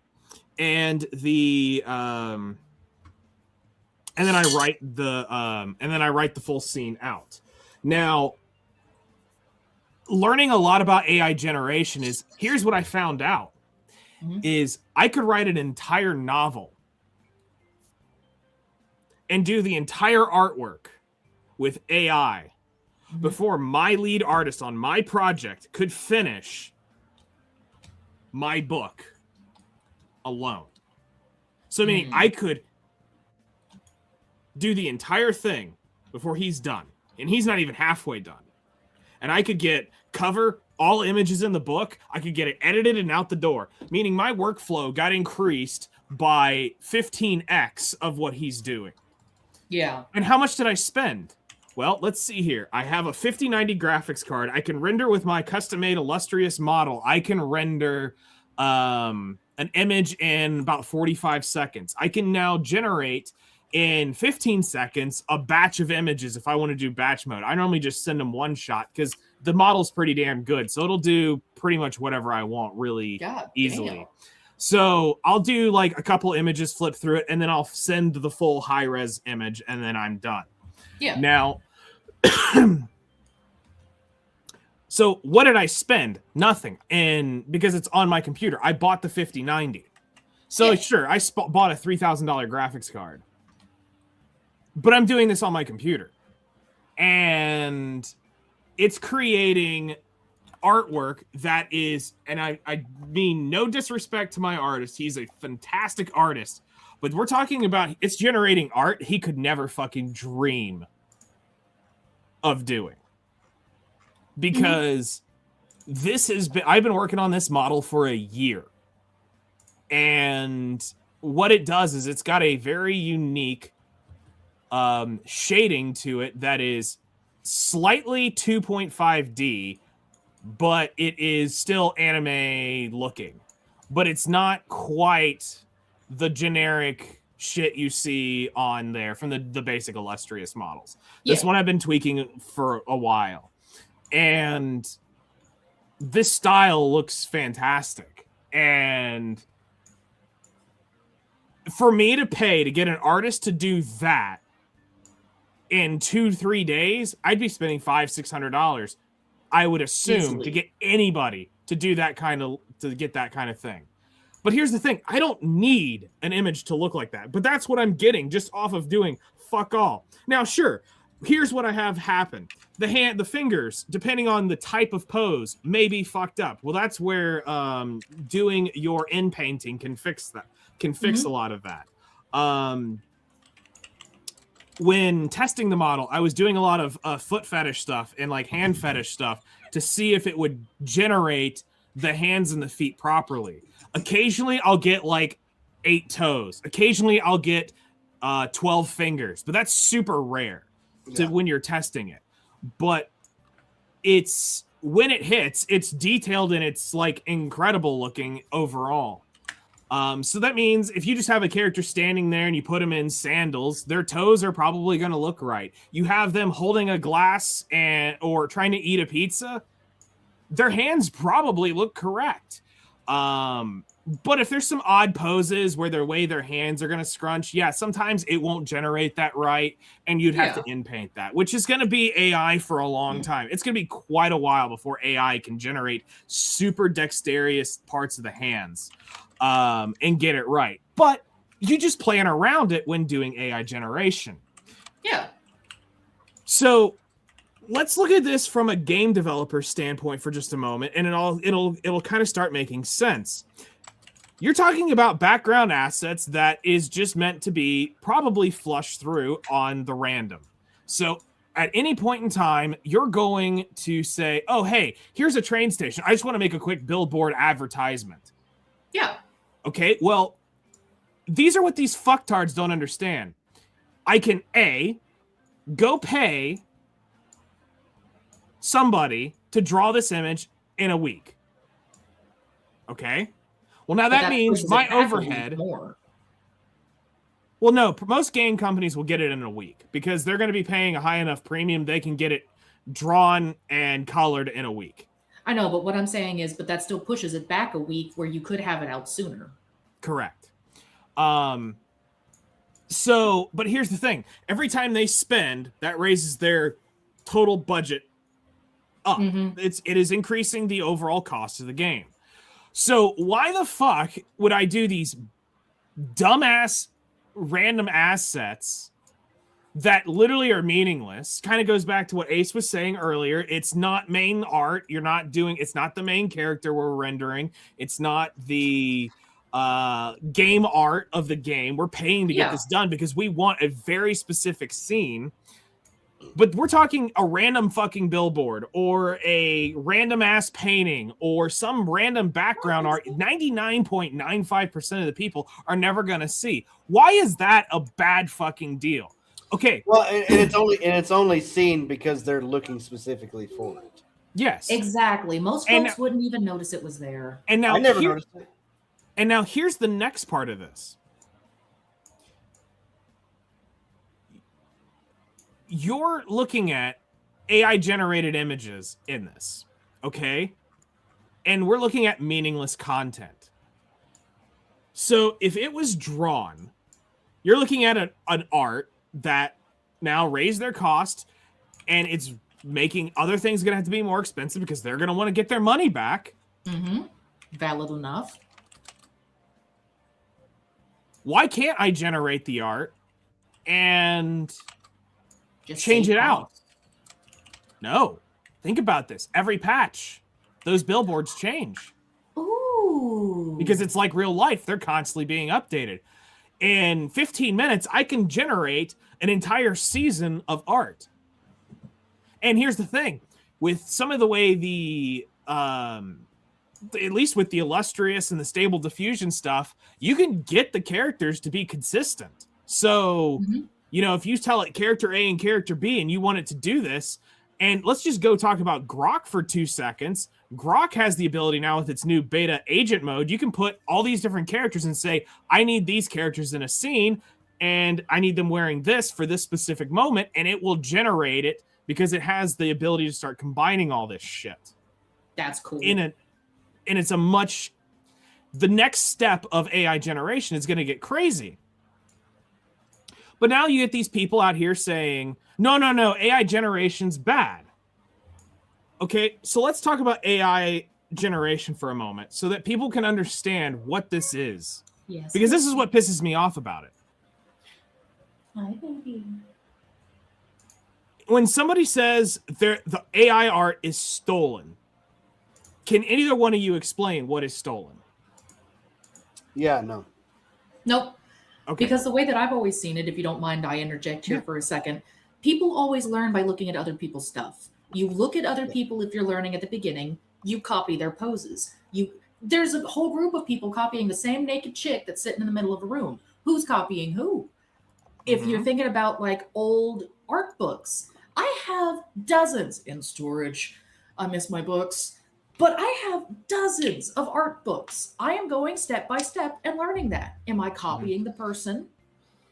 and the and then I write the full scene out. Now, learning a lot about AI generation is, here's what I found out, is I could write an entire novel and do the entire artwork with AI before my lead artist on my project could finish my book alone. So meaning I could do the entire thing before he's done, and he's not even halfway done. And I could get cover all images in the book. I could get it edited and out the door, meaning my workflow got increased by 15x of what he's doing. Yeah. And how much did I spend? Well, let's see here. I have a 5090 graphics card. I can render with my custom-made illustrious model. I can render an image in about 45 seconds. I can now generate in 15 seconds a batch of images if I want to do batch mode. I normally just send them one shot because the model's pretty damn good. So it'll do pretty much whatever I want really easily. Damn. So I'll do like a couple images, flip through it, and then I'll send the full high-res image, and then I'm done. Yeah. Now, so what did I spend? Nothing. And because it's on my computer, I bought the 5090. So sure, I bought a $3,000 graphics card. But I'm doing this on my computer. And it's creating artwork that is, and I mean no disrespect to my artist. He's a fantastic artist. But we're talking about, it's generating art he could never fucking dream of doing, because this has been, I've been working on this model for a year, and what it does is it's got a very unique shading to it that is slightly 2.5D, but it is still anime looking, but it's not quite the generic shit you see on there from the basic illustrious models. This one I've been tweaking for a while, and this style looks fantastic. And for me to pay to get an artist to do that in 2-3 days, I'd be spending $500-$600. I would assume to get anybody to do that to get that kind of thing. But here's the thing, I don't need an image to look like that, but that's what I'm getting just off of doing fuck all. Now, sure, here's what I have happen. The fingers, depending on the type of pose, may be fucked up. Well, that's where doing your in painting can fix that, can fix a lot of that. When testing the model, I was doing a lot of foot fetish stuff and like hand fetish stuff to see if it would generate the hands and the feet properly. Occasionally, I'll get like 8 toes. Occasionally, I'll get 12 fingers, but that's super rare when you're testing it. But it's when it hits, it's detailed and it's like incredible looking overall. So that means if you just have a character standing there and you put them in sandals, their toes are probably going to look right. You have them holding a glass or trying to eat a pizza, their hands probably look correct. But if there's some odd poses where the way their hands are going to scrunch, yeah, sometimes it won't generate that right, and you'd have to in-paint that, which is going to be AI for a long time. It's going to be quite a while before AI can generate super dexterous parts of the hands and get it right. But you just plan around it when doing AI generation. Yeah. So let's look at this from a game developer standpoint for just a moment, and it'll kind of start making sense. You're talking about background assets that is just meant to be probably flushed through on the random. So at any point in time, you're going to say, oh, hey, here's a train station. I just want to make a quick billboard advertisement. Yeah. Okay, well, these are what these fucktards don't understand. I can, A, go pay somebody to draw this image in a week. Okay? Well, now that means my overhead. More. Well, no, most game companies will get it in a week because they're going to be paying a high enough premium they can get it drawn and colored in a week. I know, but what I'm saying is, but that still pushes it back a week where you could have it out sooner. Correct. So, but here's the thing. Every time they spend, that raises their total budget up. Mm-hmm. It is increasing the overall cost of the game. So why the fuck would I do these dumbass random assets that literally are meaningless? Kind of goes back to what Ace was saying earlier. It's not main art. It's not the main character we're rendering. It's not the game art of the game. We're paying to get this done because we want a very specific scene. But we're talking a random fucking billboard or a random ass painting or some random background art 99.95% of the people are never going to see. Why is that a bad fucking deal? Okay. Well, and it's only seen because they're looking specifically for it. Yes. Exactly. Most folks wouldn't even notice it was there. And now I never noticed it. And now here's the next part of this. You're looking at AI generated images in this, okay? And we're looking at meaningless content. So if it was drawn, you're looking at an art that now raised their cost and it's making other things going to have to be more expensive because they're going to want to get their money back. Mm-hmm. Valid enough. Why can't I generate the art and just change it out? No. Think about this. Every patch, those billboards change. Ooh. Because it's like real life. They're constantly being updated. In 15 minutes, I can generate an entire season of art. And here's the thing. With some of the way at least with the illustrious and the stable diffusion stuff, you can get the characters to be consistent. So, if you tell it character A and character B and you want it to do this, and let's just go talk about Grok for 2 seconds. Grok has the ability now with its new beta agent mode. You can put all these different characters and say, I need these characters in a scene and I need them wearing this for this specific moment. And it will generate it because it has the ability to start combining all this shit. That's cool. And it's the next step of AI generation is going to get crazy. But now you get these people out here saying, no, AI generation's bad. Okay, so let's talk about AI generation for a moment so that people can understand what this is. Yes. Because this is what pisses me off about it. Hi, baby. When somebody says the AI art is stolen, can either one of you explain what is stolen? Yeah, no. Nope. Okay. Because the way that I've always seen it, if you don't mind, I interject here for a second. People always learn by looking at other people's stuff. You look at other people if you're learning at the beginning, you copy their poses. There's a whole group of people copying the same naked chick that's sitting in the middle of a room. Who's copying who? If you're thinking about like old art books, I have dozens in storage I miss my books. But I have dozens of art books. I am going step by step and learning that. Am I copying the person?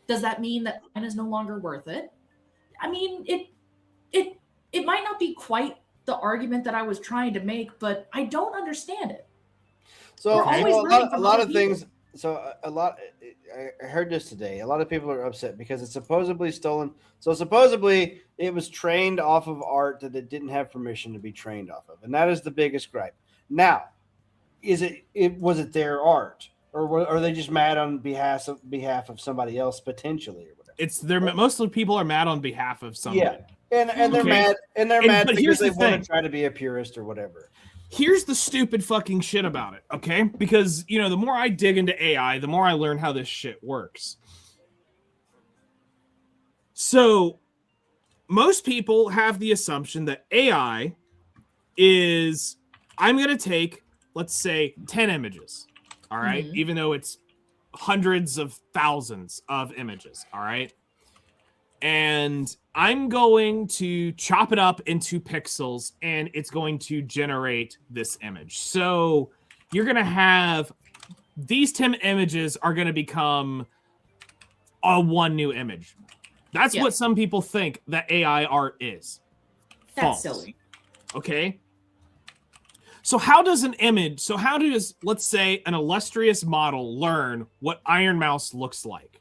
Does that mean that mine is no longer worth it? I mean, it might not be quite the argument that I was trying to make, but I don't understand it. So We're always learning from a lot other of people. things. So a lot. I heard this today. A lot of people are upset because it's supposedly stolen. So supposedly it was trained off of art that it didn't have permission to be trained off of, and that is the biggest gripe. Now, was it their art, or are they just mad on behalf of somebody else potentially, or whatever? It's they're mostly people are mad on behalf of somebody. Yeah, and they're mad but because here's they the want thing. to try to be a purist or whatever. Here's the stupid fucking shit about it, okay? Because, you know, the more I dig into AI, the more I learn how this shit works. So, most people have the assumption that AI is, I'm going to take, let's say, 10 images, all right? Even though it's hundreds of thousands of images, all right? And I'm going to chop it up into pixels and it's going to generate this image. So you're going to have these 10 images are going to become one new image. That's what some people think that AI art is. That's False. silly. Okay. So how does let's say, an illustrious model learn what Iron Mouse looks like?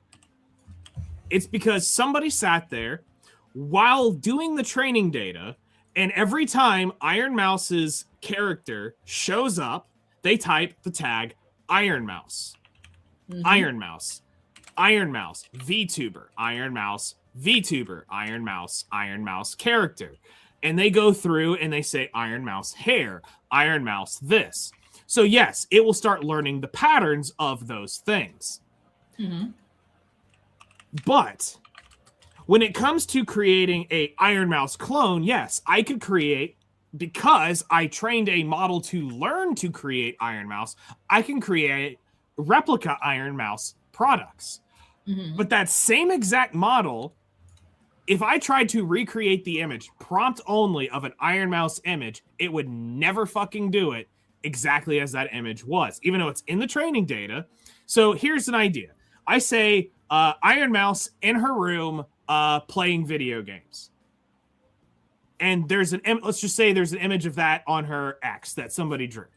It's because somebody sat there while doing the training data, and every time Iron Mouse's character shows up, they type the tag Iron Mouse. Iron Mouse. Iron Mouse. VTuber. Iron Mouse. VTuber. Iron Mouse character. And they go through and they say Iron Mouse hair. Iron Mouse this. So yes, it will start learning the patterns of those things. But when it comes to creating a Iron Mouse clone, yes, I could create, because I trained a model to learn to create Iron Mouse, I can create replica Iron Mouse products. But that same exact model, if I tried to recreate the image, prompt only, of an Iron Mouse image, it would never fucking do it exactly as that image was, even though it's in the training data. So here's an idea. I say, Iron Mouse in her room playing video games. And let's just say there's an image of that on her X that somebody drew.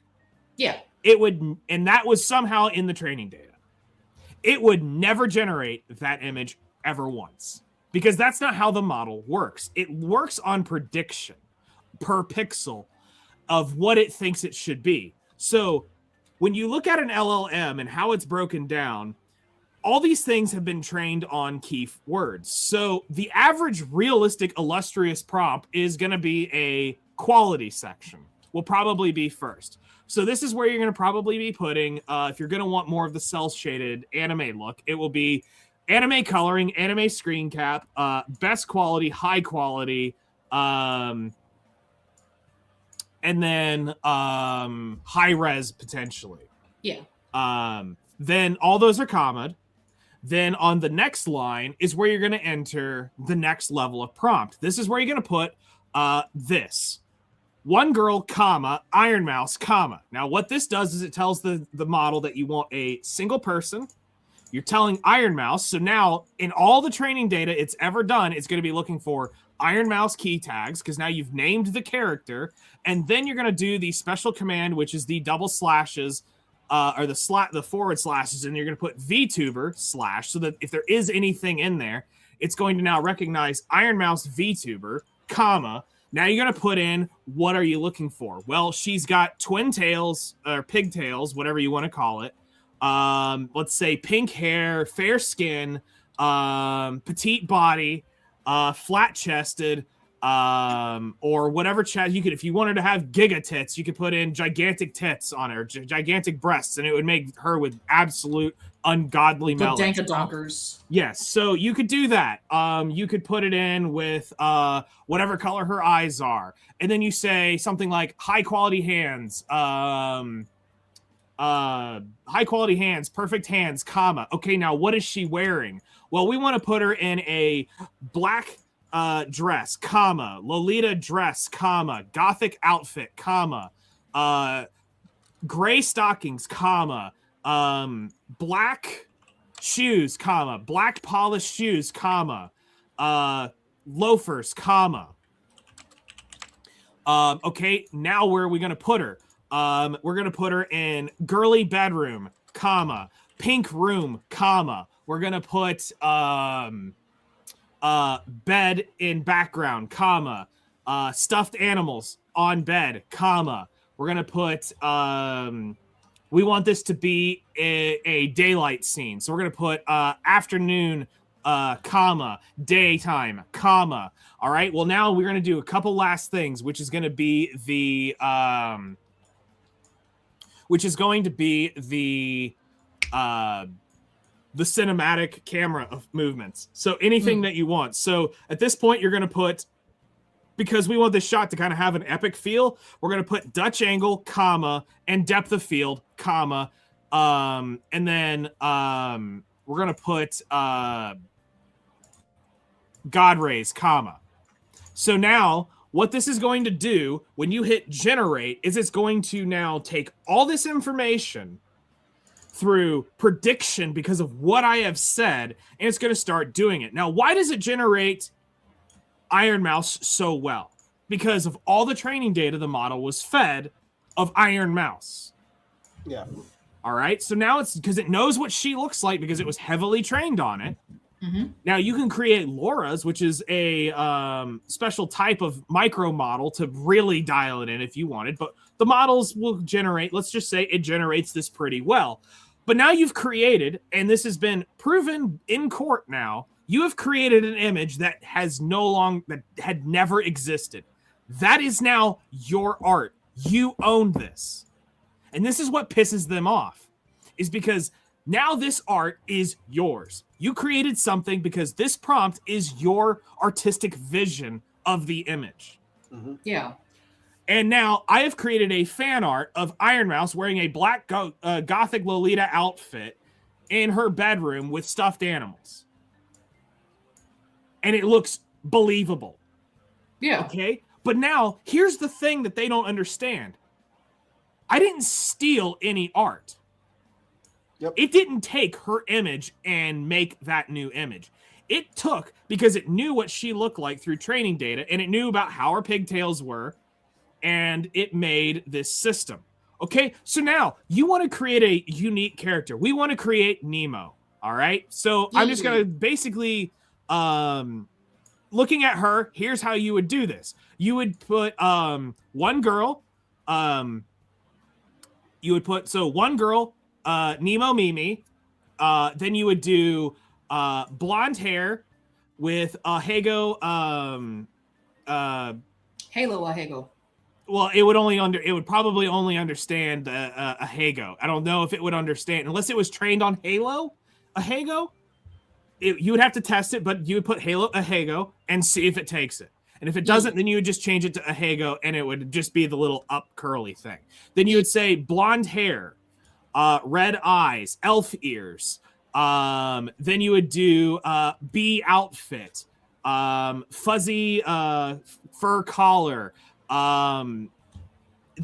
Yeah. And that was somehow in the training data. It would never generate that image ever once. Because that's not how the model works. It works on prediction per pixel of what it thinks it should be. So when you look at an LLM and how it's broken down, all these things have been trained on key words. So the average realistic illustrious prompt is going to be a quality section. Will probably be first. So this is where you're going to probably be putting, if you're going to want more of the cel-shaded anime look, it will be anime coloring, anime screen cap, best quality, high quality, and then high res potentially. Yeah. Then all those are comma. Then on the next line is where you're going to enter the next level of prompt. This is where you're going to put this. One girl, comma, Iron Mouse, comma. Now what this does is it tells the model that you want a single person. You're telling Iron Mouse. So now in all the training data it's ever done, it's going to be looking for Iron Mouse key tags, because now you've named the character. And then you're going to do the special command, which is the double slashes, or the forward slashes, and you're going to put VTuber / so that if there is anything in there, it's going to now recognize Iron Mouse VTuber, comma. Now you're going to put in, what are you looking for? Well, she's got twin tails or pigtails, whatever you want to call it. Let's say pink hair, fair skin, petite body, flat chested, or whatever chest you could. If you wanted to have giga tits, you could put in gigantic tits on her, gigantic breasts, and it would make her with absolute ungodly The melons. dankadonkers. Yes, so you could do that. You could put it in with whatever color her eyes are, and then you say something like high quality hands, high quality hands, perfect hands, comma. Okay, now what is she wearing? Well, we want to put her in a black dress, comma, Lolita dress, comma, Gothic outfit, comma, gray stockings, comma, black shoes, comma, black polished shoes, comma, loafers, comma. Okay, now where are we gonna put her? We're gonna put her in girly bedroom, comma, pink room, comma. We're gonna put bed in background, comma, stuffed animals on bed, comma. We're gonna put we want this to be a daylight scene, so we're gonna put afternoon, comma, daytime, comma. All right, well now we're gonna do a couple last things, which is gonna be the cinematic camera of movements. So anything that you want. So at this point, you're going to put, because we want this shot to kind of have an epic feel, we're going to put Dutch angle, comma, and depth of field, comma, and then we're going to put God rays, comma. So now what this is going to do when you hit generate is it's going to now take all this information through prediction because of what I have said, and it's going to start doing it. Now, why does it generate Iron Mouse so well? Because of all the training data the model was fed of Iron Mouse. Yeah. All right. So now it's because it knows what she looks like because it was heavily trained on it. Mm-hmm. Now you can create Laura's, which is a special type of micro model to really dial it in if you wanted, but the models will generate, let's just say it generates this pretty well. But now you've created, and this has been proven in court now, you have created an image that that had never existed. That is now your art. You own this. And this is what pisses them off, is because now this art is yours. You created something because this prompt is your artistic vision of the image. Mm-hmm. Yeah. And now I have created a fan art of Iron Mouse wearing a black Gothic Lolita outfit in her bedroom with stuffed animals. And it looks believable. Yeah. Okay? But now, here's the thing that they don't understand. I didn't steal any art. Yep. It didn't take her image and make that new image. It took, because it knew what she looked like through training data, and it knew about how her pigtails were, and it made this system. Okay, so now you want to create a unique character. We want to create Nemo. All right, so I'm just gonna basically, looking at her. Here's how you would do this. You would put one girl. You would put one girl, Nemo Mimi. Then you would do blonde hair with a Hago. Halo Ahego. Well, it would probably only understand a Hago. I don't know if it would understand unless it was trained on Halo, a Hago. You would have to test it, but you would put Halo a Hago and see if it takes it. And if it doesn't, then you would just change it to a Hago, and it would just be the little up curly thing. Then you would say blonde hair, red eyes, elf ears. Then you would do bee outfit, fuzzy fur collar. Then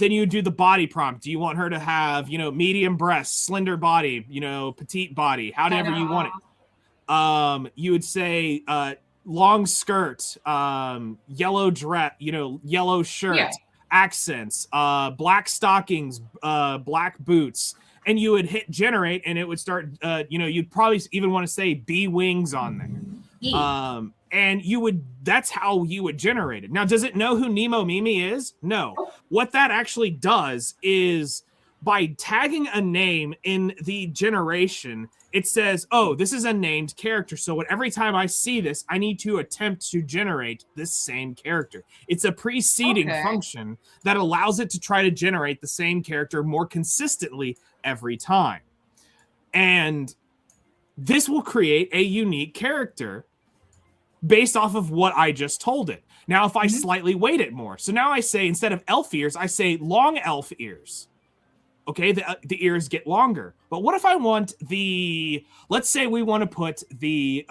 you would do the body prompt. Do you want her to have, medium breasts, slender body, petite body, however you want it. You would say long skirt, yellow dress, yellow shirt, accents, black stockings, black boots. And you would hit generate, and it would start, you'd probably even want to say bee wings on there. And that's how you would generate it. Now, does it know who Nemo Mimi is? No. What that actually does is by tagging a name in the generation, it says, oh, this is a named character. So every time I see this, I need to attempt to generate this same character. It's a preceding function that allows it to try to generate the same character more consistently every time. And this will create a unique character based off of what I just told it. Now, if I slightly weight it more, so now I say, instead of elf ears, I say long elf ears. Okay, the ears get longer. But what if I want let's say we want to put the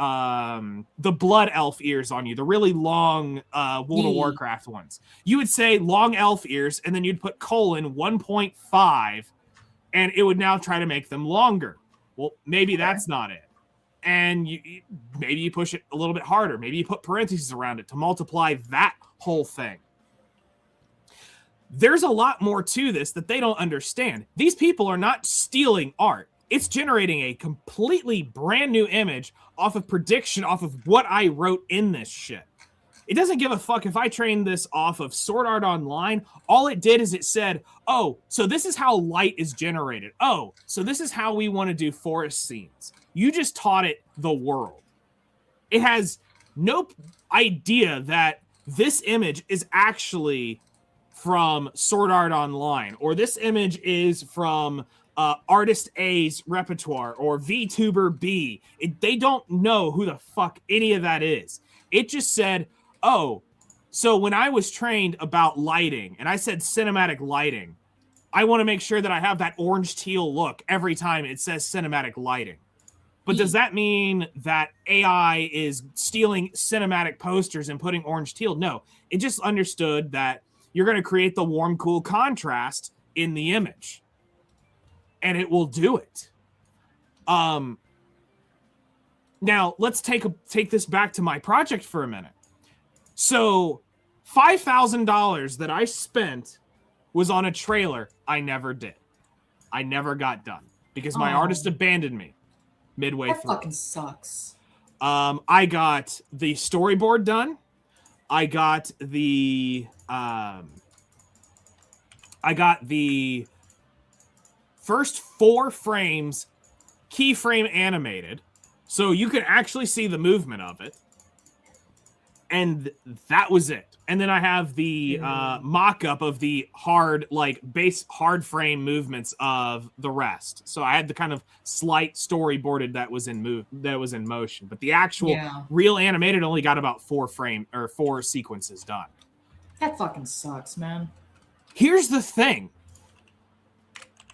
blood elf ears on you, the really long World of Warcraft ones. You would say long elf ears, and then you'd put 1.5, and it would now try to make them longer. Well, maybe that's not it. And maybe you push it a little bit harder. Maybe you put parentheses around it to multiply that whole thing. There's a lot more to this that they don't understand. These people are not stealing art. It's generating a completely brand new image off of prediction, off of what I wrote in this shit. It doesn't give a fuck if I trained this off of Sword Art Online. All it did is it said, oh, so this is how light is generated. Oh, so this is how we want to do forest scenes. You just taught it the world. It has no idea that this image is actually from Sword Art Online, or this image is from Artist A's repertoire, or VTuber B. They don't know who the fuck any of that is. It just said, oh, so when I was trained about lighting, and I said cinematic lighting, I want to make sure that I have that orange teal look every time it says cinematic lighting. But does that mean that AI is stealing cinematic posters and putting orange teal? No, it just understood that you're going to create the warm, cool contrast in the image. And it will do it. Now, let's take this back to my project for a minute. So, $5,000 that I spent was on a trailer I never did. I never got done because my artist abandoned me midway through. That fucking sucks. I got the storyboard done. I got the first 4 frames keyframe animated, so you can actually see the movement of it. And that was it. And then I have the mock-up of the base hard frame movements of the rest. So I had the kind of slight storyboarded that was in motion. But the actual real animated only got about 4 sequences done. That fucking sucks, man. Here's the thing.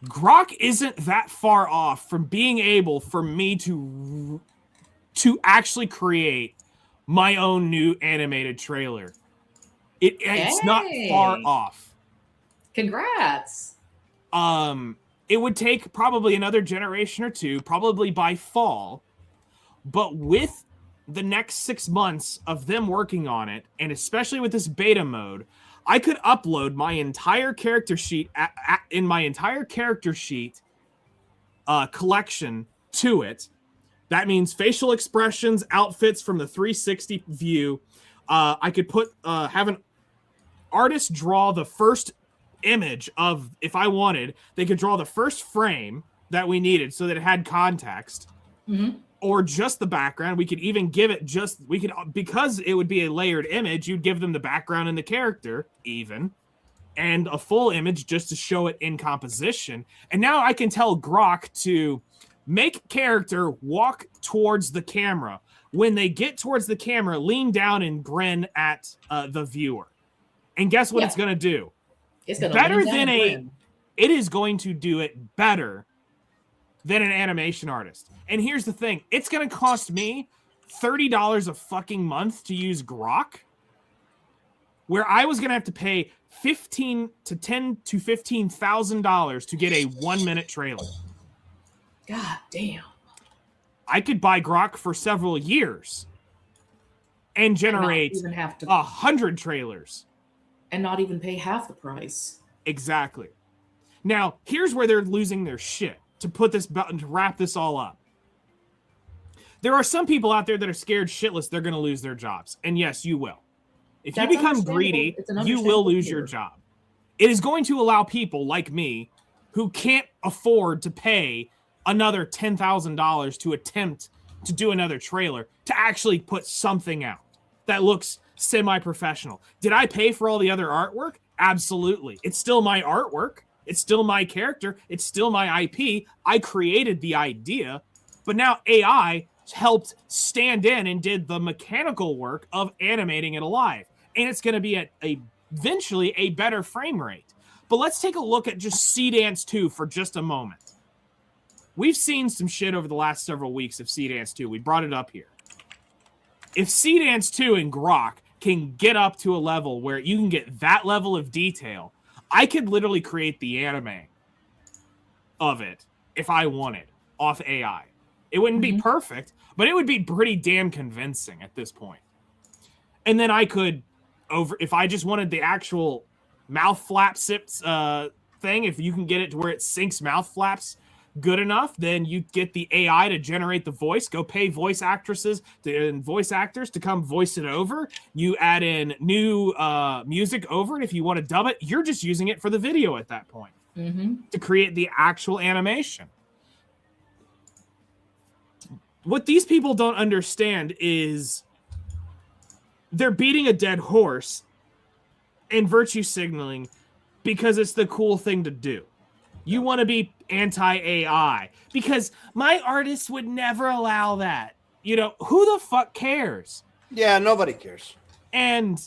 Grok isn't that far off from being able for me to actually create my own new animated trailer. It's not far off. Congrats. It would take probably another generation or 2, probably by fall. But with the next 6 months of them working on it, and especially with this beta mode, I could upload my entire character sheet in my entire character sheet collection to it. That means facial expressions, outfits from the 360 view. I could have an artist draw the first image of, if I wanted, they could draw the first frame that we needed so that it had context. Mm-hmm. Or just the background. We could even give it because it would be a layered image, you'd give them the background and the character even, and a full image just to show it in composition. And now I can tell Grok to make character walk towards the camera. When they get towards the camera, lean down and grin at the viewer. And guess what it's going to do? It's going to it is going to do it better than an animation artist. And here's the thing. It's going to cost me $30 a fucking month to use Grok, where I was going to have to pay $10,000 to $15,000 to get a 1-minute trailer. God damn. I could buy Grok for several years and generate 100 trailers. And not even pay half the price. Exactly. Now, here's where they're losing their shit to wrap this all up. There are some people out there that are scared shitless they're going to lose their jobs. And yes, you will. If you become greedy, you will lose your job. It is going to allow people like me who can't afford to pay another $10,000 to attempt to do another trailer to actually put something out that looks semi-professional. Did I pay for all the other artwork? Absolutely. It's still my artwork. It's still my character. It's still my IP. I created the idea, but now AI helped stand in and did the mechanical work of animating it alive. And it's going to be at eventually a better frame rate. But let's take a look at just Sea Dance 2 for just a moment. We've seen some shit over the last several weeks of Sea Dance 2. We brought it up here. If Sea Dance 2 and Grok can get up to a level where you can get that level of detail, I could literally create the anime of it if I wanted off AI. It wouldn't be perfect, but it would be pretty damn convincing at this point. And then I could if I just wanted the actual mouth flap sips thing, if you can get it to where it syncs mouth flaps good enough, then you get the AI to generate the voice. Go pay voice actresses and voice actors to come voice it over. You add in new music over it. If you want to dub it, you're just using it for the video at that point to create the actual animation. What these people don't understand is they're beating a dead horse and virtue signaling because it's the cool thing to do. You want to be anti-AI because my artist would never allow that. You know, who the fuck cares? Yeah, nobody cares. And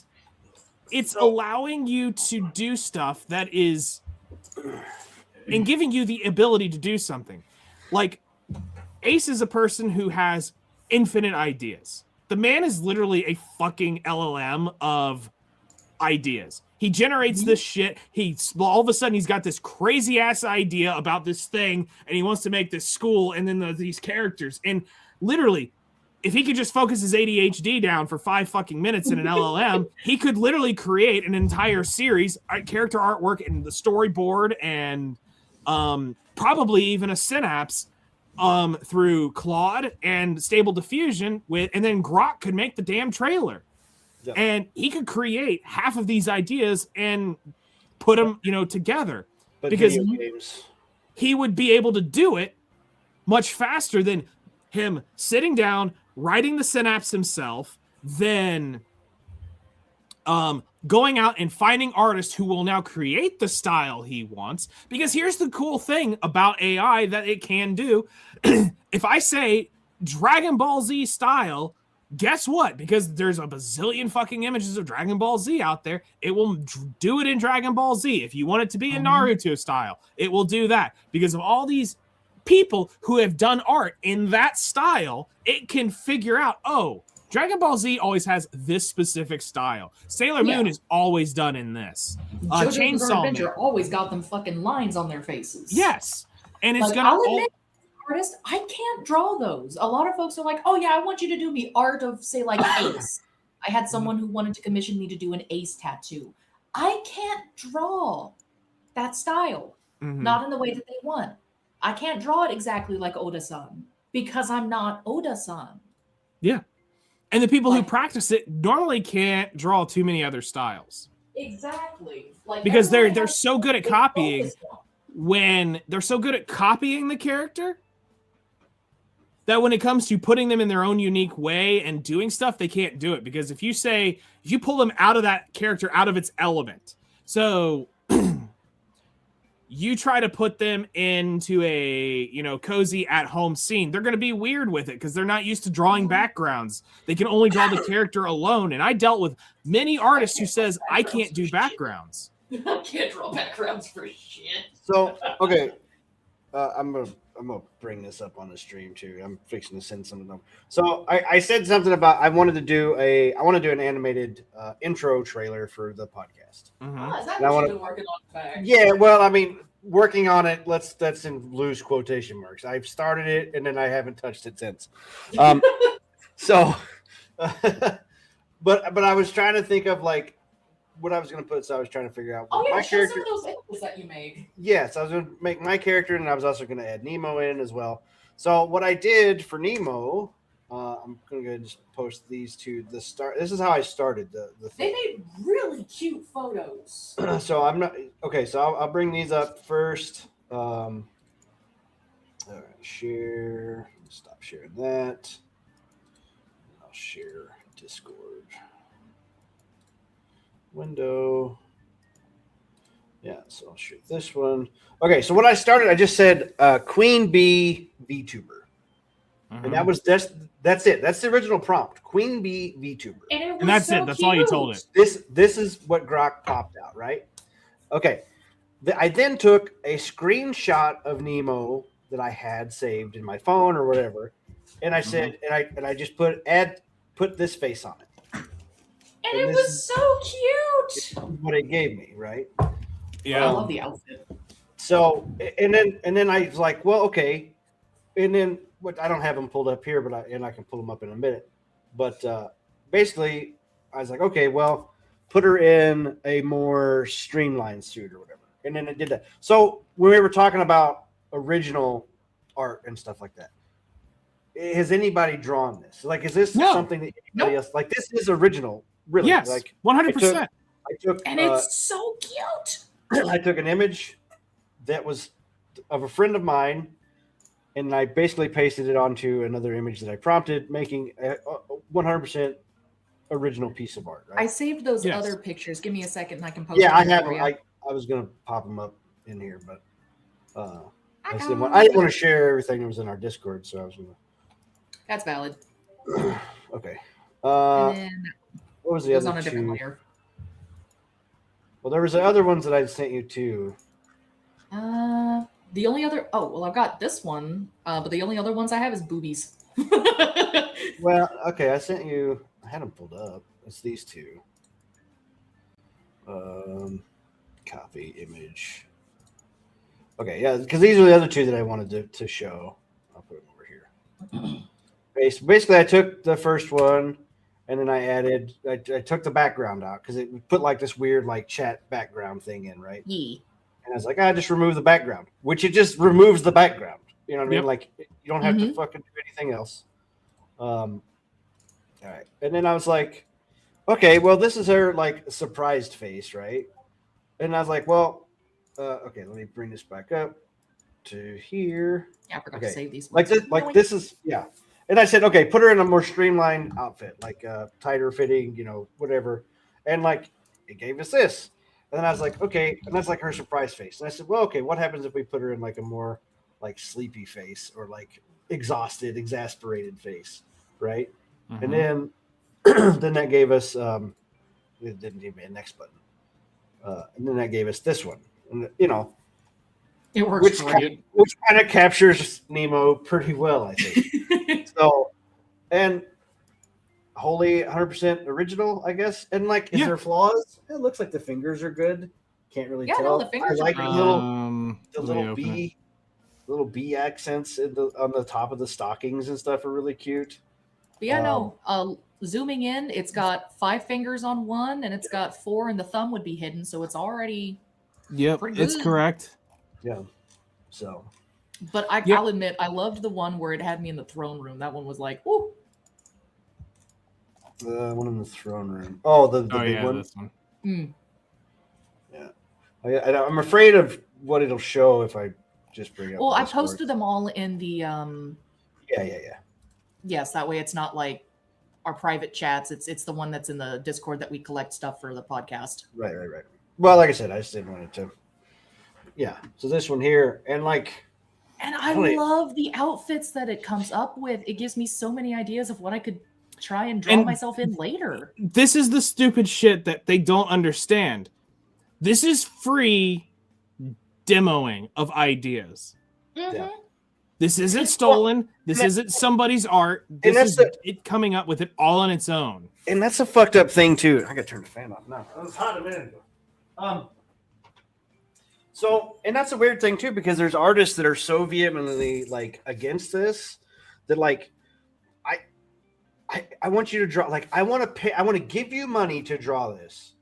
it's allowing you to do stuff that is and giving you the ability to do something. Like, Ace is a person who has infinite ideas. The man is literally a fucking LLM of ideas. He generates this shit. All of a sudden he's got this crazy ass idea about this thing, and he wants to make this school, and then these characters. And literally, if he could just focus his ADHD down for 5 fucking minutes in an LLM, he could literally create an entire series, character artwork, and the storyboard, and probably even a synapse through Claude and Stable Diffusion and then Grok could make the damn trailer. Yeah. And he could create half of these ideas and put them, together. But because he would be able to do it much faster than him sitting down, writing the synapse himself, then going out and finding artists who will now create the style he wants. Because here's the cool thing about AI that it can do. If I say Dragon Ball Z style, guess what? Because there's a bazillion fucking images of Dragon Ball Z out there, it will do it in Dragon Ball Z. If you want it to be in Naruto style, it will do that. Because of all these people who have done art in that style, it can figure out, Dragon Ball Z always has this specific style. Sailor Moon is always done in this. Chainsaw Adventure always got them fucking lines on their faces. Yes. And it's I'll admit, artist, I can't draw those. A lot of folks are like, oh yeah, I want you to do the art of, say, like Ace. I had someone who wanted to commission me to do an Ace tattoo. I can't draw that style. Not in the way that they want. I can't draw it exactly like Oda-san because I'm not Oda-san. Yeah. And the people who practice it normally can't draw too many other styles. Exactly. Because they're so good at copying. When they're so good at copying the character that when it comes to putting them in their own unique way and doing stuff, they can't do it. Because if you pull them out of that character, out of its element, so you try to put them into a, cozy at-home scene, they're going to be weird with it because they're not used to drawing backgrounds. They can only draw the character alone. And I dealt with many artists who says, I can't do backgrounds. I can't draw backgrounds for shit. So, okay. I'm gonna bring this up on the stream too. I'm fixing to send something up. So I said something about I want to do an animated intro trailer for the podcast. Is that what you've been working on back? Yeah, well, I mean, working on it. That's in loose quotation marks. I've started it and then I haven't touched it since. So, but I was trying to think of like what I was going to put. So I was trying to figure out my character. Some of those images that you made. Yes, I was going to make my character, and I was also going to add Nemo in as well. So what I did for Nemo, I'm going to go and just post these to the start. This is how I started the thing. They made really cute photos. So I'm not okay. So I'll bring these up first. All right, share. Stop sharing that. I'll share Discord. Window. Yeah, so I'll shoot this one. Okay, so when I started, I just said Queen Bee VTuber. And that's it. That's the original prompt. Queen Bee VTuber. And that's so it. That's cute. All you told it. This is what Grok popped out, right? Okay. I then took a screenshot of Nemo that I had saved in my phone or whatever, and I said, and I just put this face on it. And it was so cute. What it gave me, right? Yeah, I love the outfit. So, and then I was like, well, okay. And then what? I don't have them pulled up here, but I can pull them up in a minute. But basically, I was like, okay, well, put her in a more streamlined suit or whatever. And then it did that. So when we were talking about original art and stuff like that, has anybody drawn this? Like, is this something that anybody else like? This is original, really? Yes, like 100%. I took, and it's so cute. I took an image that was of a friend of mine, and I basically pasted it onto another image that I prompted, making a 100% original piece of art. Right? I saved those other pictures. Give me a second, and I can post. Yeah, them I have. for you. I was gonna pop them up in here, but I didn't want to share everything that was in our Discord, so I was gonna. That's valid. Okay. And then what was the other on a different two? layer. Well, there was the other ones that I sent you too. The only other. Oh, well, I've got this one, but the only other ones I have is boobies. Well, okay, I sent you. I had them pulled up. It's these two. Copy image. Okay, yeah, because these are the other two that I wanted to show. I'll put them over here. Basically, I took the first one, and then I took the background out because it put like this weird like chat background thing in, right? Yeah. And I was like, I just remove the background, which it just removes the background. You know what I mean? Like you don't have to fucking do anything else. All right, and then I was like, okay, well, this is her like surprised face, right? And I was like, well, okay, let me bring this back up to here. Yeah, I forgot to save these. Like this, this is And I said, okay, put her in a more streamlined outfit, like tighter fitting, whatever. And like it gave us this. And then I was like, okay, and that's like her surprise face. And I said, well, okay, what happens if we put her in like a more like sleepy face or like exhausted, exasperated face, right? And then then that gave us it didn't give me a next button. And then that gave us this one. And it works which kind of captures Nemo pretty well, I think. So, and wholly 100% original, I guess. And like, is there flaws? It looks like the fingers are good. Can't really tell. No, the fingers I like are the little bee accents on the top of the stockings and stuff are really cute. But yeah, zooming in, it's got 5 fingers on one, and it's got 4, and the thumb would be hidden, so it's already. Yep, it's correct. Yeah. So. But I'll admit, I loved the one where it had me in the throne room. That one was like, ooh. The one in the throne room. Oh, the big one. This one. Yeah. I'm afraid of what it'll show if I just bring up. Well, I posted them all in the. Yeah. Yes, that way it's not like our private chats. It's the one that's in the Discord that we collect stuff for the podcast. Right. Well, like I said, I just didn't want it to. Yeah. So this one here, and like. And I love the outfits that it comes up with. It gives me so many ideas of what I could try and draw myself in later. This is the stupid shit that they don't understand. This is free demoing of ideas. Yeah. This isn't stolen. This isn't somebody's art. This is it coming up with it all on its own. And that's a fucked up thing too. I gotta turn the fan off now. It was hot a minute ago. So, and that's a weird thing too, because there's artists that are so vehemently like against this that like, I want you to draw, like, I want to give you money to draw this,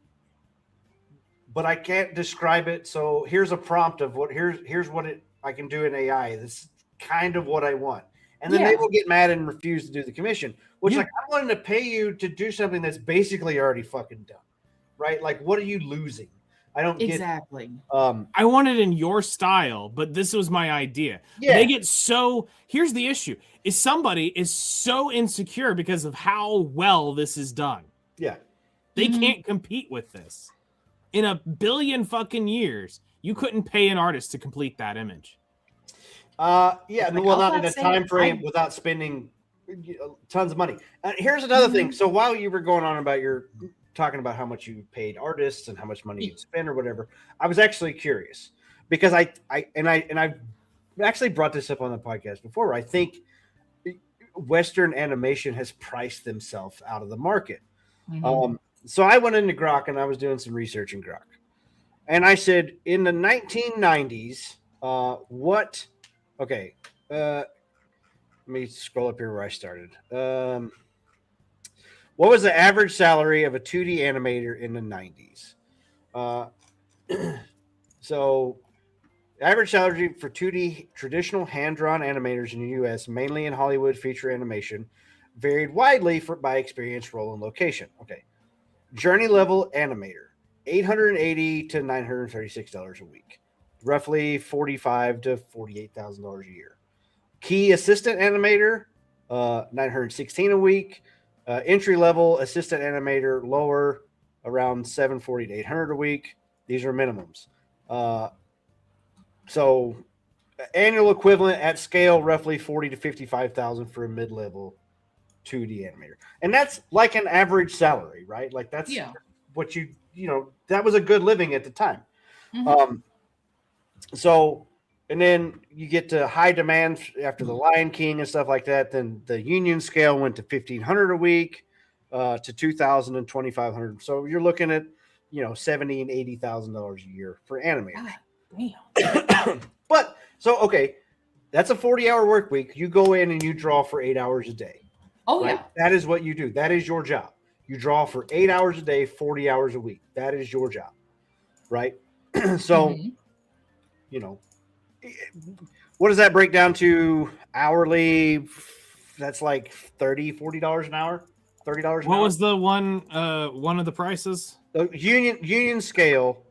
but I can't describe it. So here's a prompt of here's what I can do in AI. This is kind of what I want. And then they will get mad and refuse to do the commission, which like, I'm wanting to pay you to do something that's basically already fucking done. Right. Like, what are you losing? I don't get exactly. I want it in your style, but this was my idea. Yeah. They get so. Here's the issue: is somebody is so insecure because of how well this is done. Yeah, they can't compete with this. In a billion fucking years, you couldn't pay an artist to complete that image. Yeah, well, not in a time frame without spending tons of money. Here's another thing. So while you were going on about your talking about how much you paid artists and how much money you'd spend or whatever, I was actually curious because I've actually brought this up on the podcast before. Where I think Western animation has priced themselves out of the market. Mhm. So I went into Grok and I was doing some research in Grok, and I said in the 1990s, what? Okay, let me scroll up here where I started. What was the average salary of a 2D animator in the 90s? So, average salary for 2D traditional hand-drawn animators in the U.S., mainly in Hollywood feature animation, varied widely by experience, role, and location. Okay, journey level animator, $880 to $936 a week, roughly $45,000 to $48,000 a year. Key assistant animator, $916 a week. Entry level assistant animator, lower, around $740 to $800 a week. These are minimums. So annual equivalent at scale, roughly 40 to 55,000 for a mid-level 2D animator, and that's like an average salary, right? Like that's what that was a good living at the time. Mm-hmm. So, and then you get to high demand after the Lion King and stuff like that. Then the union scale went to $1,500 a week, to $2,000 and $2,500. So you're looking at $70,000 and $80,000 a year for animators. Damn. But so okay, that's a 40-hour work week. You go in and you draw for 8 hours a day. Oh right? yeah, that is what you do. That is your job. You draw for 8 hours a day, 40 hours a week. That is your job, right? So, what does that break down to hourly? That's like $30-$40 an hour. $30 an What hour. was the one of the prices? The union scale,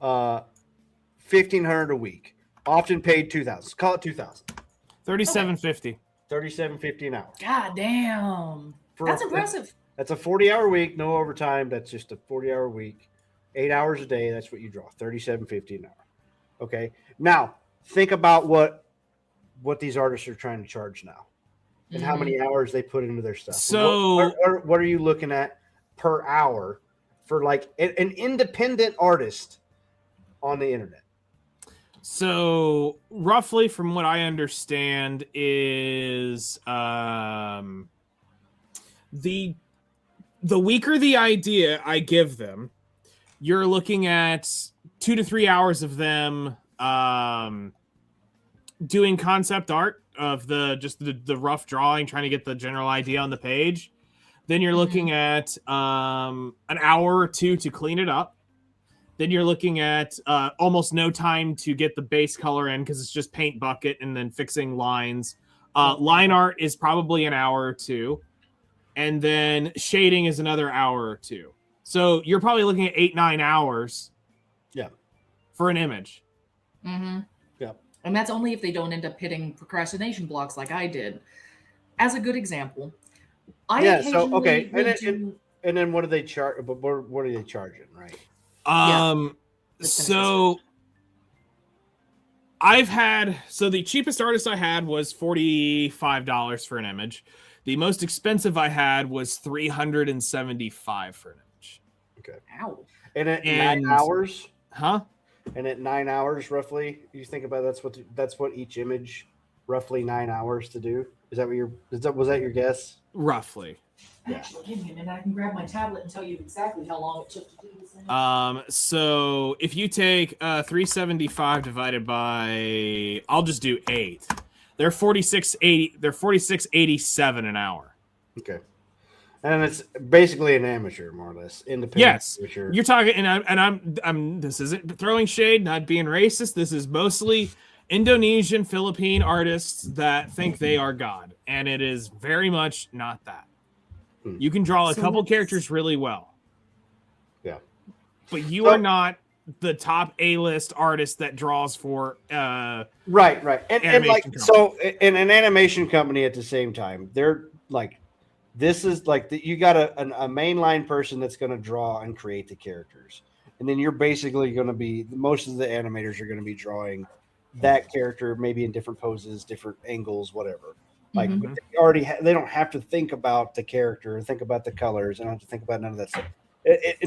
$1,500 a week. Often paid $2,000. Call it $2,000. $37.50. $37.50 an hour. God damn. That's impressive. That's a 40-hour week, no overtime. That's just a 40-hour week, 8 hours a day. That's what you draw. $37.50 an hour. Okay. Now think about what these artists are trying to charge now, and how many hours they put into their stuff. So what are you looking at per hour for like an independent artist on the internet? So roughly, from what I understand, is the weaker the idea I give them, you're looking at 2 to 3 hours of them doing concept art of the rough drawing, trying to get the general idea on the page. Then you're looking at an hour or two to clean it up. Then you're looking at almost no time to get the base color in because it's just paint bucket and then fixing lines. Line art is probably an hour or two. And then shading is another hour or two. So you're probably looking at 8-9 hours. Yeah. For an image. Mm-hmm. Yeah. And that's only if they don't end up hitting procrastination blocks like I did. As a good example, and then what do they charge? But what are they charging, right? So the cheapest artist I had was $45 for an image. The most expensive I had was $375 for an image. Okay. Ow. And at 9 hours? Huh? And at 9 hours, roughly, you think about that's what each image, roughly 9 hours to do. Is that what was that your guess? Roughly. Yeah. Actually, give me a minute. I can grab my tablet and tell you exactly how long it took to do this thing. So if you take 375 divided by, I'll just do 8. They're 46.80. They're 46.87 an hour. Okay. And it's basically an amateur, more or less, independent. Yes, amateur. You're talking, and I'm. This isn't throwing shade, not being racist. This is mostly Indonesian, Philippine artists that think they are God, and it is very much not that. You can draw a couple characters really well. Yeah, but you are not the top A-list artist that draws for right, and like company. So in an animation company at the same time, they're like. This is like you got a mainline person that's going to draw and create the characters. And then you're basically going to be, most of the animators are going to be drawing that character, maybe in different poses, different angles, whatever. Like they already they don't have to think about the character, think about the colors, they don't have to think about none of that stuff.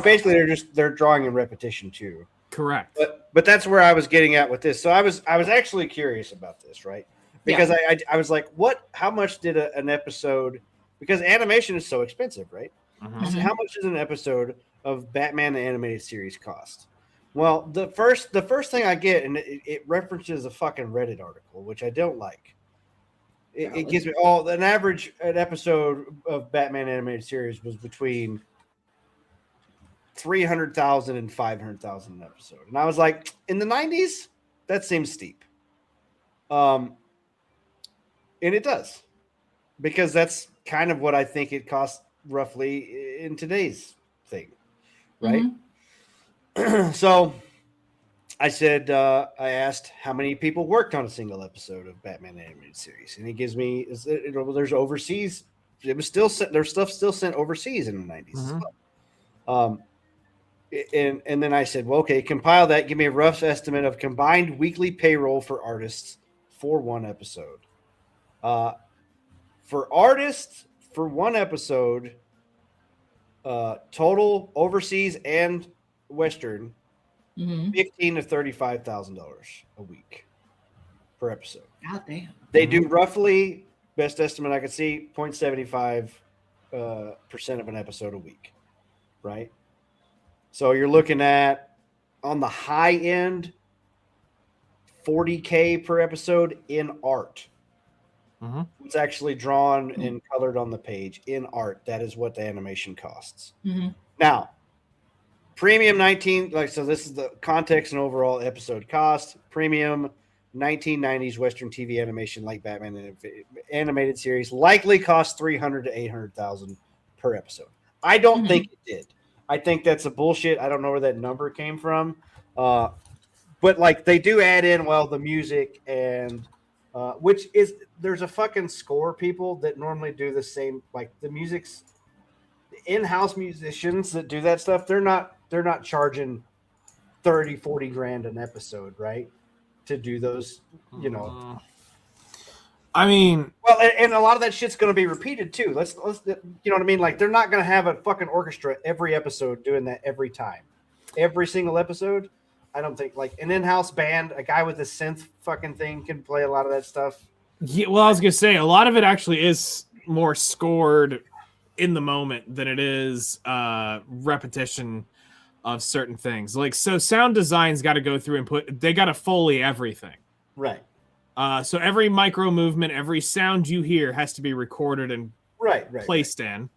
basically they're drawing in repetition too. Correct. But that's where I was getting at with this. So I was actually curious about this, right? Because I was like, how much did an episode? Because animation is so expensive, right? Mm-hmm. I said, how much does an episode of Batman the Animated Series cost? Well, the first thing I get, and it references a fucking Reddit article, which I don't like. It gives me an episode of Batman Animated Series was between 300,000 and 500,000 an episode. And I was like, in the 90s, that seems steep. And it does, because that's kind of what I think it costs roughly in today's thing. Right. Mm-hmm. So I said, I asked how many people worked on a single episode of Batman Animated Series. And he gives me, there's overseas. It was still sent, there's stuff still sent overseas in the 90s. Mm-hmm. And then I said, well, okay, compile that. Give me a rough estimate of combined weekly payroll for artists for one episode. For artists, for one episode, total overseas and Western, $15,000 to $35,000 a week per episode. God damn. They do roughly, best estimate I could see, 0.75% of an episode a week, right? So you're looking at, on the high end, $40,000 per episode in art. Mm-hmm. It's actually drawn and colored on the page in art. That is what the animation costs. Mm-hmm. Now, premium 19, so this is the context and overall episode cost. Premium 1990s Western TV animation like Batman animated series likely cost $300,000 to $800,000 per episode. I don't think it did. I think that's a bullshit. I don't know where that number came from. But like they do add in, the music and which is, there's a fucking score people that normally do the same, like the music's in-house musicians that do that stuff. They're not charging 30, 40 grand an episode, right? To do those, I mean, well, and a lot of that shit's going to be repeated too. Let's, you know what I mean? Like they're not going to have a fucking orchestra every episode doing that every time, every single episode. I don't think like an in-house band, a guy with a synth fucking thing can play a lot of that stuff. Yeah, well, I was gonna say a lot of it actually is more scored in the moment than it is repetition of certain things. Like, so sound design's got to go through and they got to Foley everything. Right. So every micro movement, every sound you hear has to be recorded and placed in.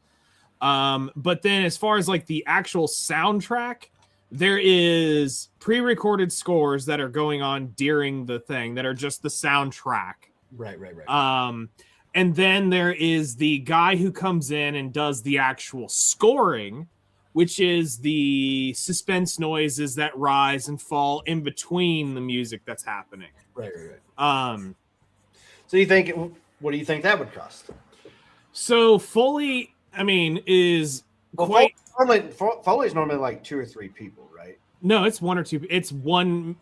But then as far as like the actual soundtrack, there is pre-recorded scores that are going on during the thing that are just the soundtrack. Right. And then there is the guy who comes in and does the actual scoring, which is the suspense noises that rise and fall in between the music that's happening. Right. So what do you think that would cost? So Foley, I mean, is quite... Foley's normally like 2 or 3 people, right? No, it's 1 or 2. It's one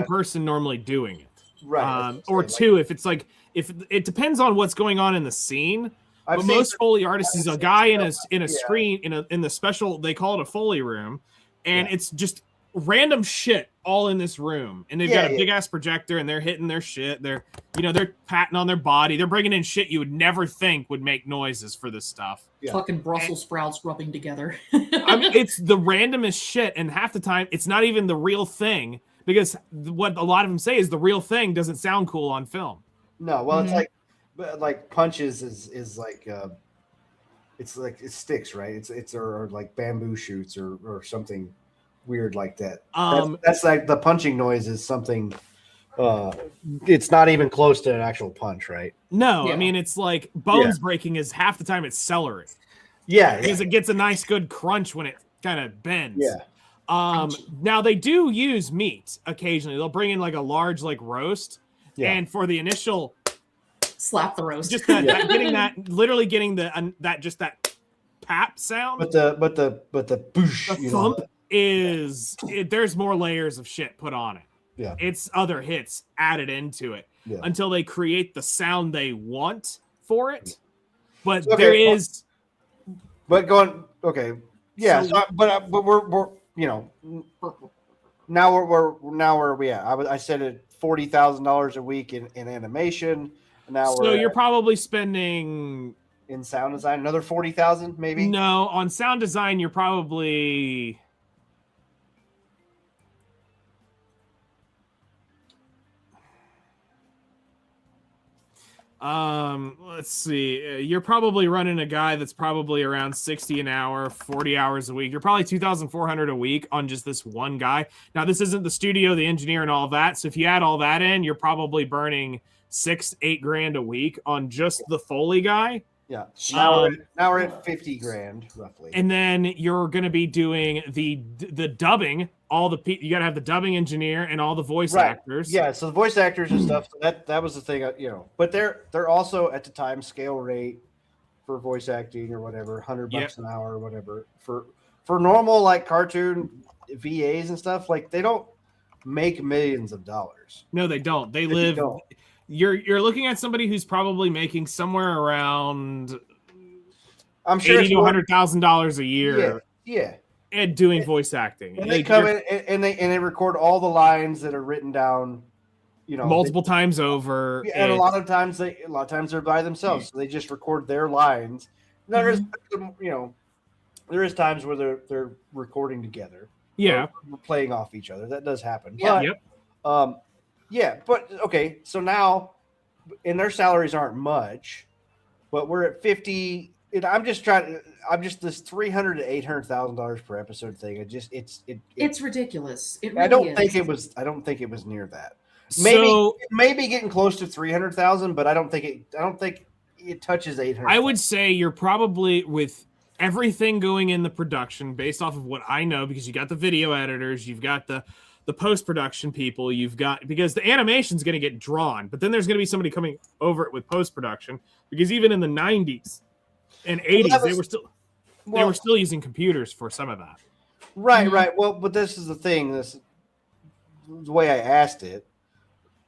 person normally doing it. Right. Or two, if it's like, if it depends on what's going on in the scene. But most Foley artists is a guy in a screen in the special, they call it a Foley room, and it's just random shit all in this room, and they've got a big ass projector, and they're hitting their shit. They're patting on their body. They're bringing in shit you would never think would make noises for this stuff. Yeah. Fucking Brussels sprouts rubbing together. I mean, it's the randomest shit, and half the time it's not even the real thing, because what a lot of them say is the real thing doesn't sound cool on film. No, well, it's like punches is like it's like it sticks, right? It's or like bamboo shoots or something weird like that. That's like the punching noise is something. It's not even close to an actual punch, right? No, I mean it's like bones breaking is half the time it's celery. Yeah, because it gets a nice good crunch when it kind of bends. Yeah. Now they do use meat occasionally. They'll bring in like a large like roast, and for the initial slap the roast, just that, getting that pap sound. But the boosh, the thump there's more layers of shit put on it. Yeah, it's other hits added into it until they create the sound they want for it. But But Yeah, but we're now where are we at? I said it $40,000 a week in animation. Now so you're probably spending in sound design another 40,000 maybe. No, on sound design you're probably let's see. You're probably running a guy that's probably around 60 an hour, 40 hours a week. You're probably 2,400 a week on just this one guy. Now, this isn't the studio, the engineer, and all that. So if you add all that in, you're probably burning $6-8 grand a week on just the Foley guy. Yeah. Now we're at 50 grand roughly. And then you're going to be doing the dubbing. You got to have the dubbing engineer and all the voice actors. Yeah, so the voice actors and stuff. So that was the thing, But they're also at the time scale rate for voice acting or whatever, $100 an hour or whatever. For normal like cartoon VAs and stuff, like they don't make millions of dollars. No, they don't. They live. You're looking at somebody who's probably making somewhere around, I'm sure, $80,000 to $100,000 a year. Yeah. And doing voice acting. And they come in and they record all the lines that are written down, multiple times over. And a lot of times they're by themselves, so they just record their lines. Now, there is times where they're recording together. Yeah, playing off each other. That does happen. Yeah. But, but okay. So now, and their salaries aren't much, but we're at 50. And I'm just this $300,000 to $800,000 per episode thing. It's ridiculous. It really I don't think it was near that. Maybe getting close to 300,000, but I don't think it touches 800. I would say you're probably, with everything going in the production, based off of what I know, because you got the video editors, you've got the post-production people, because the animation's going to get drawn, but then there's going to be somebody coming over it with post-production, because even in the 90s and 80s, they were still using computers for some of that. Right. Well, but this is the thing. The way I asked it.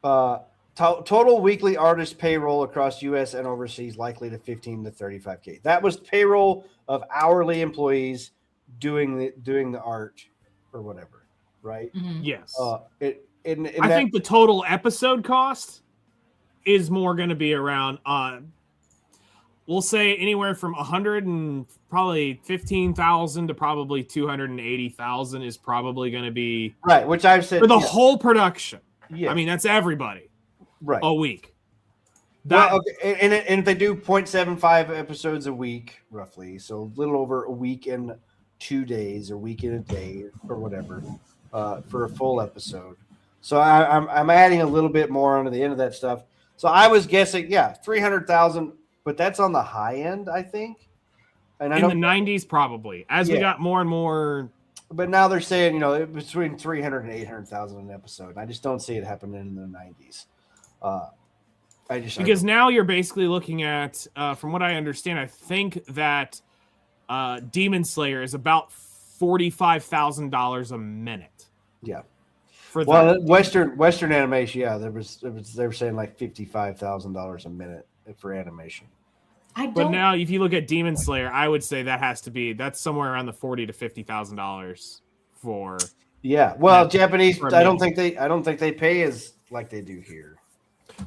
Total weekly artist payroll across U.S. and overseas likely to 15 to 35K. That was payroll of hourly employees doing the art or whatever, right? Mm-hmm. Yes. I think the total episode cost is more going to be around, we'll say anywhere from 100 and probably 15,000 to probably 280,000 is probably going to be right. Which I've said for the whole production. Yeah, I mean that's everybody, right? A week. And if they do 0.75 episodes a week, roughly, so a little over a week and 2 days, or week and a day, or whatever, for a full episode. So I'm adding a little bit more onto the end of that stuff. So I was guessing, 300,000, but that's on the high end, I think. And in the 90s, probably, as we got more and more. But now they're saying, between 300 and 800,000 an episode. I just don't see it happening in the 90s. Because now you're basically looking at, from what I understand, I think that Demon Slayer is about $45,000 a minute. Yeah. For Western animation, they were saying like $55,000 a minute for animation. But now, if you look at Demon Slayer, I would say that's somewhere around the $40,000 to $50,000 for. Yeah, well, Japanese, I don't think they pay as like they do here.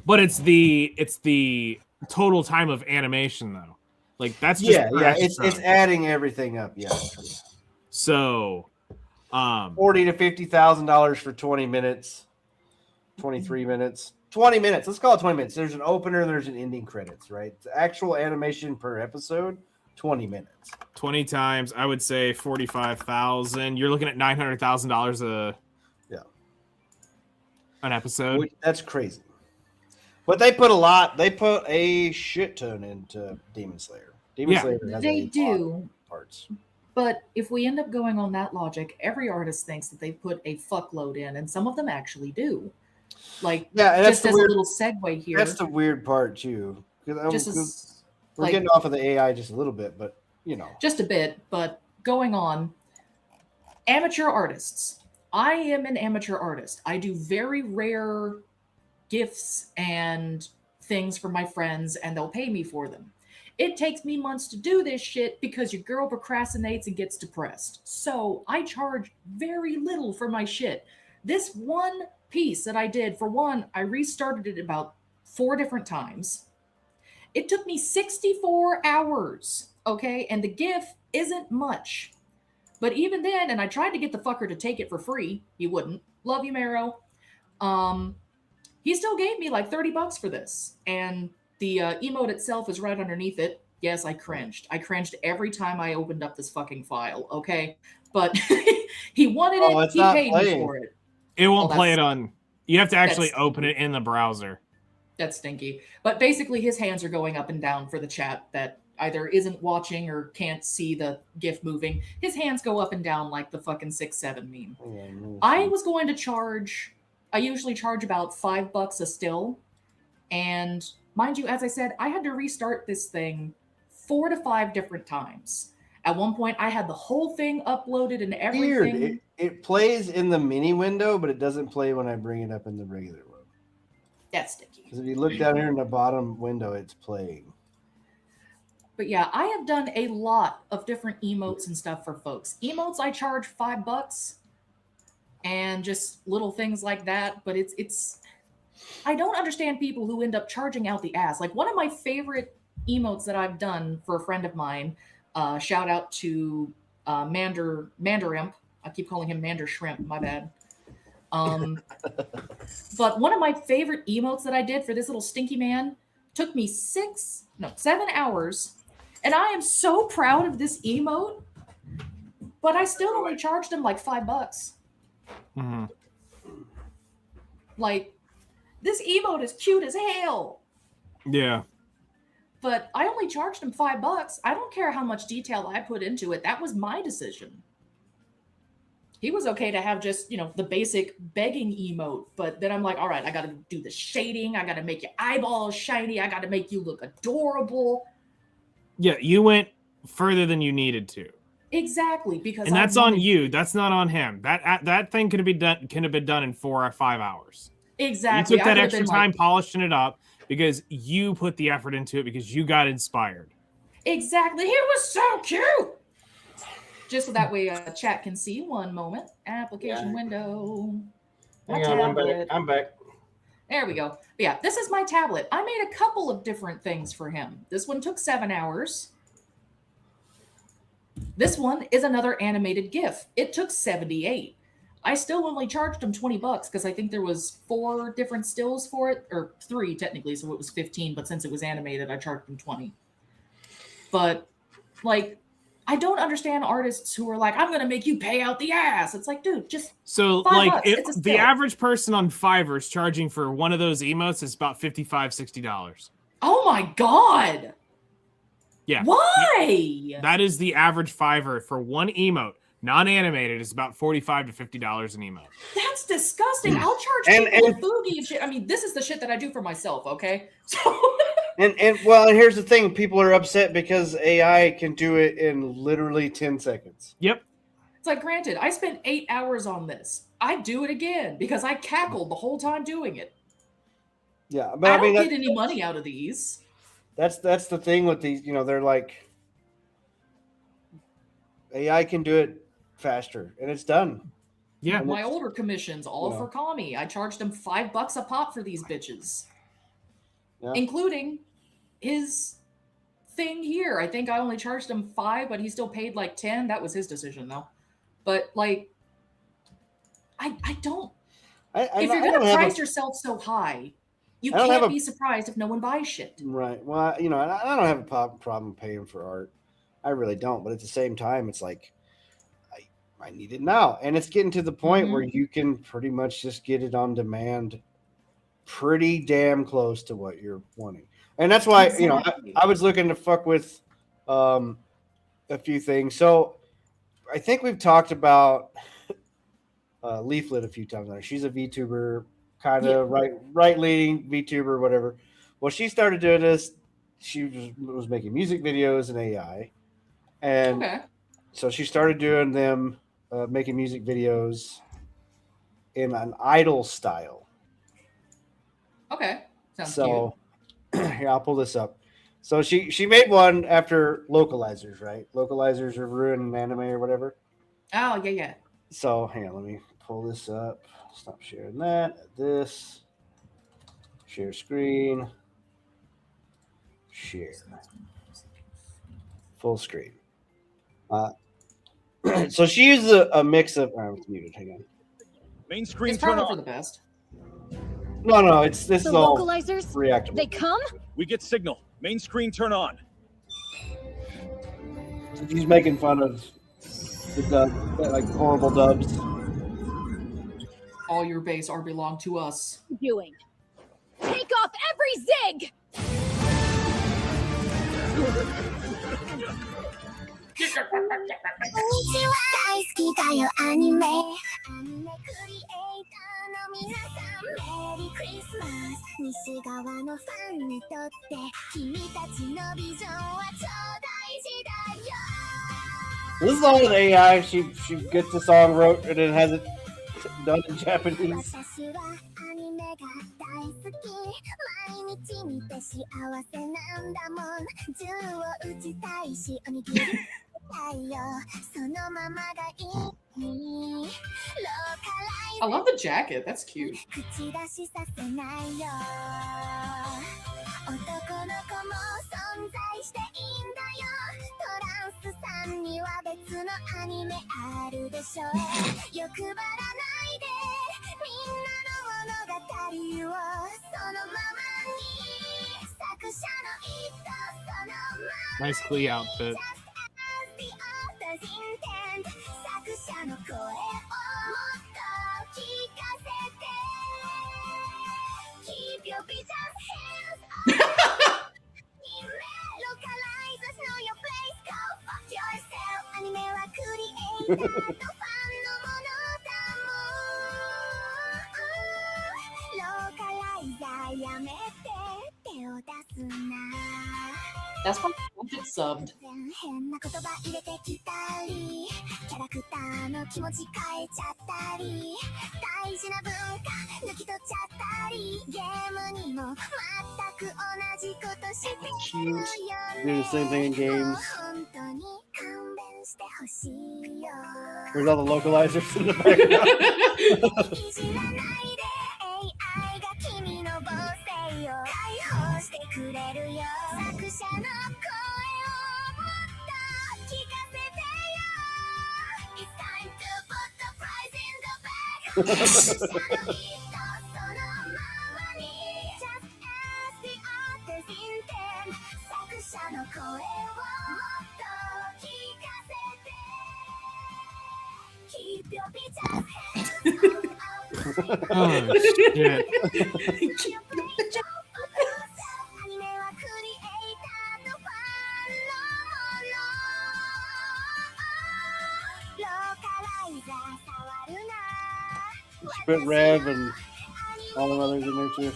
But it's the total time of animation though, like that's just it's adding everything up. Yeah. So, $40,000 to $50,000 for 20 minutes, 23 minutes. 20 minutes. Let's call it 20 minutes. There's an opener and there's an ending credits, right? The actual animation per episode, 20 minutes. 20 times, I would say 45,000. You're looking at $900,000 an episode. That's crazy. But they put a shit ton into Demon Slayer. Demon Slayer has they do parts. But if we end up going on that logic, every artist thinks that they put a fuckload in, and some of them actually do. Like, just as a little segue here. That's the weird part, too. We're getting off of the AI just a little bit, but, Just a bit, but going on. Amateur artists. I am an amateur artist. I do very rare gifts and things for my friends, and they'll pay me for them. It takes me months to do this shit because your girl procrastinates and gets depressed. So I charge very little for my shit. This one piece that I did, for one, I restarted it about 4 different times. It took me 64 hours, okay? And the GIF isn't much. But even then, and I tried to get the fucker to take it for free. He wouldn't. Love you, Marrow. He still gave me like $30 for this. And the emote itself is right underneath it. Yes, I cringed. I cringed every time I opened up this fucking file, okay? But he wanted it. He paid me for it. It won't play it on. You have to actually open it in the browser. That's stinky. But basically, his hands are going up and down for the chat that either isn't watching or can't see the GIF moving. His hands go up and down like the fucking 6'7" meme. I was going to charge, I usually charge about $5 a still. And mind you, as I said, I had to restart this thing 4 to 5 different times. At one point, I had the whole thing uploaded and everything. Weird. It plays in the mini window, but it doesn't play when I bring it up in the regular one. That's sticky. Because if you look down here in the bottom window, it's playing. But yeah, I have done a lot of different emotes and stuff for folks. Emotes, I charge $5 and just little things like that. But it's I don't understand people who end up charging out the ass. Like one of my favorite emotes that I've done for a friend of mine, shout out to Mandarimp. I keep calling him Mander Shrimp, my bad. But one of my favorite emotes that I did for this little stinky man took me 7 hours. And I am so proud of this emote, but I still only charged him like $5. Mm-hmm. Like, this emote is cute as hell. Yeah. But I only charged him $5. I don't care how much detail I put into it. That was my decision. He was okay to have just, the basic begging emote. But then I'm like, all right, I got to do the shading. I got to make your eyeballs shiny. I got to make you look adorable. Yeah, you went further than you needed to. Exactly, because and that's on you. That's not on him. That thing could have been done in 4 or 5 hours. Exactly. You took that extra time polishing it up because you put the effort into it because you got inspired. Exactly. He was so cute. Just so that way chat can see. One moment. Application window. Hang on, I'm back. There we go. But yeah, this is my tablet. I made a couple of different things for him. This one took 7 hours. This one is another animated GIF. It took 78. I still only charged him $20 because I think there was 4 different stills for it, or 3 technically, so it was 15. But since it was animated, I charged him 20. But like, I don't understand artists who are like, I'm gonna make you pay out the ass. It's like, dude, just $5. The average person on Fiverr is charging for one of those emotes is about $55, $60. Oh my god! Yeah. Why? That is the average Fiverr for one emote. Non-animated is about $45 to $50 an emote. That's disgusting. I'll charge people with Fugi and shit. I mean, this is the shit that I do for myself, okay? So and here's the thing. People are upset because AI can do it in literally 10 seconds. Yep. It's like, granted, I spent 8 hours on this. I'd do it again because I cackled the whole time doing it. Yeah, but I don't get any money out of these. That's the thing with these, they're like, AI can do it faster, and it's done. Yeah. And my older commissions, all for Kami. I charged him $5 a pop for these bitches. Yeah. Including his thing here. I think I only charged him 5, but he still paid like 10. That was his decision, though. But like, I don't. If you're gonna price yourself so high, you can't be surprised if no one buys shit. Right. Well, I don't have a problem paying for art. I really don't. But at the same time, it's like, I need it now. And it's getting to the point where you can pretty much just get it on demand pretty damn close to what you're wanting. And that's why, I was looking to fuck with a few things. So I think we've talked about Leaflet a few times now. She's a VTuber, kind of right-leaning VTuber, whatever. Well, she started doing this. She was making music videos in AI. And so she started doing them, making music videos in an idol style. Okay. Sounds cute. Here, I'll pull this up. So she made one after localizers, right? Localizers are ruining anime or whatever. Oh yeah. So hang on, let me pull this up. Stop sharing that. This. Share screen. Share. Full screen. So she uses a mix of. Oh, it's muted. Hang on. Main screen It's turn probably on. for the best. No, this The is all localizers? reactable. They come? We get signal. Main screen turn on. She's making fun of the dub, like horrible dubs. All your base are belong to us. Doing. Take off every zig! This is all an AI. She gets the song wrote and then has it done in Japanese. I love the jacket. That's cute. Nice Klee outfit. That's why I get subbed. Cute. Do the same thing in games. Where's all the localizers in the background? Oh shit. Spit Rev and all the others in there too.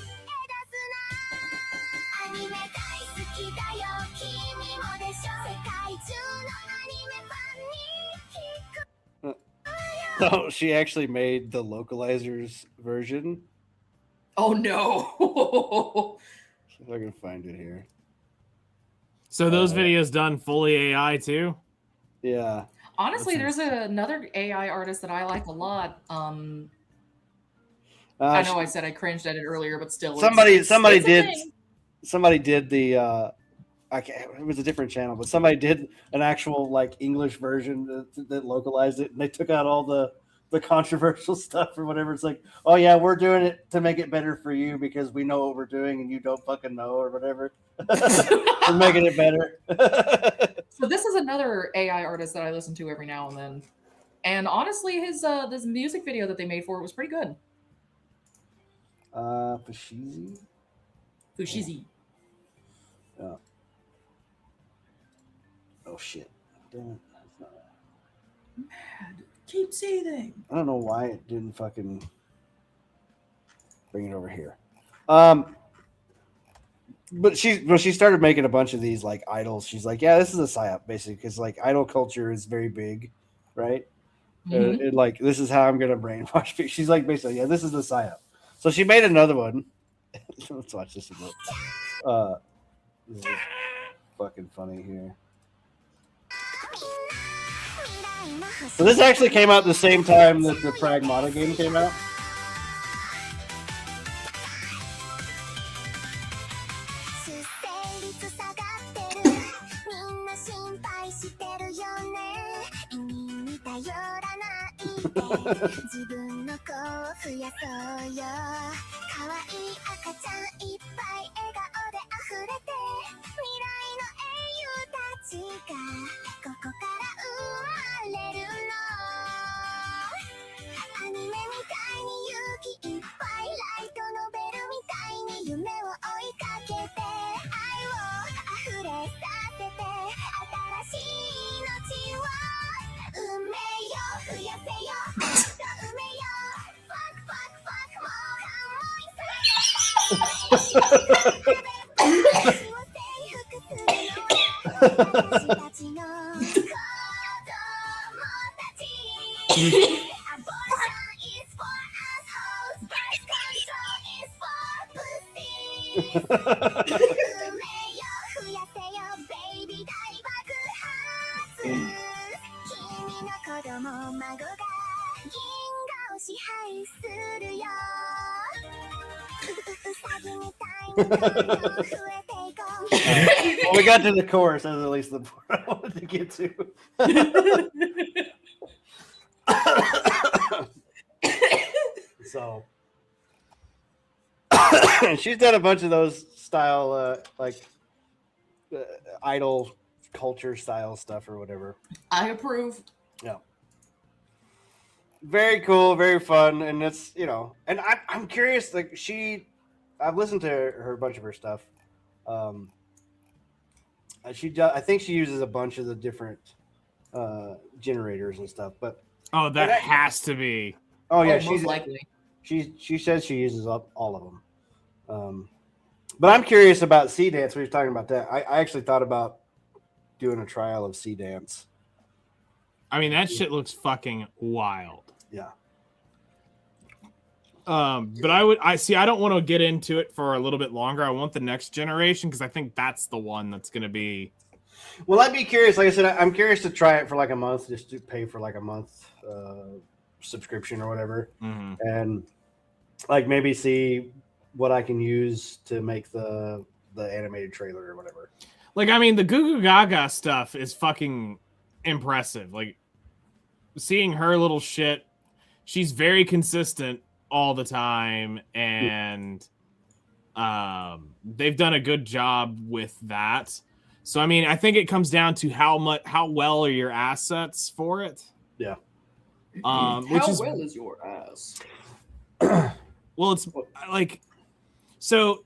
So she actually made the localizers version. Oh no. See if I can find it here. So those videos done fully AI too? Yeah. Honestly, there's another AI artist that I like a lot. I know I said I cringed at it earlier, but still, somebody thing. did the it was a different channel, but somebody did an actual like English version that localized it, and they took out all the controversial stuff or whatever. It's like, oh yeah, we're doing it to make it better for you because we know what we're doing and you don't fucking know or whatever. We're making it better. So this is another AI artist that I listen to every now and then, and honestly, his this music video that they made for it was pretty good. Fushizi. Yeah. Oh shit! Damn it! Mad. Keep seething. I don't know why it didn't fucking bring it over here. But she started making a bunch of these like idols. She's like, yeah, this is a psyop basically because like idol culture is very big, right? Mm-hmm. And like this is how I'm gonna brainwash people. She's like basically, yeah, this is the psyop. So she made another one. Let's watch this a bit. fucking funny here. So this actually came out the same time that the Pragmata game came out. Well, we got to the chorus. That's at least the part I wanted to get to. So, she's done a bunch of those style, idol culture style stuff or whatever. I approve. Yeah. Very cool, very fun, and it's and I'm curious. Like I've listened to a bunch of her stuff. I think she uses a bunch of the different generators and stuff. But that has to be. Oh yeah, most likely. She says she uses up all of them. But I'm curious about Sea Dance. We were talking about that. I actually thought about doing a trial of Sea Dance. I mean, that shit looks fucking wild. Yeah. But I don't want to get into it for a little bit longer. I want the next generation because I think that's the one that's going to be. Well, I'd be curious. Like I said, I'm curious to try it for like a month, just to pay for like a month subscription or whatever, and like maybe see what I can use to make the animated trailer or whatever. Like, I mean, the Goo Goo Gaga stuff is fucking impressive. Like, seeing her little shit, she's very consistent all the time, and they've done a good job with that. So, I mean, I think it comes down to how well are your assets for it. Yeah. How well is your ass? Well, it's like, so,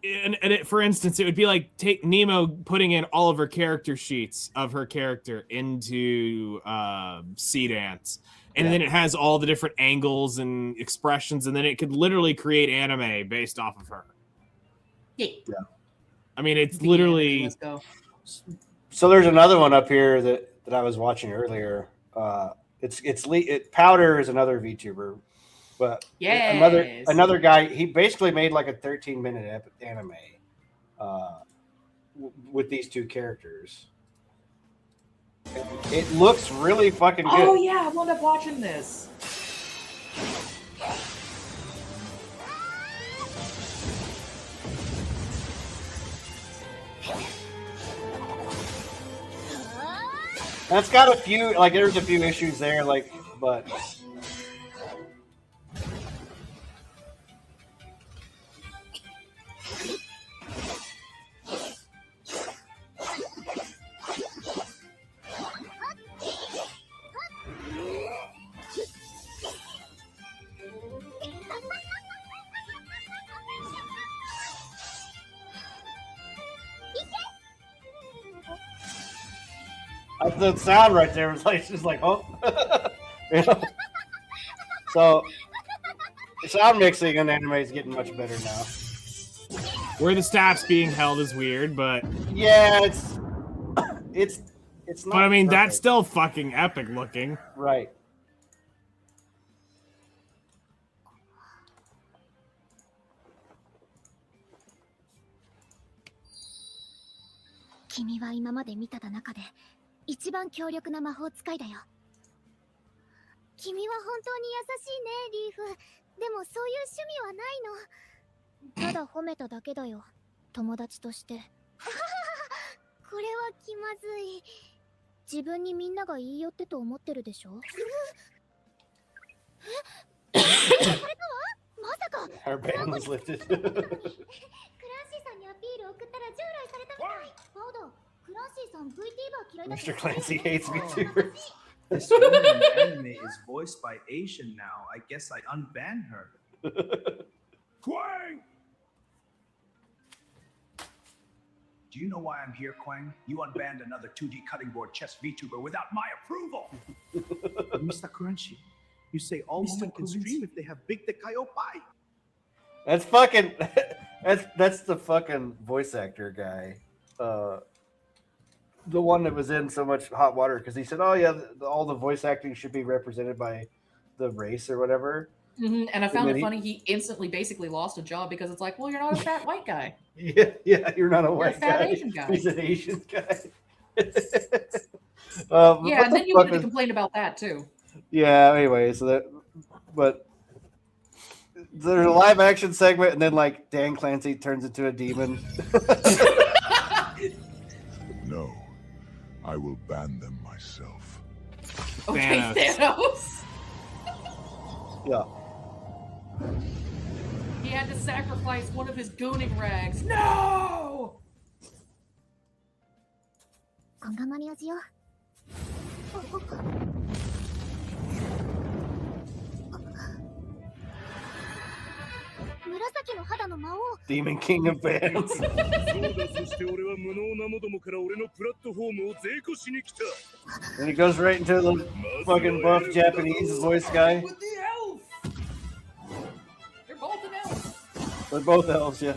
for instance, it would be like take Nemo putting in all of her character sheets of her character into Sea Dance. And then it has all the different angles and expressions, and then it could literally create anime based off of her. Yeah. I mean, it's literally. Let's go. So there's another one up here that I was watching earlier. Powder is another VTuber, but another guy. He basically made like a 13-minute anime with these two characters. It looks really fucking good. Oh yeah, I wound up watching this. That's got a few, like, there's a few issues there, like, but. The sound right there was like just like, oh, you know? So sound mixing in anime is getting much better now. Where the staff's being held is weird, but yeah, it's not. But I mean, perfect. that's still fucking epic looking, right? 君は今まで見た中で一番強力な魔法使いだよ。君は本当に優しいね、リーフ。でもそういう趣味はないの。ただ褒めただけだよ、友達として。これは気まずい。自分にみんなが言い寄ってと思ってるでしょ。えされたわ。まさか Her ban was lifted. クランシーさんにアピール送ったら従来されたみたい。バウド、クランシーさん VTuber 嫌いだ。 Mr. Clancy hates VTubers. This woman in the anime is voiced by Asian now. I guess I unban her. Quang! Do you know why I'm here, Quang? You unbanned another 2D cutting board chess VTuber without my approval. Mr. Crunchy, you say all women can stream if they have big dick pie. That's fucking. That's the fucking voice actor guy. The one that was in so much hot water because he said, "Oh yeah, all the voice acting should be represented by the race or whatever." Mm-hmm. And I found it funny. He instantly basically lost a job because it's like, well, you're not a fat white guy. Yeah, you're not a white fat guy. Asian guy. He's an Asian guy. Yeah, and then you wanted to complain about that too. Yeah. Anyway, but there's a live action segment, and then like Dan Clancy turns into a demon. No, I will ban them myself. Okay, Thanos. Yeah. He had to sacrifice one of his gooning rags. No! こんがまり味よ。紫の肌の魔王。 Demon King of Bands. そうだ、そして俺は無能なもどもから俺のプラットフォームを税越しに来た。 And he goes right into the fucking buff Japanese voice guy. With the elf. They're both an elf. They're both elves, yeah.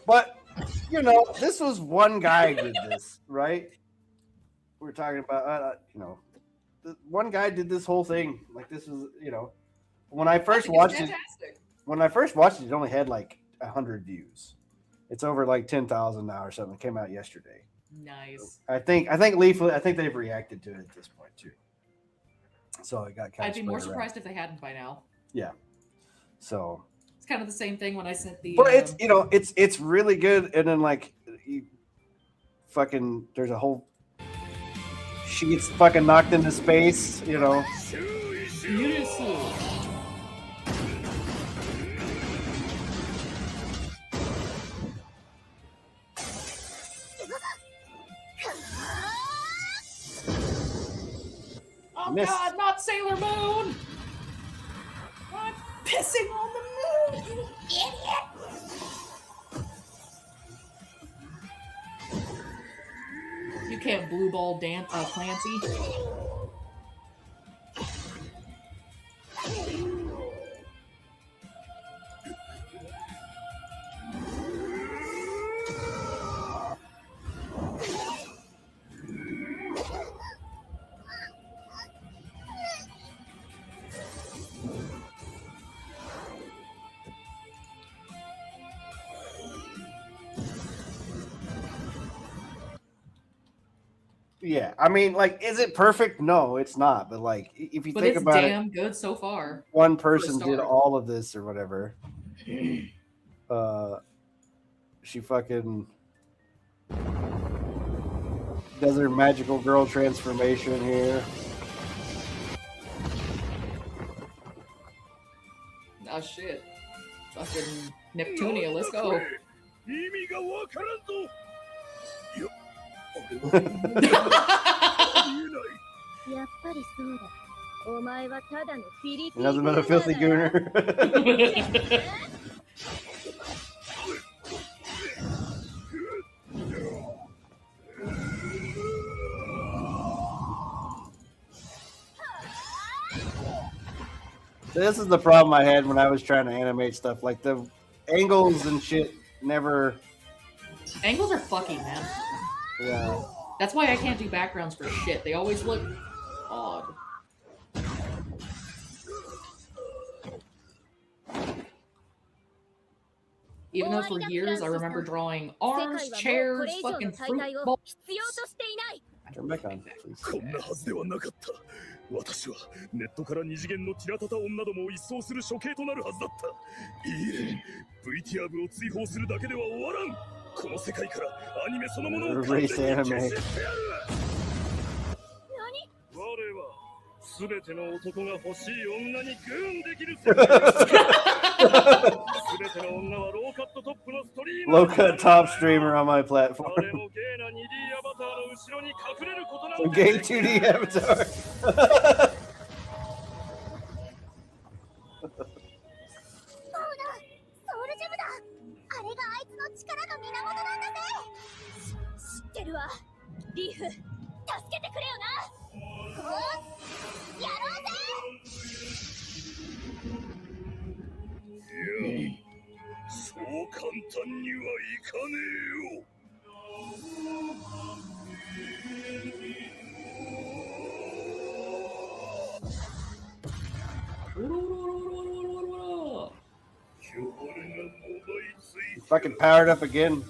But you know, this was one guy did this, right? We're talking about, one guy did this whole thing. Like this was, when I first watched it, it only had like 100 views. It's over like 10,000 now or something. It came out yesterday. Nice. I think Leaflet. I think they've reacted to it at this point too. So it got kind of. I'd be more surprised if they hadn't by now. Yeah. So. It's kind of the same thing when I sent the. But it's really good, and then like, there's a whole. She gets fucking knocked into space, Oh Missed. God, not Sailor Moon! I'm pissing on the moon, you idiot! You can't blue ball Dan Clancy. Yeah, I mean, like, is it perfect? No, it's not. But like, if you think about it, damn good so far. One person did all of this or whatever. She fucking does her magical girl transformation here. Oh shit! Fucking Neptunia, let's go. やっぱりそうだ。お前はただのフィリピン。 Nothing but a filthy gooner. This is the problem I had when I was trying to animate stuff. Like the angles and shit never. Angles are fucking, man. Yeah. That's why I can't do backgrounds for shit. They always look odd. Even though for years I remember drawing arms, chairs, fucking fruit bowls. Turn back on, please. こんなはずではなかった。私はネットから二次元のティラタタ女どもを一掃する処刑となるはずだった。いいえ、VTR を追放するだけでは終わらん。この世界からアニメそのものを完全に消してやる。我はすべての男が欲しい女にグーンできる世界。すべての女はローカットトップのストリーマー。Low cut top streamer on my platform. 誰もゲイな 2D アバターの後ろに隠れることなんて。 Gay 2D avatar. 知ってるわ。リーフ、助けてくれよな。やろうぜ。いや、そう簡単にはいかねえよ。Fucking powered up again.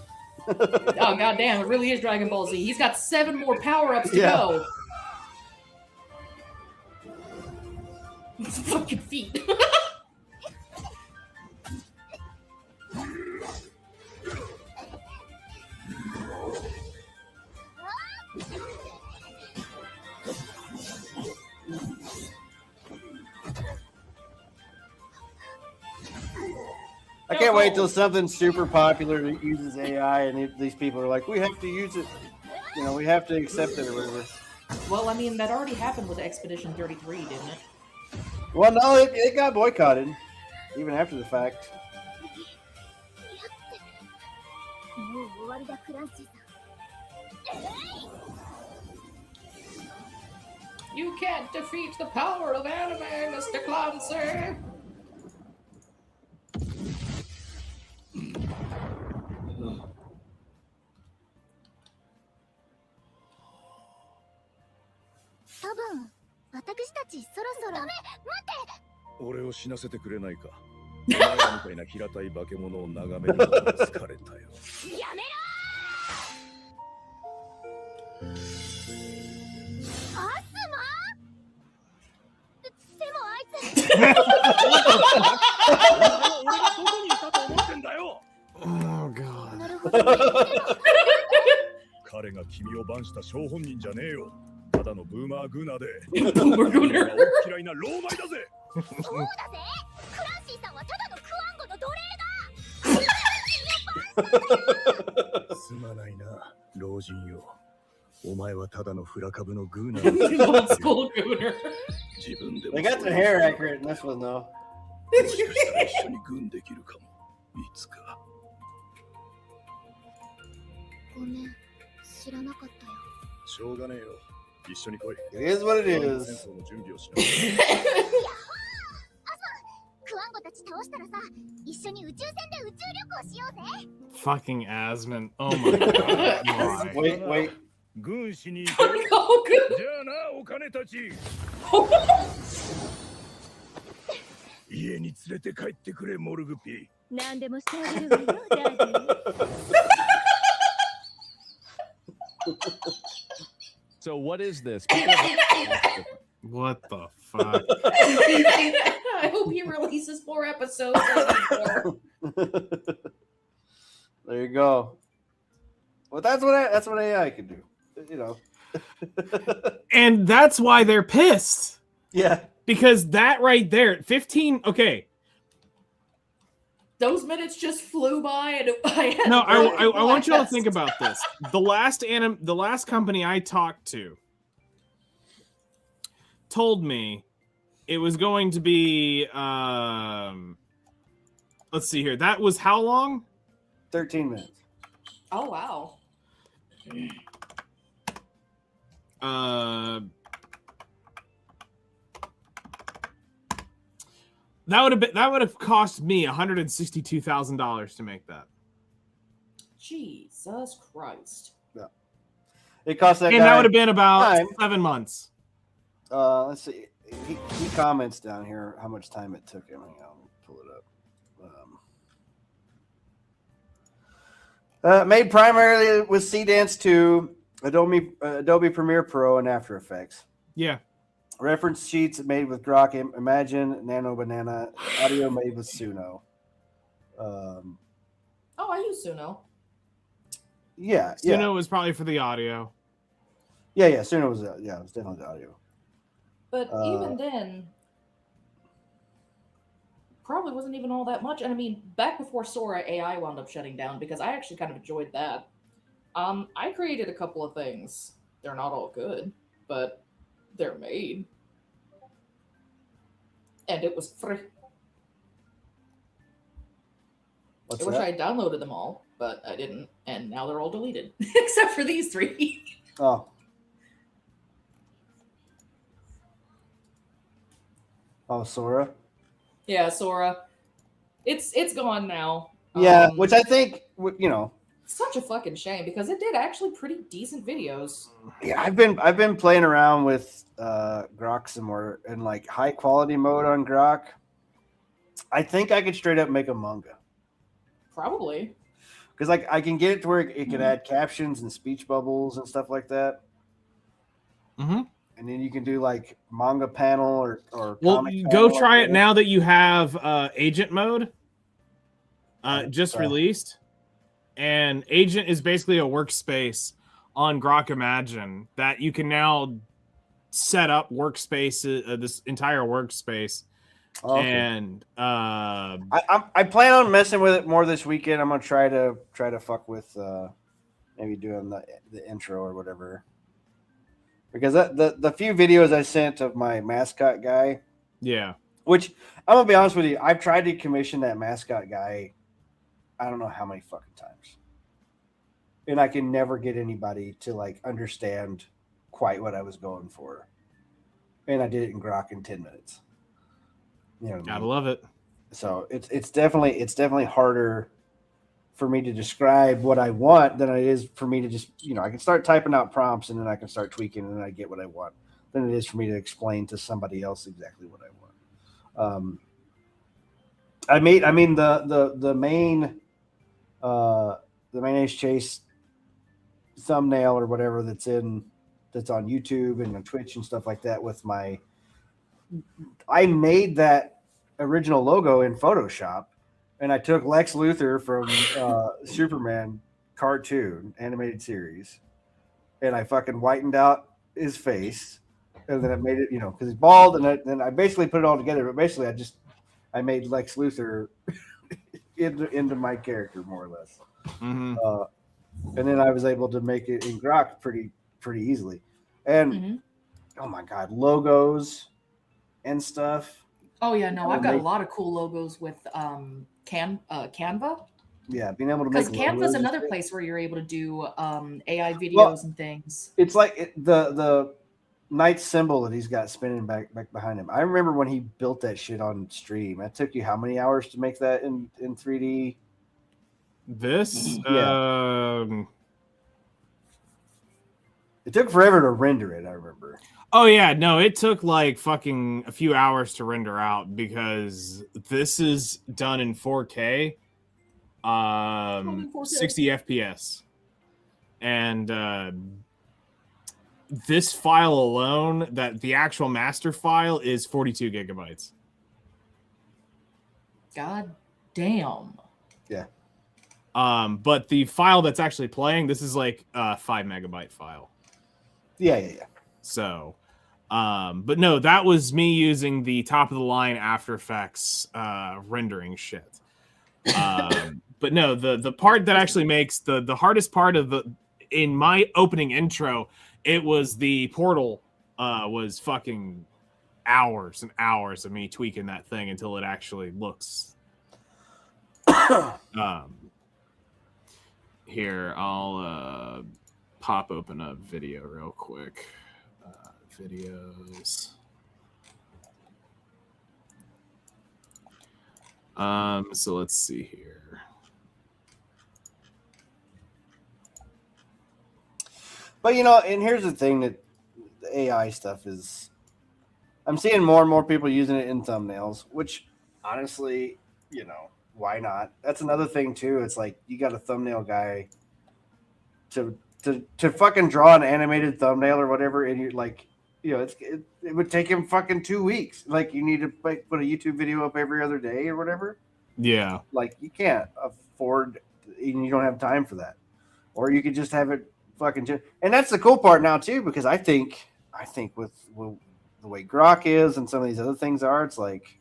Oh goddamn! It really is Dragon Ball Z. He's got 7 more power-ups to go. Fucking feet. I can't wait till something super popular that uses AI and these people are like, we have to use it. You know, we have to accept it or whatever. Well, I mean, that already happened with Expedition 33, didn't it? Well, no, it got boycotted, even after the fact. You can't defeat the power of anime, Mr. Clancy! .俺を死なせてくれないか。お前らみたいな平たい化け物を眺めるのが疲れたよ。やめろー。アスマ？でもあいつ。俺がどこにいたと思ってんだよ。Oh god. 彼が君をバンした張本人じゃねえよ。ただのブーマーグーナーで。ブーマーグーナー。嫌いなローマイだぜ。そうだぜ。クランシーさんはただのクワンゴの奴隷だ。すまないな、老人よ。お前はただのフラ株のグーナー。Old school gooner. 自分でも。 They got their hair accurate in this one, though. もしかしたら一緒にグーンできるかも。いつか。ごめん、知らなかったよ。しょうがねえよ。一緒に来い。 It is what it is. 戦争の準備をしな。クワンゴたち倒したらさ、一緒に宇宙船で宇宙旅行しようぜ。 Fucking Asmon. Oh my god. Why? Wait. 軍師に。じゃあな、お金たち。家に連れて帰ってくれ、モルグピー。何でもしてあげるわよ、ダディ。So what is this? What the fuck? I hope he releases 4 episodes. There you go. Well, that's what AI can do. You know. And that's why they're pissed. Yeah. Because that right there, 15. Okay. Those minutes just flew by, and I want y'all to think about this. The last company I talked to told me it was going to be let's see here. That was how long? 13 minutes. Oh wow. That would have cost me $162,000 to make that. Jesus Christ. Yeah. It cost that guy. And that would have been about time. 7 months. Let's see. He comments down here how much time it took him. Hang on, let me pull it up. Made primarily with CDance 2, Adobe Premiere Pro, and After Effects. Yeah. Reference sheets made with Grok, Imagine, Nano Banana. Audio made with Suno. I use Suno. Yeah, Suno was probably for the audio. Yeah. Suno was it was definitely the audio. But even then, probably wasn't even all that much. And I mean, back before Sora, AI wound up shutting down because I actually kind of enjoyed that. I created a couple of things. They're not all good, but they're made. And it was free. I wish I had downloaded them all, but I didn't, and now they're all deleted, except for these 3. Oh, Sora. Yeah, Sora. It's gone now. Yeah, which I think such a fucking shame because it did actually pretty decent videos. Yeah, I've been playing around with Grok some more and like high quality mode on Grok. I think I could straight up make a manga. Probably. Because like I can get it to where it can add captions and speech bubbles and stuff like that. Mm-hmm. And then you can do like manga panel or well, go try it now that you have agent mode just released. And agent is basically a workspace on Grok Imagine that you can now set up workspace, this entire workspace. Okay. And I plan on messing with it more this weekend. I'm gonna try to fuck with maybe doing the intro or whatever. Because the few videos I sent of my mascot guy, yeah, which I'm gonna be honest with you, I've tried to commission that mascot guy, I don't know how many fucking times, and I can never get anybody to like understand quite what I was going for, and I did it in Grok in 10 minutes. You know, gotta love it. So it's definitely harder for me to describe what I want than it is for me to just, I can start typing out prompts and then I can start tweaking and then I get what I want than it is for me to explain to somebody else exactly what I want. The main Ace Chase thumbnail or whatever that's on YouTube and on Twitch and stuff like that I made that original logo in Photoshop. And I took Lex Luthor from Superman cartoon animated series, and I fucking whitened out his face, and then I made it, because he's bald, and then I basically put it all together. But basically, I made Lex Luthor into my character more or less, mm-hmm. And then I was able to make it in Grok pretty easily. And oh my god, logos and stuff. Oh yeah, no, I've got a lot of cool logos with Canva. Yeah, being able to make because Canva's another place where you're able to do AI videos and things. It's like the Knight symbol that he's got spinning back behind him. I remember when he built that shit on stream. It took you how many hours to make that in 3D? This? It took forever to render it, I remember. Oh yeah, no, it took like fucking a few hours to render out because this is done in 4K, 60 FPS, and this file alone, that the actual master file is 42 gigabytes. God damn. Yeah. But the file that's actually playing, this is like a 5 megabyte file. Yeah. So, but no, that was me using the top of the line After Effects rendering shit. But no, the part that actually makes the hardest part in my opening intro, it was the portal was fucking hours and hours of me tweaking that thing until it actually looks. Here, I'll pop open a video real quick. Videos. So let's see here. But and here's the thing that the AI stuff is, I'm seeing more and more people using it in thumbnails, which honestly, why not? That's another thing too. It's like you got a thumbnail guy to fucking draw an animated thumbnail or whatever, and you're like, it would take him fucking 2 weeks. Like, you need to like put a YouTube video up every other day or whatever. Yeah. Like, you can't afford, and you don't have time for that. Or you could just have it fucking. And that's the cool part now too, because I think with the way Grok is and some of these other things are, it's like,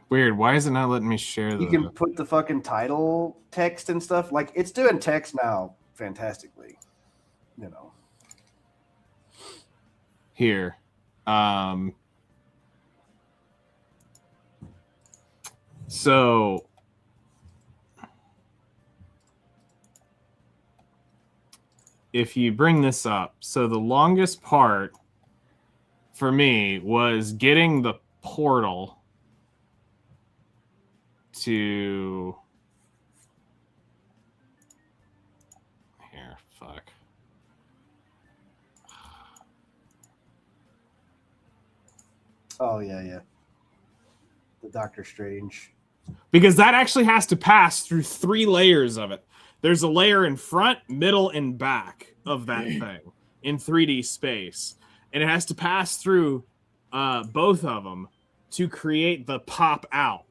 weird. Why is it not letting me share you can put the fucking title text and stuff. Like, it's doing text now fantastically. Here. So if you bring this up, so the longest part for me was getting the portal to here. Fuck. Oh yeah. The Doctor Strange. Because that actually has to pass through 3 layers of it. There's a layer in front, middle, and back of that thing in 3D space. And it has to pass through both of them to create the pop out.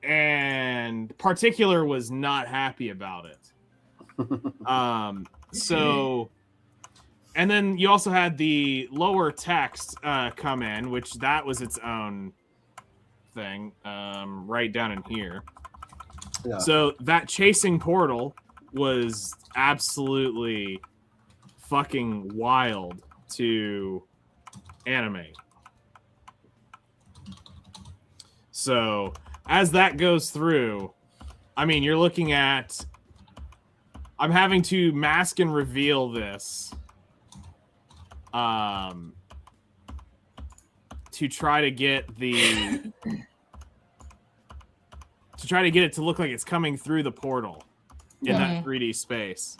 And Particular was not happy about it. So, and then you also had the lower text come in, which that was its own thing, right down in here. Yeah. So that chasing portal was absolutely fucking wild to animate. So as that goes through, I mean, you're looking at, I'm having to mask and reveal this to try to get it to look like it's coming through the portal in that 3D space.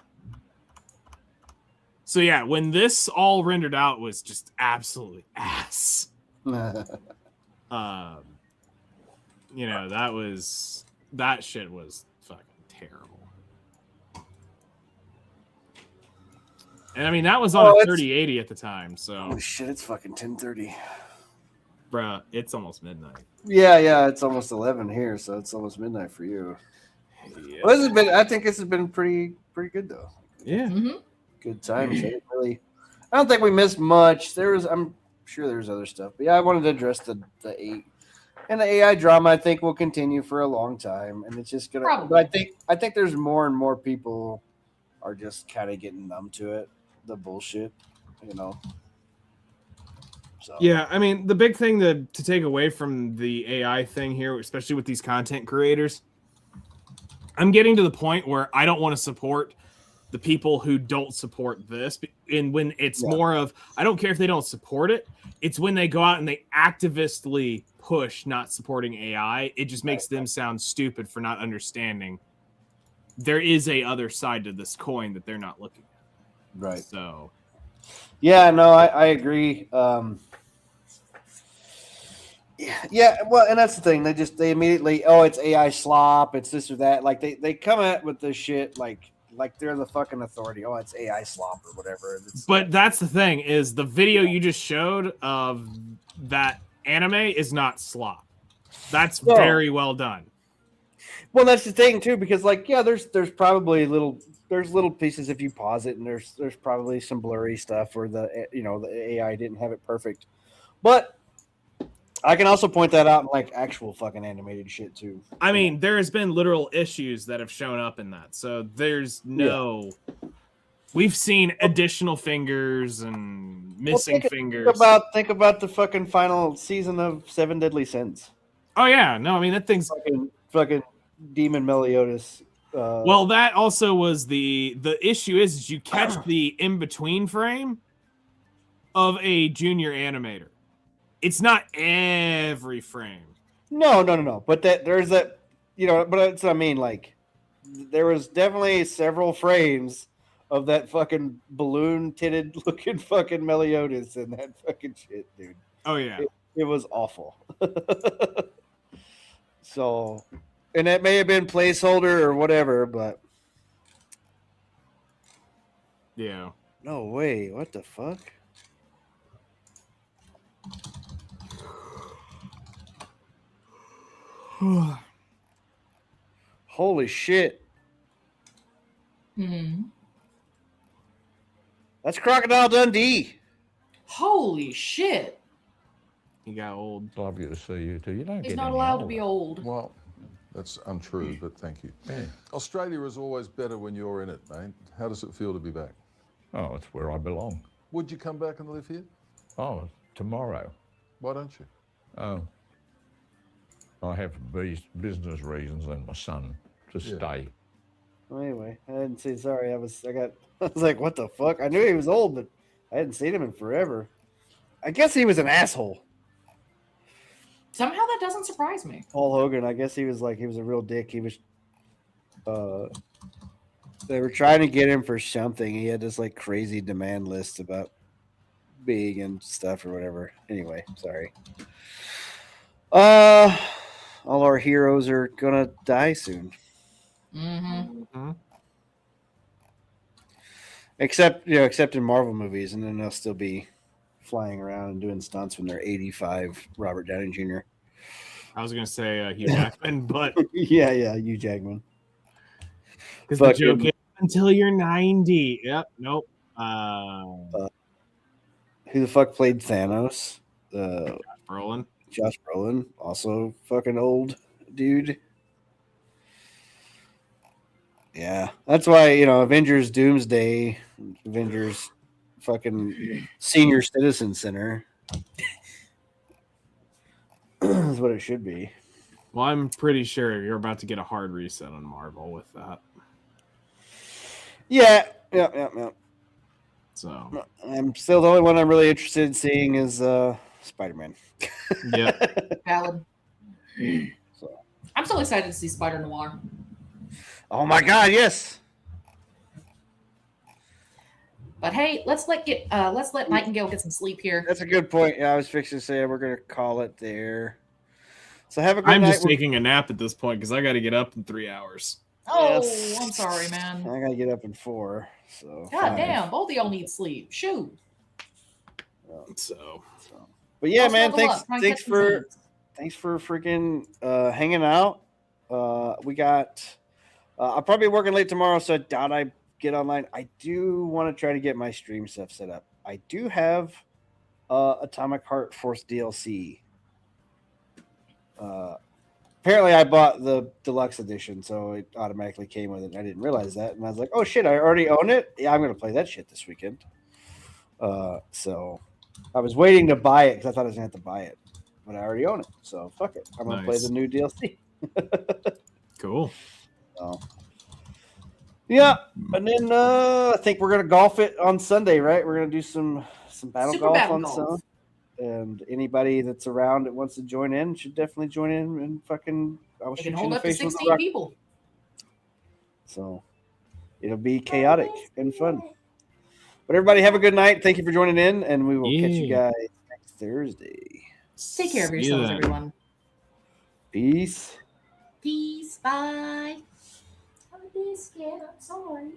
So yeah, when this all rendered out was just absolutely ass. That shit was fucking terrible. And I mean, that was on a 3080 at the time, so. Oh shit, it's fucking 10:30. Bruh, it's almost midnight. Yeah, it's almost 11 here, so it's almost midnight for you. Yeah. Well, I think this has been pretty good though. Yeah. Mm-hmm. Good times. I don't think we missed much. I'm sure there's other stuff, but yeah, I wanted to address the AI drama. I think will continue for a long time, and it's just gonna. Probably. But I think there's more and more people are just kind of getting numb to it, the bullshit, So. Yeah, I mean, the big thing to take away from the AI thing here, especially with these content creators, I'm getting to the point where I don't want to support the people who don't support this. And when it's more of, I don't care if they don't support it, it's when they go out and they actively push not supporting AI. It just makes them sound stupid for not understanding there is a other side to this coin that they're not looking at. Right. So. Yeah, no, I agree. Yeah, well, and that's the thing. They immediately, it's AI slop, it's this or that. Like they come at with this shit like they're the fucking authority. Oh, it's AI slop or whatever. But that's the thing, is the video you just showed of that anime is not slop. That's very well done. Well, that's the thing too, because there's probably little pieces if you pause it, and there's probably some blurry stuff where the AI didn't have it perfect. But I can also point that out in like actual fucking animated shit too. I mean, there has been literal issues that have shown up in that. So there's no. Yeah. We've seen additional fingers and missing fingers. Think about the fucking final season of 7 Deadly Sins. Oh yeah, no, I mean that thing's fucking Demon Meliodas. Well, that also was the issue is you catch the in between frame of a junior animator. It's not every frame. No. But there's that, but that's what I mean. Like, there was definitely several frames of that fucking balloon-titted looking fucking Meliodas and that fucking shit, dude. Oh, yeah. It was awful. So, And it may have been placeholder or whatever, but yeah. No way. What the fuck? Holy shit. That's Crocodile Dundee. Holy shit. He got old. Love you to see you too. You don't He's get not any allowed to older. be old. Well, that's untrue, but thank you. Australia is always better when you're in it, mate. How does it feel to be back? Oh, it's where I belong. Would you come back and live here? Oh, tomorrow. Why don't you? Oh, I have business reasons and my son to stay. Well, anyway, I didn't see. Sorry, I was like, what the fuck? I knew he was old, but I hadn't seen him in forever. I guess he was an asshole. Somehow that doesn't surprise me. Paul Hogan, I guess he was a real dick. He was they were trying to get him for something. He had this like crazy demand list about being and stuff or whatever. Anyway, sorry. All our heroes are gonna die soon. Except in Marvel movies, and then they'll still be flying around and doing stunts when they're 85. Robert Downey Jr. I was gonna say Hugh Jackman, but yeah, Hugh Jackman. Because the joke is until you're 90. Yep. Nope. Who the fuck played Thanos? Josh Brolin, also fucking old dude. Yeah, that's why Avengers Doomsday, Avengers fucking Senior Citizen Center is what it should be. Well, I'm pretty sure you're about to get a hard reset on Marvel with that. Yeah. So I'm still the only one I'm really interested in seeing is Spider-Man. Yeah. Valid. So. I'm so excited to see Spider Noir. Oh my god, yes. But hey, let's let Nightingale get some sleep here. That's a good point. Yeah, I was fixing to say we're gonna call it there. So have a good I'm night. just taking a nap at this point because I got to get up in 3 hours. Oh, I'm sorry, man. I gotta get up in 4. So God damn, both of y'all need sleep. Shoot. But yeah, I'll man, snuggle up. thanks for freaking hanging out. We got I'll probably be working late tomorrow, so I doubt I get online. I do want to try to get my stream stuff set up. I do have Atomic Heart Force DLC. Apparently I bought the deluxe edition, so it automatically came with it. I didn't realize that, and I was like, "Oh shit, I already own it." Yeah, I'm gonna play that shit this weekend. So I was waiting to buy it because I thought I was gonna have to buy it, but I already own it. So fuck it, I'm gonna play the new DLC. Cool. So, yeah, and then I think we're gonna golf it on Sunday, right? We're gonna do some battle Super golf battle on golf. Sunday. And anybody that's around that wants to join in should definitely join in and fucking. I will They shoot can you in hold the up to face with a 16 rock. people. So it'll be chaotic and fun. But everybody have a good night. Thank you for joining in, and we will catch you guys next Thursday. Take care of yourselves, everyone. Peace. Peace. Bye. I'm a bit scared. I'm sorry.